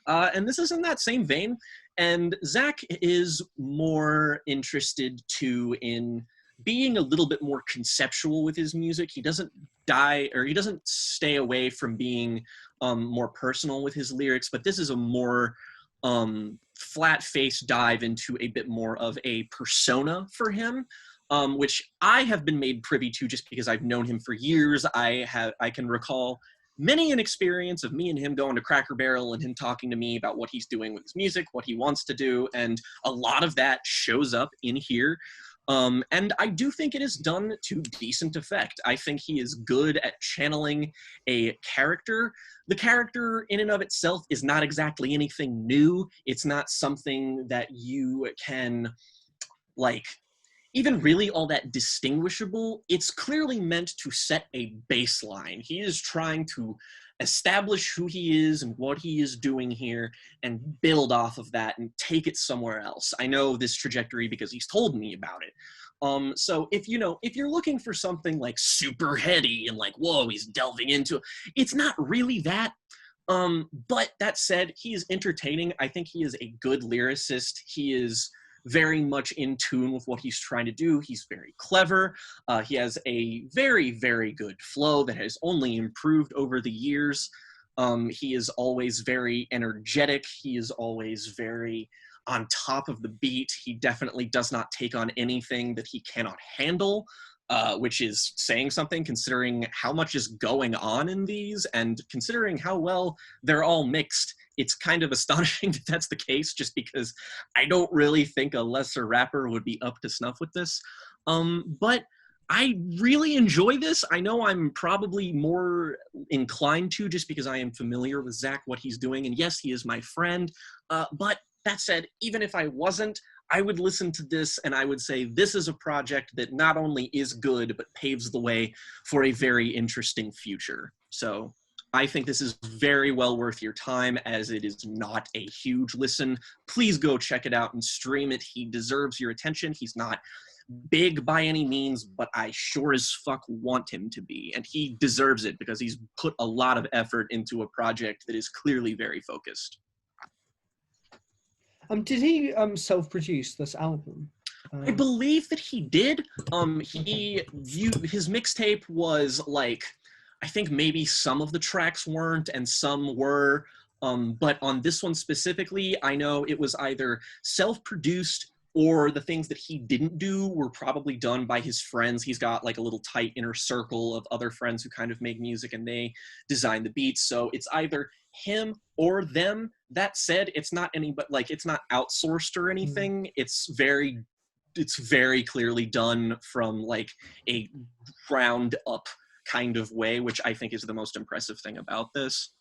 And this is in that same vein. And Zach is more interested too in being a little bit more conceptual with his music. He doesn't stay away from being more personal with his lyrics, but this is a more flat-faced dive into a bit more of a persona for him, which I have been made privy to just because I've known him for years. I can recall many an experience of me and him going to Cracker Barrel and him talking to me about what he's doing with his music, what he wants to do, and a lot of that shows up in here. And I do think it is done to decent effect. I think he is good at channeling a character. The character in and of itself is not exactly anything new. It's not something that you can, like, even really all that distinguishable. It's clearly meant to set a baseline. He is trying to establish who he is and what he is doing here and build off of that and take it somewhere else. I know this trajectory because he's told me about it. So if you're looking for something like super heady and like, whoa, he's delving into it, it's not really that. But that said, he is entertaining. I think he is a good lyricist. He is very much in tune with what he's trying to do. He's very clever. He has a very, very good flow that has only improved over the years. He is always very energetic. He is always very on top of the beat. He definitely does not take on anything that he cannot handle, which is saying something considering how much is going on in these and considering how well they're all mixed. It's kind of astonishing that that's the case, just because I don't really think a lesser rapper would be up to snuff with this. But I really enjoy this. I know I'm probably more inclined to just because I am familiar with Zach, what he's doing. And yes, he is my friend. But that said, even if I wasn't, I would listen to this and I would say this is a project that not only is good, but paves the way for a very interesting future. So I think this is very well worth your time, as it is not a huge listen. Please go check it out and stream it. He deserves your attention. He's not big by any means, but I sure as fuck want him to be. And he deserves it because he's put a lot of effort into a project that is clearly very focused. Did he self-produce this album? I believe that he did. His mixtape was like, I think maybe some of the tracks weren't and some were, but on this one specifically, I know it was either self-produced or the things that he didn't do were probably done by his friends. He's got like a little tight inner circle of other friends who kind of make music and they design the beats. So it's either him or them. That said, it's not it's not outsourced or anything. It's very clearly done from like a ground up kind of way, which I think is the most impressive thing about this.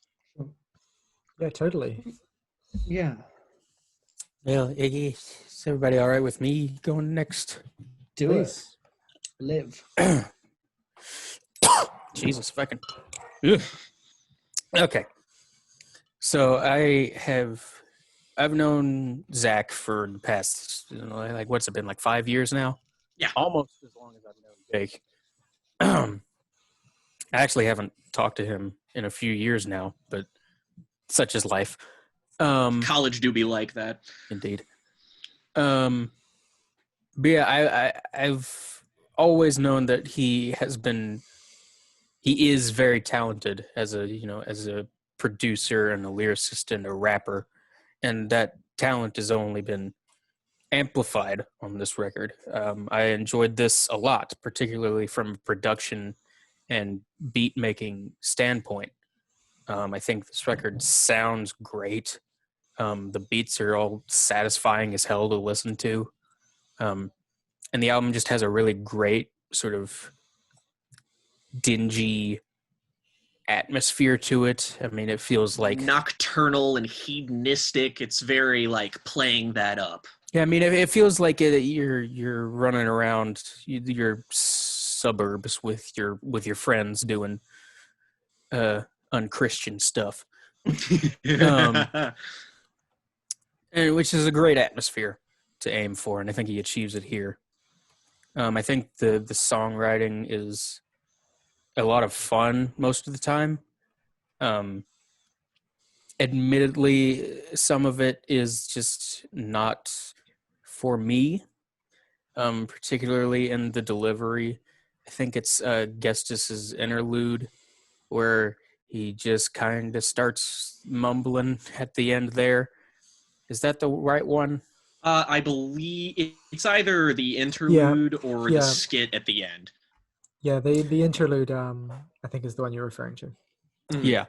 Yeah, totally. Yeah. Well, is everybody all right with me going next? Do it. Live. Jesus fucking. Ugh. Okay. So I've known Zach for the past, like, what's it been, like 5 years now? Yeah. Almost as long as I've known Jake. I actually haven't talked to him in a few years now, but such is life. College do be like that. Indeed. But yeah, I've always known that he is very talented as a producer and a lyricist and a rapper, and that talent has only been amplified on this record. I enjoyed this a lot, particularly from a production and beat making standpoint. I think this record sounds great. The beats are all satisfying as hell to listen to. And the album just has a really great sort of dingy atmosphere to it. I mean, it feels like nocturnal and hedonistic. It's very like playing that up. Yeah, I mean, it feels like you're running around your suburbs with your friends doing unchristian stuff, and which is a great atmosphere to aim for, and I think he achieves it here. I think the songwriting is a lot of fun most of the time. admittedly, some of it is just not for me, particularly in the delivery. I think it's Gestas' interlude where he just kind of starts mumbling at the end there. Is that the right one? I believe it's either the interlude or the skit at the end. Yeah, the interlude, I think, is the one you're referring to. Yeah.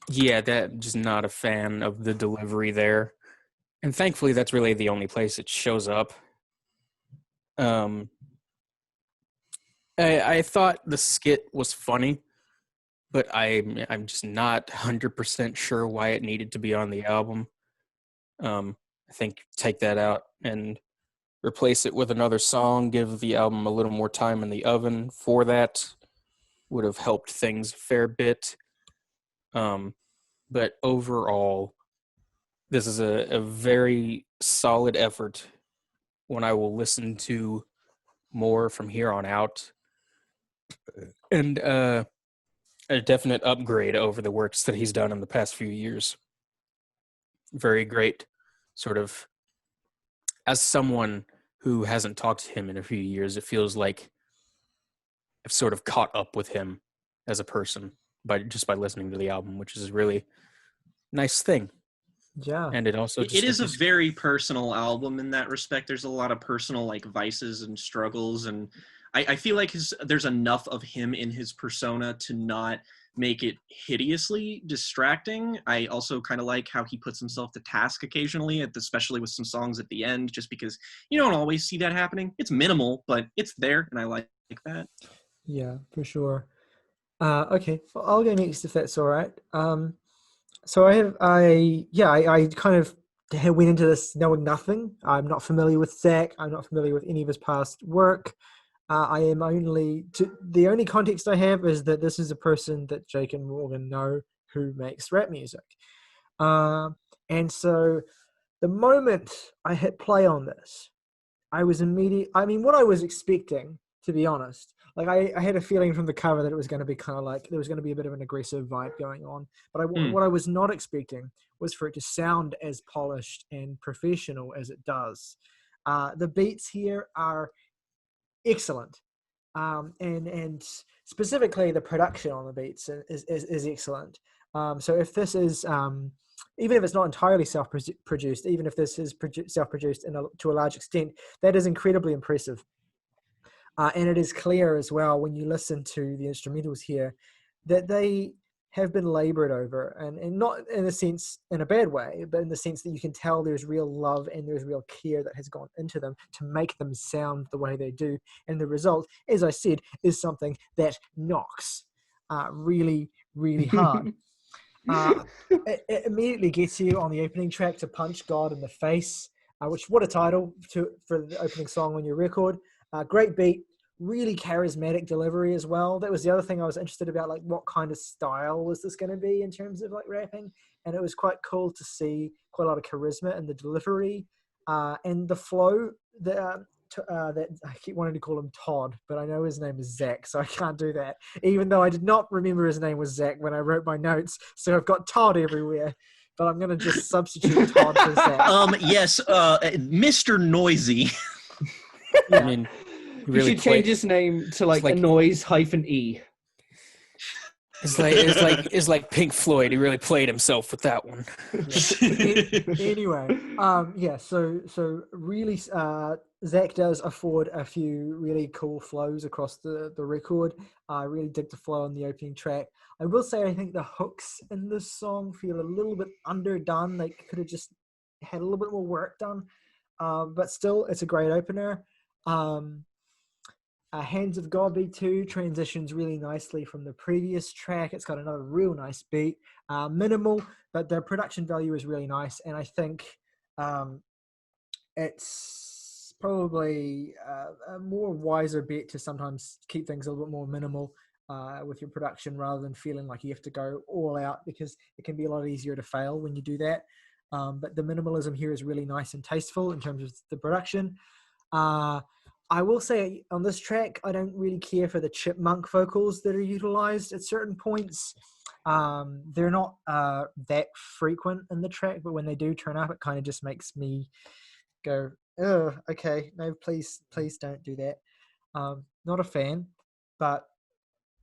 Yeah, that just not a fan of the delivery there. And thankfully, that's really the only place it shows up. I thought the skit was funny, but I'm just not 100% sure why it needed to be on the album. I think take that out and replace it with another song, give the album a little more time in the oven for that would have helped things a fair bit. But overall, this is a very solid effort when I will listen to more from here on out. And a definite upgrade over the works that he's done in the past few years. Very great, sort of, as someone who hasn't talked to him in a few years, it feels like I've sort of caught up with him as a person by listening to the album, which is a really nice thing. Yeah. And it also it is a very personal album in that respect. There's a lot of personal like vices and struggles, and I feel like there's enough of him in his persona to not make it hideously distracting. I also kind of like how he puts himself to task occasionally, especially with some songs at the end, just because you don't always see that happening. It's minimal, but it's there, and I like that. Yeah, for sure. Okay, well, I'll go next if that's all right. So I kind of went into this knowing nothing. I'm not familiar with Zach. I'm not familiar with any of his past work. The only context I have is that this is a person that Jake and Morgan know who makes rap music. And so the moment I hit play on this, I was what I was expecting, to be honest, like I had a feeling from the cover that it was going to be kind of like there was going to be a bit of an aggressive vibe going on. But what I was not expecting was for it to sound as polished and professional as it does. The beats here are excellent. And specifically the production on the beats is excellent. So if this is, even if it's not entirely self-produced, even if this is self-produced to a large extent, that is incredibly impressive. And it is clear as well when you listen to the instrumentals here that they have been labored over, and not in a sense in a bad way, but in the sense that you can tell there's real love and there's real care that has gone into them to make them sound the way they do. And the result, as I said, is something that knocks really, really hard. It immediately gets you on the opening track to Punch God in the Face, which, what a title for the opening song on your record. Great beat, really charismatic delivery as well. That was the other thing I was interested about, like what kind of style was this going to be in terms of like rapping, and it was quite cool to see quite a lot of charisma in the delivery and the flow that I keep wanting to call him Todd, but I know his name is Zach, so I can't do that, even though I did not remember his name was Zach when I wrote my notes, so I've got Todd everywhere. But I'm going to just substitute Todd for Zach. Yes, Mr. Noisy. Yeah. I mean, you should change his name to like Noise-E. It's like Pink Floyd. He really played himself with that one. Anyway, so really, Zach does afford a few really cool flows across the record. I really dig the flow on the opening track. I will say I think the hooks in this song feel a little bit underdone. They could have just had a little bit more work done, but still, it's a great opener. Hands of God B2 transitions really nicely from the previous track. It's got another real nice beat. Minimal, but the production value is really nice. And I think it's probably a more wiser bet to sometimes keep things a little bit more minimal with your production rather than feeling like you have to go all out, because it can be a lot easier to fail when you do that. But the minimalism here is really nice and tasteful in terms of the production. I will say on this track, I don't really care for the chipmunk vocals that are utilized at certain points. They're not that frequent in the track, but when they do turn up, it kind of just makes me go, oh, okay, no, please don't do that. Not a fan, but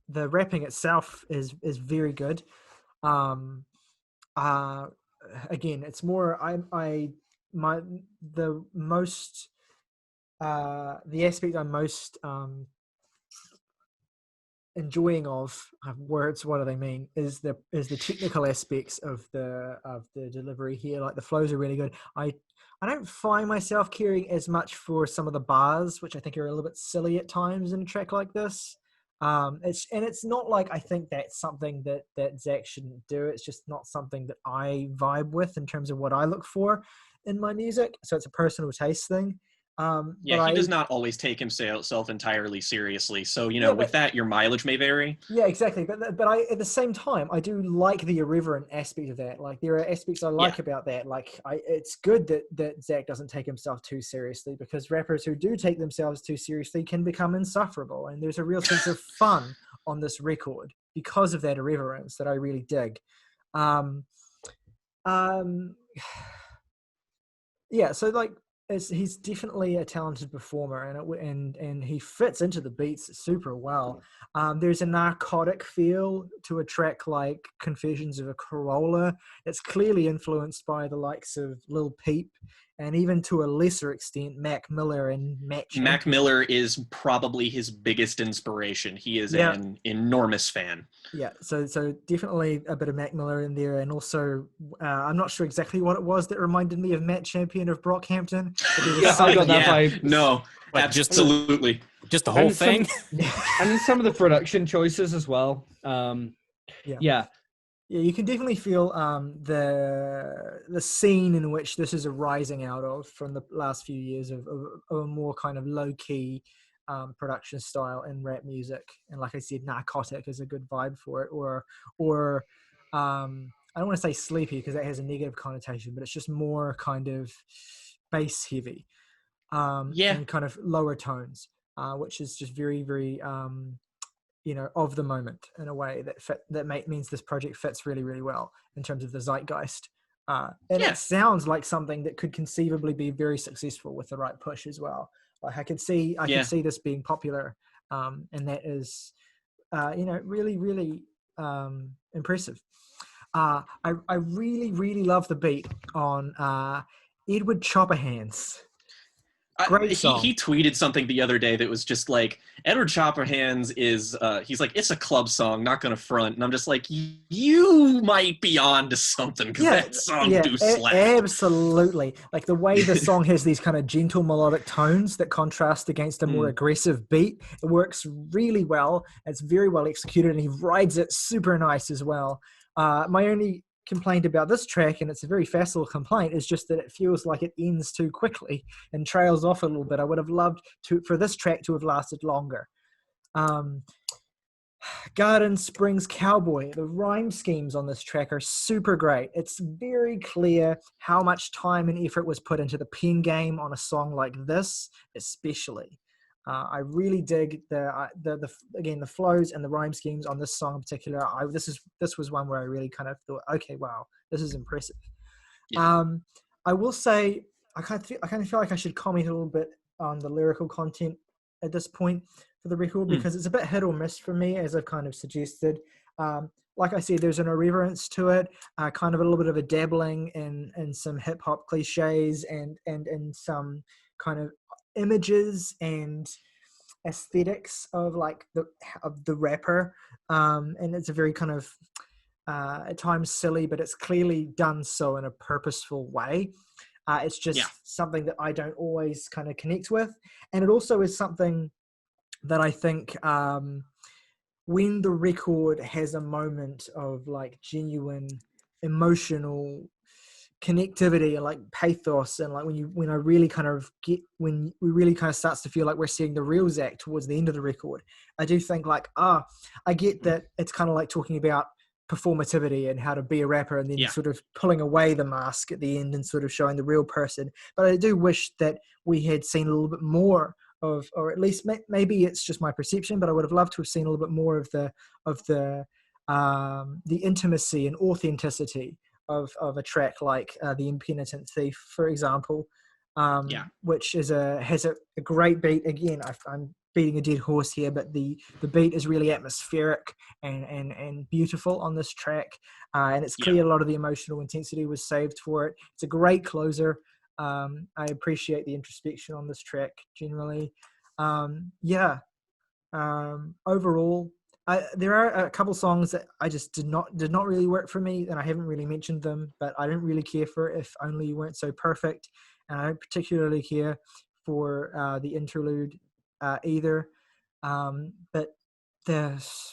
the rapping itself is very good. Again, it's more the aspect I'm most enjoying of words, what do they mean, is the technical aspects of the delivery here. Like the flows are really good. I don't find myself caring as much for some of the bars, which I think are a little bit silly at times in a track like this. It's not like I think that's something that Zach shouldn't do. It's just not something that I vibe with in terms of what I look for in my music. So it's a personal taste thing. He does not always take himself entirely seriously. So, with that, your mileage may vary. Yeah, exactly. But I, at the same time, I do like the irreverent aspect of that. Like, there are aspects I like about that. Like, it's good that Zach doesn't take himself too seriously, because rappers who do take themselves too seriously can become insufferable. And there's a real sense of fun on this record because of that irreverence that I really dig. So like, he's definitely a talented performer, and he fits into the beats super well. There's a narcotic feel to a track like Confessions of a Corolla. It's clearly influenced by the likes of Lil Peep, and even to a lesser extent, Mac Miller and Matt Champion. Mac Miller is probably his biggest inspiration. He is an enormous fan. Yeah, so definitely a bit of Mac Miller in there, and also I'm not sure exactly what it was that reminded me of Matt Champion of Brockhampton. I got that vibe. No, absolutely. Just the whole thing. And then some of the production choices as well. Yeah, you can definitely feel the scene in which this is arising out of from the last few years of a more kind of low-key production style in rap music. And like I said, narcotic is a good vibe for it. Or I don't want to say sleepy because that has a negative connotation, but it's just more kind of bass heavy and kind of lower tones, which is just very, very... of the moment in a way that means this project fits really, really well in terms of the zeitgeist. It sounds like something that could conceivably be very successful with the right push as well. Like I could see this being popular, and that is, really, really impressive. I really, really love the beat on Edward Chopperhands. Great song. He tweeted something the other day that was just like, Edward Chopperhands is, he's like, it's a club song, not gonna front. And I'm just like, you might be on to something, because that song do slap. Absolutely. Like the way the song has these kind of gentle melodic tones that contrast against a more aggressive beat. It works really well. It's very well executed, and he rides it super nice as well. My only complaint about this track, and it's a very facile complaint, is just that it feels like it ends too quickly and trails off a little bit. I would have loved for this track to have lasted longer. Garden Springs Cowboy, the rhyme schemes on this track are super great. It's very clear how much time and effort was put into the pen game on a song like this, especially. I really dig the flows and the rhyme schemes on this song in particular. This was one where I really kind of thought, okay, wow, this is impressive. Yeah. I will say I kind of feel like I should comment a little bit on the lyrical content at this point for the record, because it's a bit hit or miss for me, as I've kind of suggested. Like I said, there's an irreverence to it, kind of a little bit of a dabbling in some hip hop cliches and some kind of images and aesthetics of like the rapper, and it's a very kind of at times silly, but it's clearly done so in a purposeful way. It's just something that I don't always kind of connect with, and it also is something that I think when the record has a moment of like genuine emotional connectivity and like pathos, and like when we really kind of starts to feel like we're seeing the real Zach towards the end of the record, I do think like, I get that it's kind of like talking about performativity and how to be a rapper, and then sort of pulling away the mask at the end and sort of showing the real person. But I do wish that we had seen a little bit more of, or at least maybe it's just my perception, but I would have loved to have seen a little bit more of the the intimacy and authenticity of a track like The Impenitent Thief, for example, which has a great beat. Again, I'm beating a dead horse here, but the beat is really atmospheric and beautiful on this track, and it's clear a lot of the emotional intensity was saved for it. It's a great closer. I appreciate the introspection on this track generally. Overall, there are a couple songs that I just did not really work for me, and I haven't really mentioned them, but I didn't really care for If Only You Weren't So Perfect, and I don't particularly care for the interlude either. But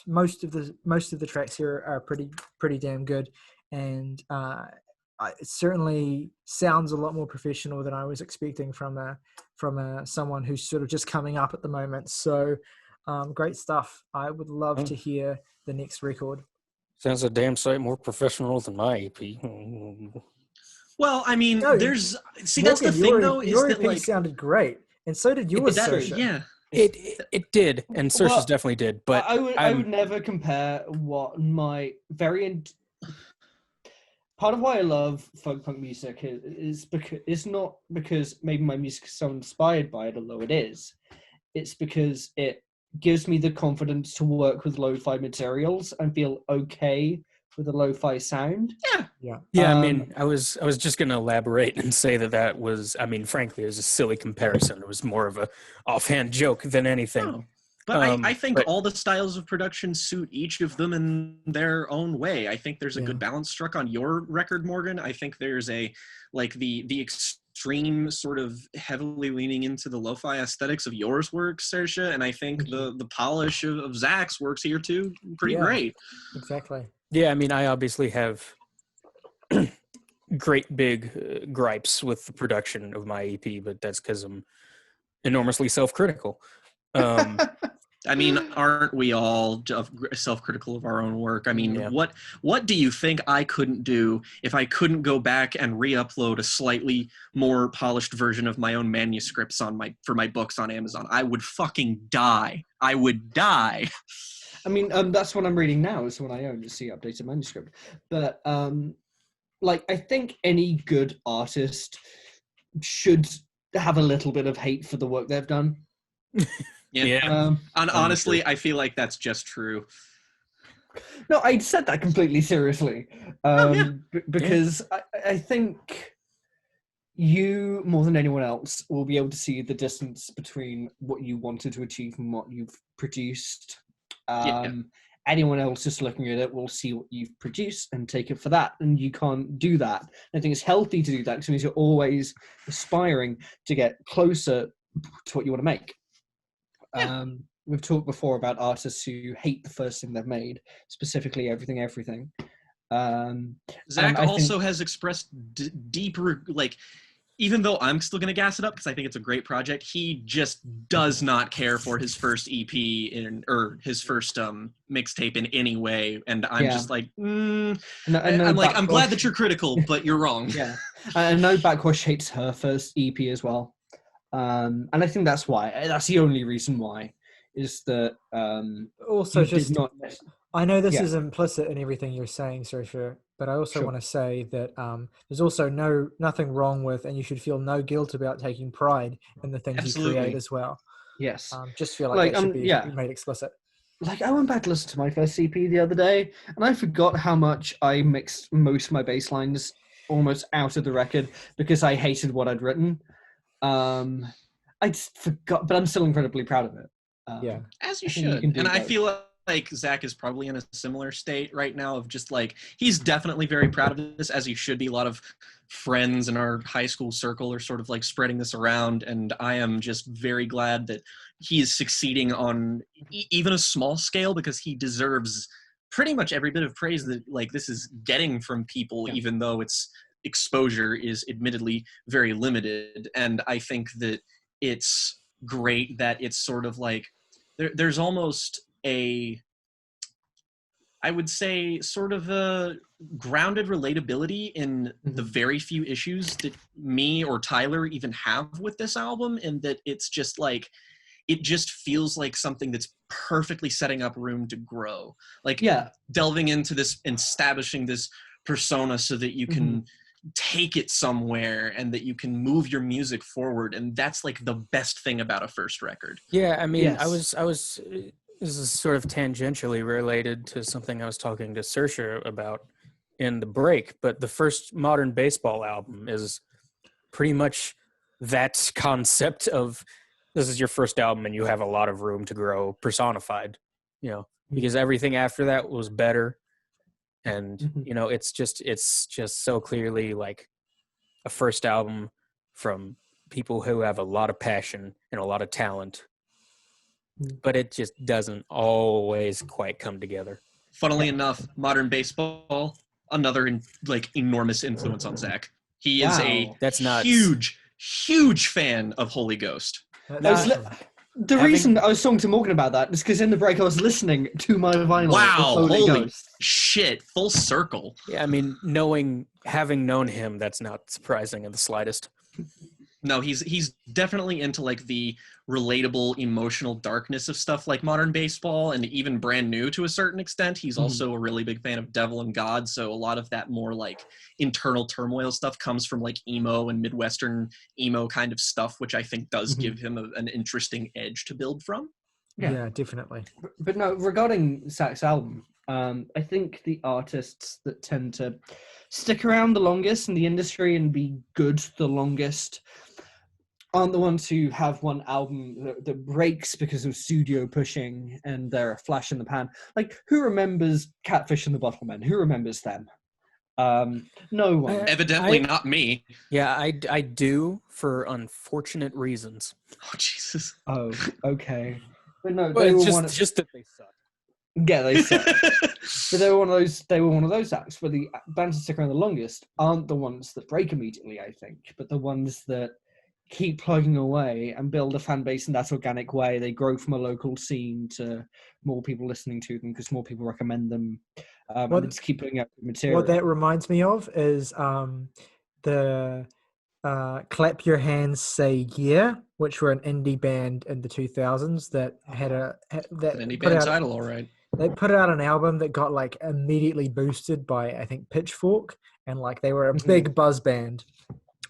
most of the tracks here are pretty damn good, and it certainly sounds a lot more professional than I was expecting from someone who's sort of just coming up at the moment. So great stuff. I would love to hear the next record. Sounds a damn sight more professional than my EP. Well, I mean, No, that's the Morgan, thing, though, is your that, EP like, sounded great, and so did yours, Saoirse. Yeah. It did, and Saoirse's definitely did. But I would never compare what my part of why I love folk punk music is because it's not because maybe my music is so inspired by it, although it is. It's because it gives me the confidence to work with lo-fi materials and feel okay with a lo-fi sound. I mean, I was just going to elaborate and say that was, I mean, frankly, it was a silly comparison. It was more of a offhand joke than anything. Oh. But I think all the styles of production suit each of them in their own way. I think there's a good balance struck on your record, Morgan. I think there's the extreme sort of heavily leaning into the lo-fi aesthetics of yours works, Saoirse, and I think the polish of Zach's works here too pretty great. Exactly. Yeah, I mean, I obviously have great big gripes with the production of my EP, but that's because I'm enormously self-critical. I mean, aren't we all self-critical of our own work? I mean, what do you think I couldn't do if I couldn't go back and re-upload a slightly more polished version of my own manuscripts for my books on Amazon? I would fucking die. I would die. I mean, that's what I'm reading now. Is one I own, to see updated manuscript. But I think any good artist should have a little bit of hate for the work they've done. And honestly, I feel like that's just true. No, I said that completely seriously. Because I think you, more than anyone else, will be able to see the distance between what you wanted to achieve and what you've produced. Anyone else just looking at it will see what you've produced and take it for that, and you can't do that. I think it's healthy to do that because it means you're always aspiring to get closer to what you want to make. We've talked before about artists who hate the first thing they've made, specifically Everything. Zach also has expressed deeper, even though I'm still going to gas it up because I think it's a great project, he just does not care for his first EP or his first mixtape in any way, and I'm just like, I'm glad that you're critical, but you're wrong. I know Backwash hates her first EP as well. And I think that's the only reason why, is that also just I know this is implicit in everything you're saying, Saoirse, but I also want to say that there's also nothing wrong with, and you should feel no guilt about taking pride in the things you create as well. Yes. Just feel like that should be made explicit. I went back to listen to my first EP the other day, and I forgot how much I mixed most of my bass lines almost out of the record because I hated what I'd written. I just forgot, but I'm still incredibly proud of it. As you should. And I feel like Zach is probably in a similar state right now of just he's definitely very proud of this, as he should be. A lot of friends in our high school circle are sort of spreading this around, and I am just very glad that he is succeeding on even a small scale, because he deserves pretty much every bit of praise that this is getting from people, even though its exposure is admittedly very limited. And I think that it's great that it's sort of there's almost I would say sort of a grounded relatability in the very few issues that me or Tyler even have with this album, and that it's just it just feels like something that's perfectly setting up room to grow. Like delving into this and establishing this persona so that you can take it somewhere and that you can move your music forward. And that's like the best thing about a first record. Yeah, I mean, I was this is sort of tangentially related to something I was talking to Saoirse about in the break, but the first Modern Baseball album is pretty much that concept of this is your first album and you have a lot of room to grow personified, you know, because everything after that was better. And, you know, it's just so clearly like a first album from people who have a lot of passion and a lot of talent, but it just doesn't always quite come together. Funnily enough, Modern Baseball, another like enormous influence on Zach. He is That's nuts. huge fan of Holy Ghost. The reason I was talking to Morgan about that is because in the break I was listening to my vinyl. Wow, of Holy Ghost. Shit, full circle. Yeah, I mean, having known him, that's not surprising in the slightest. No, he's definitely into like the relatable emotional darkness of stuff like Modern Baseball, and even Brand New to a certain extent. He's also a really big fan of Devil and God, so a lot of that more like internal turmoil stuff comes from like emo and Midwestern emo kind of stuff, which I think does give him an interesting edge to build from. Yeah, definitely. But no, regarding Zach's album, I think the artists that tend to stick around the longest in the industry and be good the longest aren't the ones who have one album that breaks because of studio pushing and they're a flash in the pan. Like, who remembers Catfish and the Bottlemen? Who remembers them? No one. Evidently not me. Yeah, I do, for unfortunate reasons. Oh, Jesus. Oh, okay. But no, well, it's just that they suck. Yeah, they suck. But they were one of those acts where the bands that stick around the longest aren't the ones that break immediately, I think, but the ones that keep plugging away and build a fan base in that organic way. They grow from a local scene to more people listening to them because more people recommend them. And they just keep putting out material. What that reminds me of is the Clap Your Hands Say Yeah, which were an indie band in the 2000s that had an indie band title, all right. They put out an album that got like immediately boosted by, I think, Pitchfork, and like they were a big buzz band.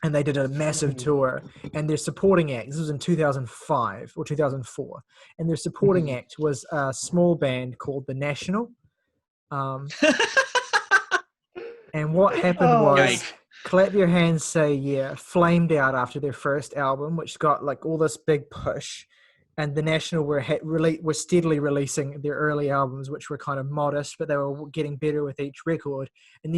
And they did a massive tour, and their supporting act, this was in 2005 or 2004, and their supporting act was a small band called The National. And what happened was Clap Your Hands Say Yeah flamed out after their first album, which got like all this big push. And The National were steadily releasing their early albums, which were kind of modest, but they were getting better with each record. And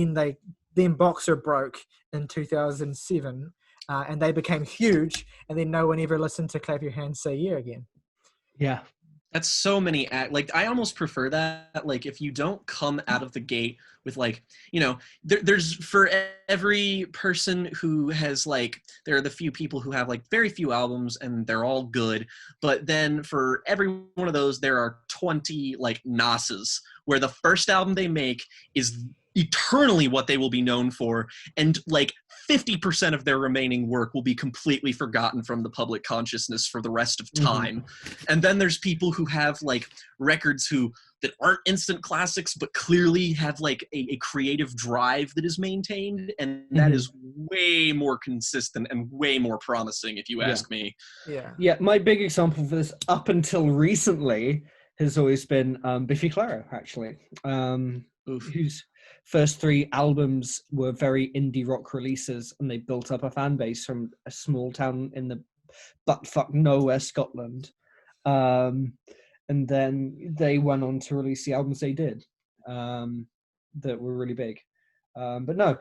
then Boxer broke in 2007, and they became huge. And then no one ever listened to Clap Your Hands Say Yeah again. Yeah. That's so many like I almost prefer that. Like if you don't come out of the gate with like, you know, there's for every person who has like, there are the few people who have like very few albums and they're all good, but then for every one of those there are 20 like Nas's where the first album they make is eternally what they will be known for, and like 50% of their remaining work will be completely forgotten from the public consciousness for the rest of time. And then there's people who have like records that aren't instant classics but clearly have like a creative drive that is maintained, and that is way more consistent and way more promising if you ask me. Yeah, my big example for this up until recently has always been Biffy Clyro, actually, whose first 3 albums were very indie rock releases, and they built up a fan base from a small town in the buttfuck nowhere, Scotland. And then they went on to release the albums they did that were really big. But no,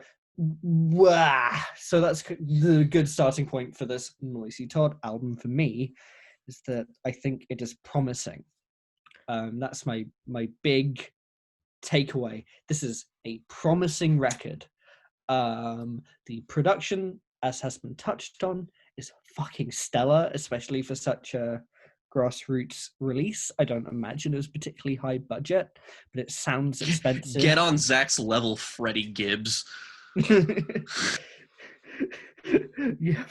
so that's the good starting point for this Noisy Todd album for me, is that I think it is promising. That's my big takeaway. This is a promising record. The production, as has been touched on, is fucking stellar, especially for such a grassroots release. I don't imagine it was particularly high budget, but it sounds expensive. Get on Zach's level, Freddie Gibbs. Yeah,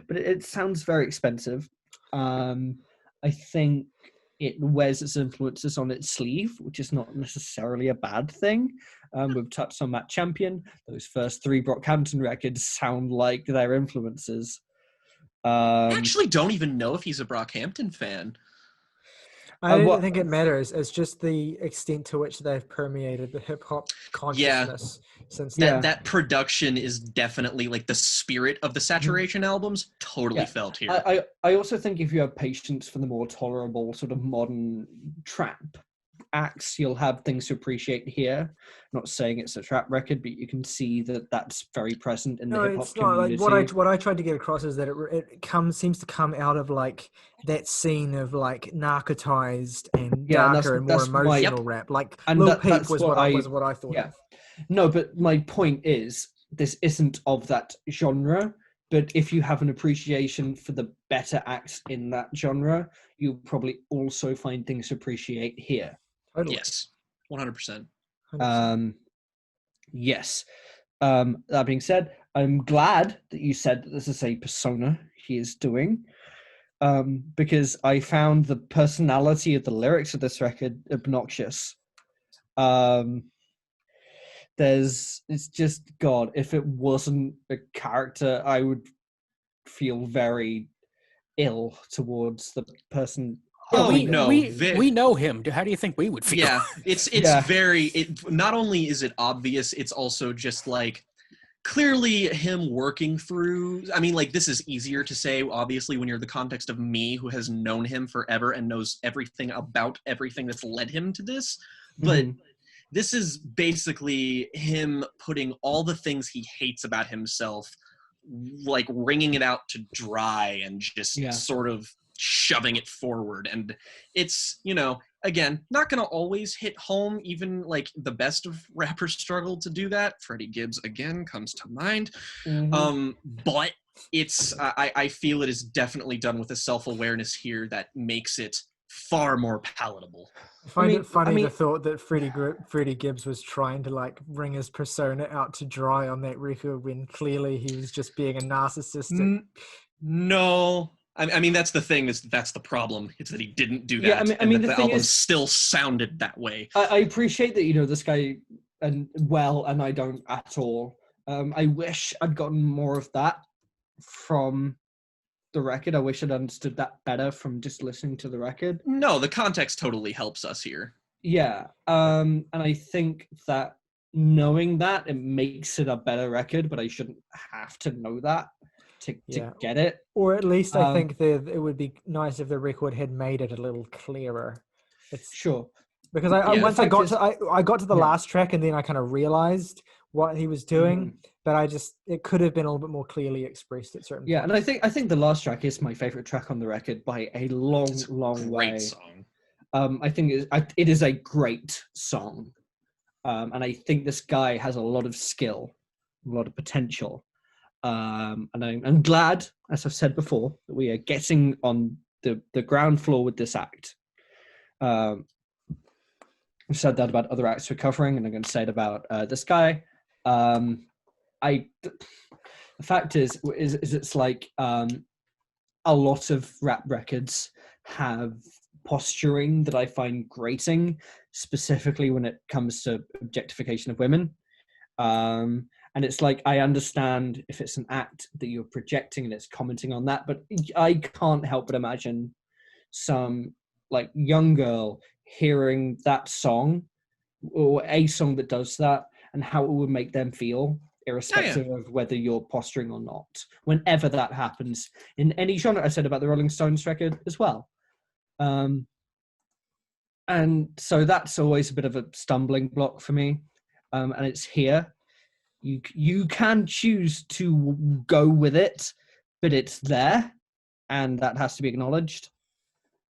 but it sounds very expensive. I think it wears its influences on its sleeve, which is not necessarily a bad thing. We've touched on Matt Champion. Those first 3 Brockhampton records sound like their influences. I actually don't even know if he's a Brockhampton fan. I don't think it matters. It's just the extent to which they've permeated the hip hop consciousness since then. That production is definitely like the spirit of the Saturation albums. Totally felt here. I also think if you have patience for the more tolerable sort of modern trap acts, you'll have things to appreciate here. Not saying it's a trap record, but you can see that that's very present in the hip hop community. Like what I tried to get across is that it seems to come out of like that scene of like narcotized and darker and more emotional rap. Like Lil Peep was what I thought. Yeah. No, but my point is this isn't of that genre. But if you have an appreciation for the better acts in that genre, you'll probably also find things to appreciate here. Totally. Yes, 100%. Yes. That being said, I'm glad that you said that this is a persona he is doing, because I found the personality of the lyrics of this record obnoxious. It's just, God, if it wasn't a character, I would feel very ill towards the person. We know him. How do you think we would feel? Yeah, it's very. Not only is it obvious, it's also just like clearly him working through. I mean, like this is easier to say, obviously, when you're in the context of me, who has known him forever and knows everything about everything that's led him to this. But this is basically him putting all the things he hates about himself, like wringing it out to dry and just sort of shoving it forward. And it's, again, not going to always hit home. Even like the best of rappers struggle to do that. Freddie Gibbs again comes to mind. But it's I feel it is definitely done with a self-awareness here that makes it far more palatable. I find it funny the thought that Freddie Gibbs was trying to like bring his persona out to dry on that record when clearly he was just being a narcissistic. No. I mean, that's the thing. That's the problem. It's that he didn't do that. Yeah, I mean, the album still sounded that way. I appreciate that, this guy, and I don't at all. I wish I'd gotten more of that from the record. I wish I'd understood that better from just listening to the record. No, the context totally helps us here. Yeah. And I think that knowing that, it makes it a better record, but I shouldn't have to know that to get it. Or at least I think it would be nice if the record had made it a little clearer. Sure. Because I got to the last track and then I kind of realized what he was doing, but it could have been a little bit more clearly expressed at certain points. And I think the last track is my favorite track on the record by a long way. Great song. I think it is a great song, and I think this guy has a lot of skill, a lot of potential, and I'm glad, as I've said before, that we are getting on the ground floor with this act. I've said that about other acts we're covering, and I'm going to say it about this guy. The fact is it's like a lot of rap records have posturing that I find grating, specifically when it comes to objectification of women. And it's like, I understand if it's an act that you're projecting and it's commenting on that, but I can't help but imagine some like young girl hearing that song or a song that does that and how it would make them feel, irrespective of whether you're posturing or not, whenever that happens in any genre. I said about the Rolling Stones record as well. And so that's always a bit of a stumbling block for me. And it's here. You can choose to go with it, but it's there, and that has to be acknowledged.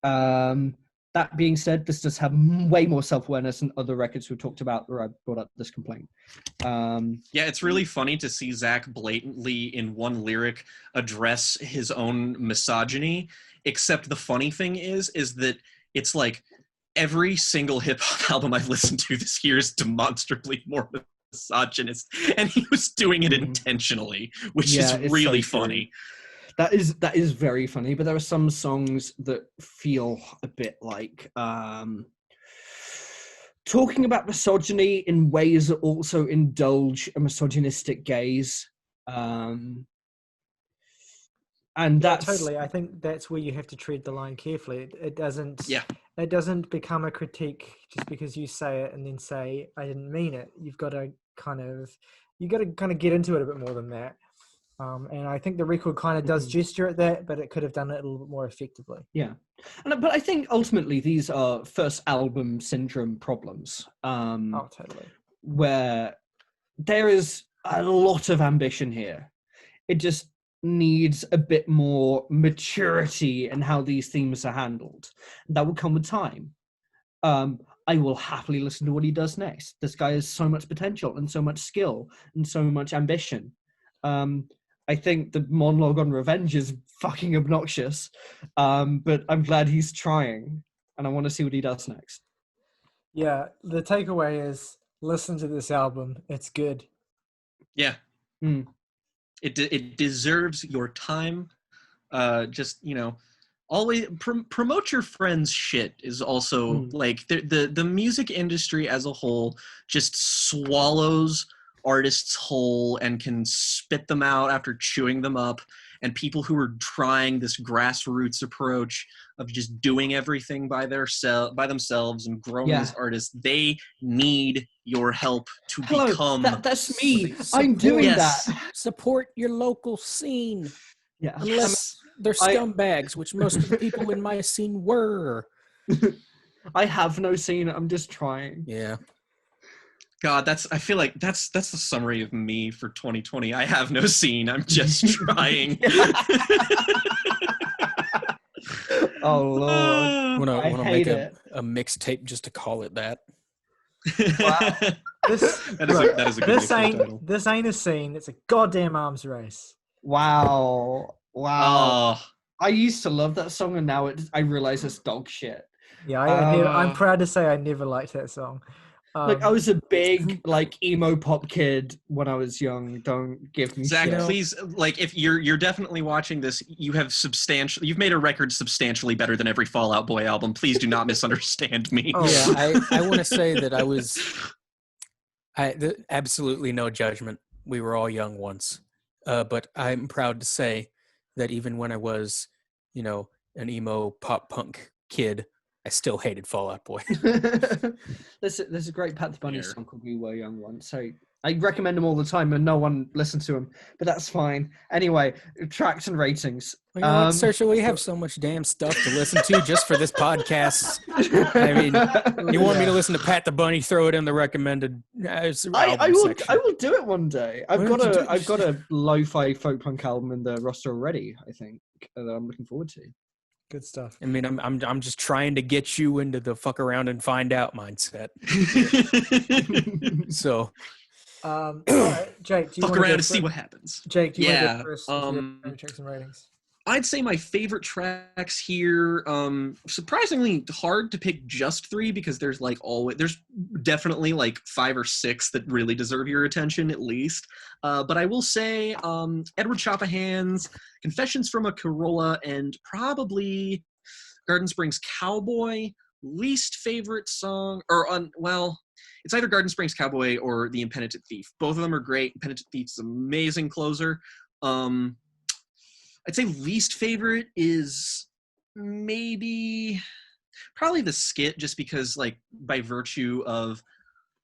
That being said, this does have way more self-awareness than other records we've talked about where I brought up this complaint. It's really funny to see Zach blatantly in one lyric address his own misogyny, except the funny thing is that it's like every single hip-hop album I've listened to this year is demonstrably more misogynist, and he was doing it intentionally, which is really funny. That is very funny, but there are some songs that feel a bit like talking about misogyny in ways that also indulge a misogynistic gaze. And that's totally. I think that's where you have to tread the line carefully. It doesn't become a critique just because you say it and then say I didn't mean it. You've got to kind of get into it a bit more than that. And I think the record kind of does gesture at that, but it could have done it a little bit more effectively. Yeah. But I think ultimately these are first album syndrome problems. Totally. Where there is a lot of ambition here. It just needs a bit more maturity in how these themes are handled. That will come with time. I will happily listen to what he does next. This guy has so much potential and so much skill and so much ambition. I think the monologue on revenge is fucking obnoxious, but I'm glad he's trying, and I want to see what he does next. Yeah, the takeaway is listen to this album. It's good. Yeah. It deserves your time. Just, always promote your friends' shit is also like the music industry as a whole just swallows artists whole and can spit them out after chewing them up, and people who are trying this grassroots approach of just doing everything by themselves and growing as artists, they need your help to become. That's me. I'm doing that. Support your local scene. Yeah. Unless they're scumbags, which most of the people in my scene were. I have no scene. I'm just trying. Yeah. God, I feel like that's the summary of me for 2020. I have no scene. I'm just trying. Oh Lord. I want to make a mixtape just to call it that. Wow. That is a good title. This ain't a scene. It's a goddamn arms race. Wow. I used to love that song, and now I realize it's dog shit. Yeah, I'm proud to say I never liked that song. I was a big emo pop kid when I was young. Don't give me Zach, shit. please, if you're definitely watching this, you've made a record substantially better than every Fall Out Boy album. Please do not misunderstand me. I want to say that absolutely no judgment. We were all young once, but I'm proud to say that even when I was, an emo pop punk kid, I still hated Fall Out Boy. There's a great Pat the Bunny song called We Were Young once. So I recommend them all the time, and no one listens to them, but that's fine. Anyway, tracks and ratings. Saoirse, we have so much damn stuff to listen to just for this podcast. I mean, you want me to listen to Pat the Bunny? Throw it in the recommended. I will do it one day. I've got a lo-fi folk punk album in the roster already. I think that I'm looking forward to. Good stuff. I mean, I'm just trying to get you into the fuck around and find out mindset. So, Jake, do you fuck around and see what happens. Jake, do you want to go first? Checks and ratings. I'd say my favorite tracks here, surprisingly hard to pick just 3 because there's there's definitely 5 or 6 that really deserve your attention at least. But I will say Edward Choppahan's Confessions from a Corolla and probably Garden Springs Cowboy. Least favorite song, it's either Garden Springs Cowboy or The Impenitent Thief. Both of them are great. Impenitent Thief is an amazing closer. I'd say least favorite is probably the skit, just because by virtue of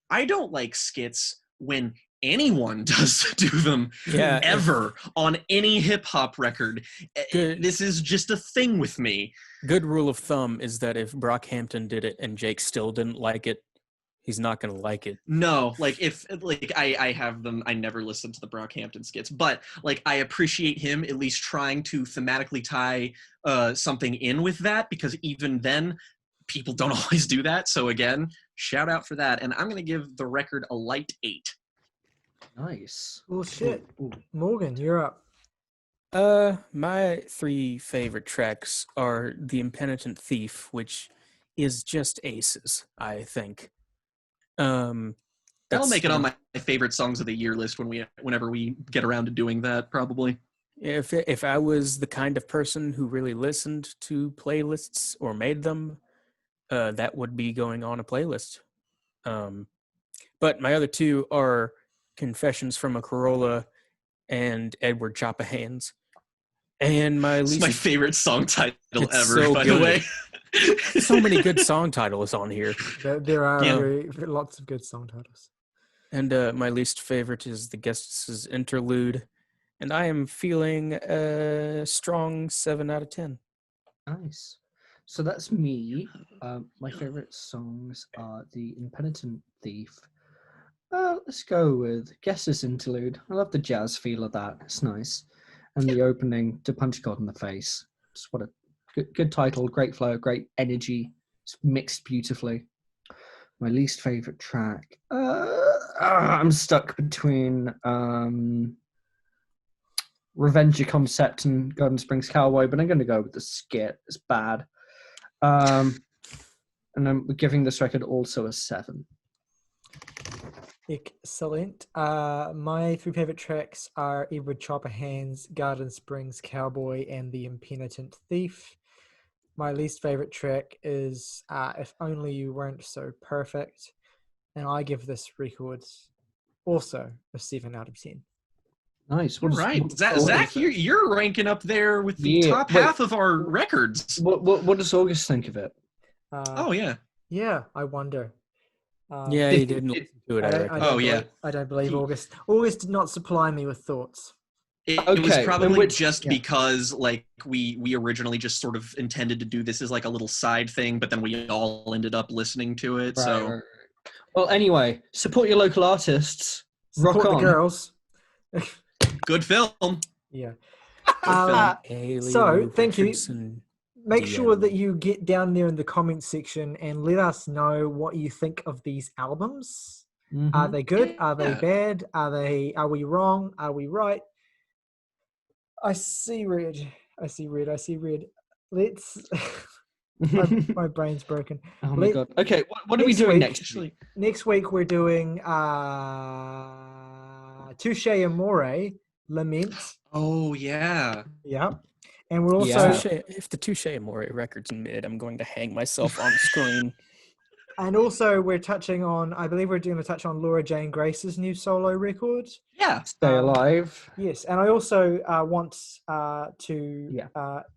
I don't like skits when anyone does do them ever on any hip hop record. This is just a thing with me. Good rule of thumb is that if Brockhampton did it and Jake still didn't like it, he's not going to like it. No, if I have them, I never listen to the Brockhampton skits, but I appreciate him at least trying to thematically tie something in with that, because even then people don't always do that. So again, shout out for that. And I'm going to give the record a light 8. Nice. Well, shit. Ooh. Morgan, you're up. My 3 favorite tracks are The Impenitent Thief, which is just aces, I think. That'll make it on my favorite songs of the year list whenever we get around to doing that, probably. If I was the kind of person who really listened to playlists or made them, that would be going on a playlist. But my other two are Confessions from a Corolla and Edward Choppahands. And it's my favorite song title ever, so by good. the way. So many good song titles on here. There are lots of good song titles. And my least favorite is the Gestas' interlude. And I am feeling a strong 7 out of 10. Nice. So that's me. My favorite songs are The Impenitent Thief. Let's go with Gestas' interlude. I love the jazz feel of that. It's nice. And the opening, To Punch God in the Face. Just what a good title, great flow, great energy. It's mixed beautifully. My least favorite track. I'm stuck between Revenge Concept and Garden Springs Cowboy, but I'm going to go with the skit. It's bad. And I'm giving this record also a 7. Excellent. My 3 favorite tracks are Edward Choppahands, Garden Springs Cowboy, and The Impenitent Thief. My least favorite track is If Only You Weren't So Perfect, and I give this record also a 7 out of 10. Nice. All right, Zach, you're ranking up there with the top half of our records. What does August think of it? Yeah, I wonder. Yeah, he didn't listen to it. I don't believe August. August did not supply me with thoughts. It was probably just because like we originally just sort of intended to do this as like a little side thing, but then we all ended up listening to it. Right, so, right. Well, anyway, support your local artists. Support Rock on, the girls. good film. Yeah. So thank you. Make sure that you get down there in the comments section and let us know what you think of these albums. Mm-hmm. Are they good? Are they bad? Are we wrong? Are we right? I see red. Let's my brain's broken. Oh my god. Okay, what are we doing next week? Next week we're doing Touche Amore, Lament. Oh yeah. Yeah. And we're also if the Touche Amore record's mid, I'm going to hang myself on screen. And also we're touching on, I believe we're going to touch on Laura Jane Grace's new solo record. Yeah. Stay Alive. Yes. And I also want to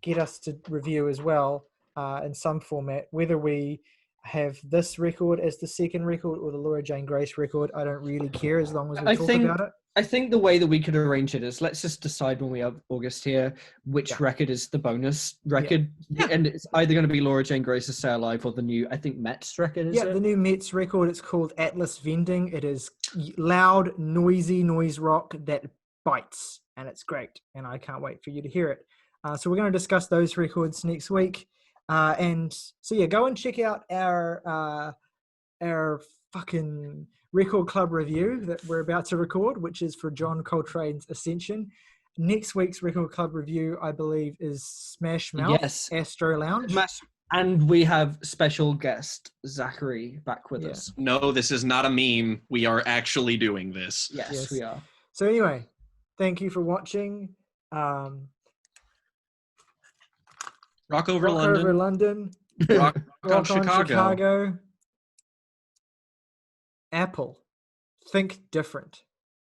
get us to review as well in some format, whether we have this record as the second record or the Laura Jane Grace record. I don't really care as long as we talk about it. I think the way that we could arrange it is let's just decide when we have August here which record is the bonus record. Yeah. And it's either going to be Laura Jane Grace's Stay Alive or the new, I think, Mets record, is it? The new Mets record. It's called Atlas Vending. It is loud, noisy noise rock that bites, and it's great. And I can't wait for you to hear it. So we're going to discuss those records next week. And so, go and check out our fucking record club review that we're about to record, which is for John Coltrane's Ascension. Next week's record club review, I believe, is Smash Mouth, Astro Lounge. And we have special guest Zachary back with us. No, this is not a meme. We are actually doing this. Yes, we are. So anyway, thank you for watching. Rock over London. Rock on Chicago. Apple. Think different.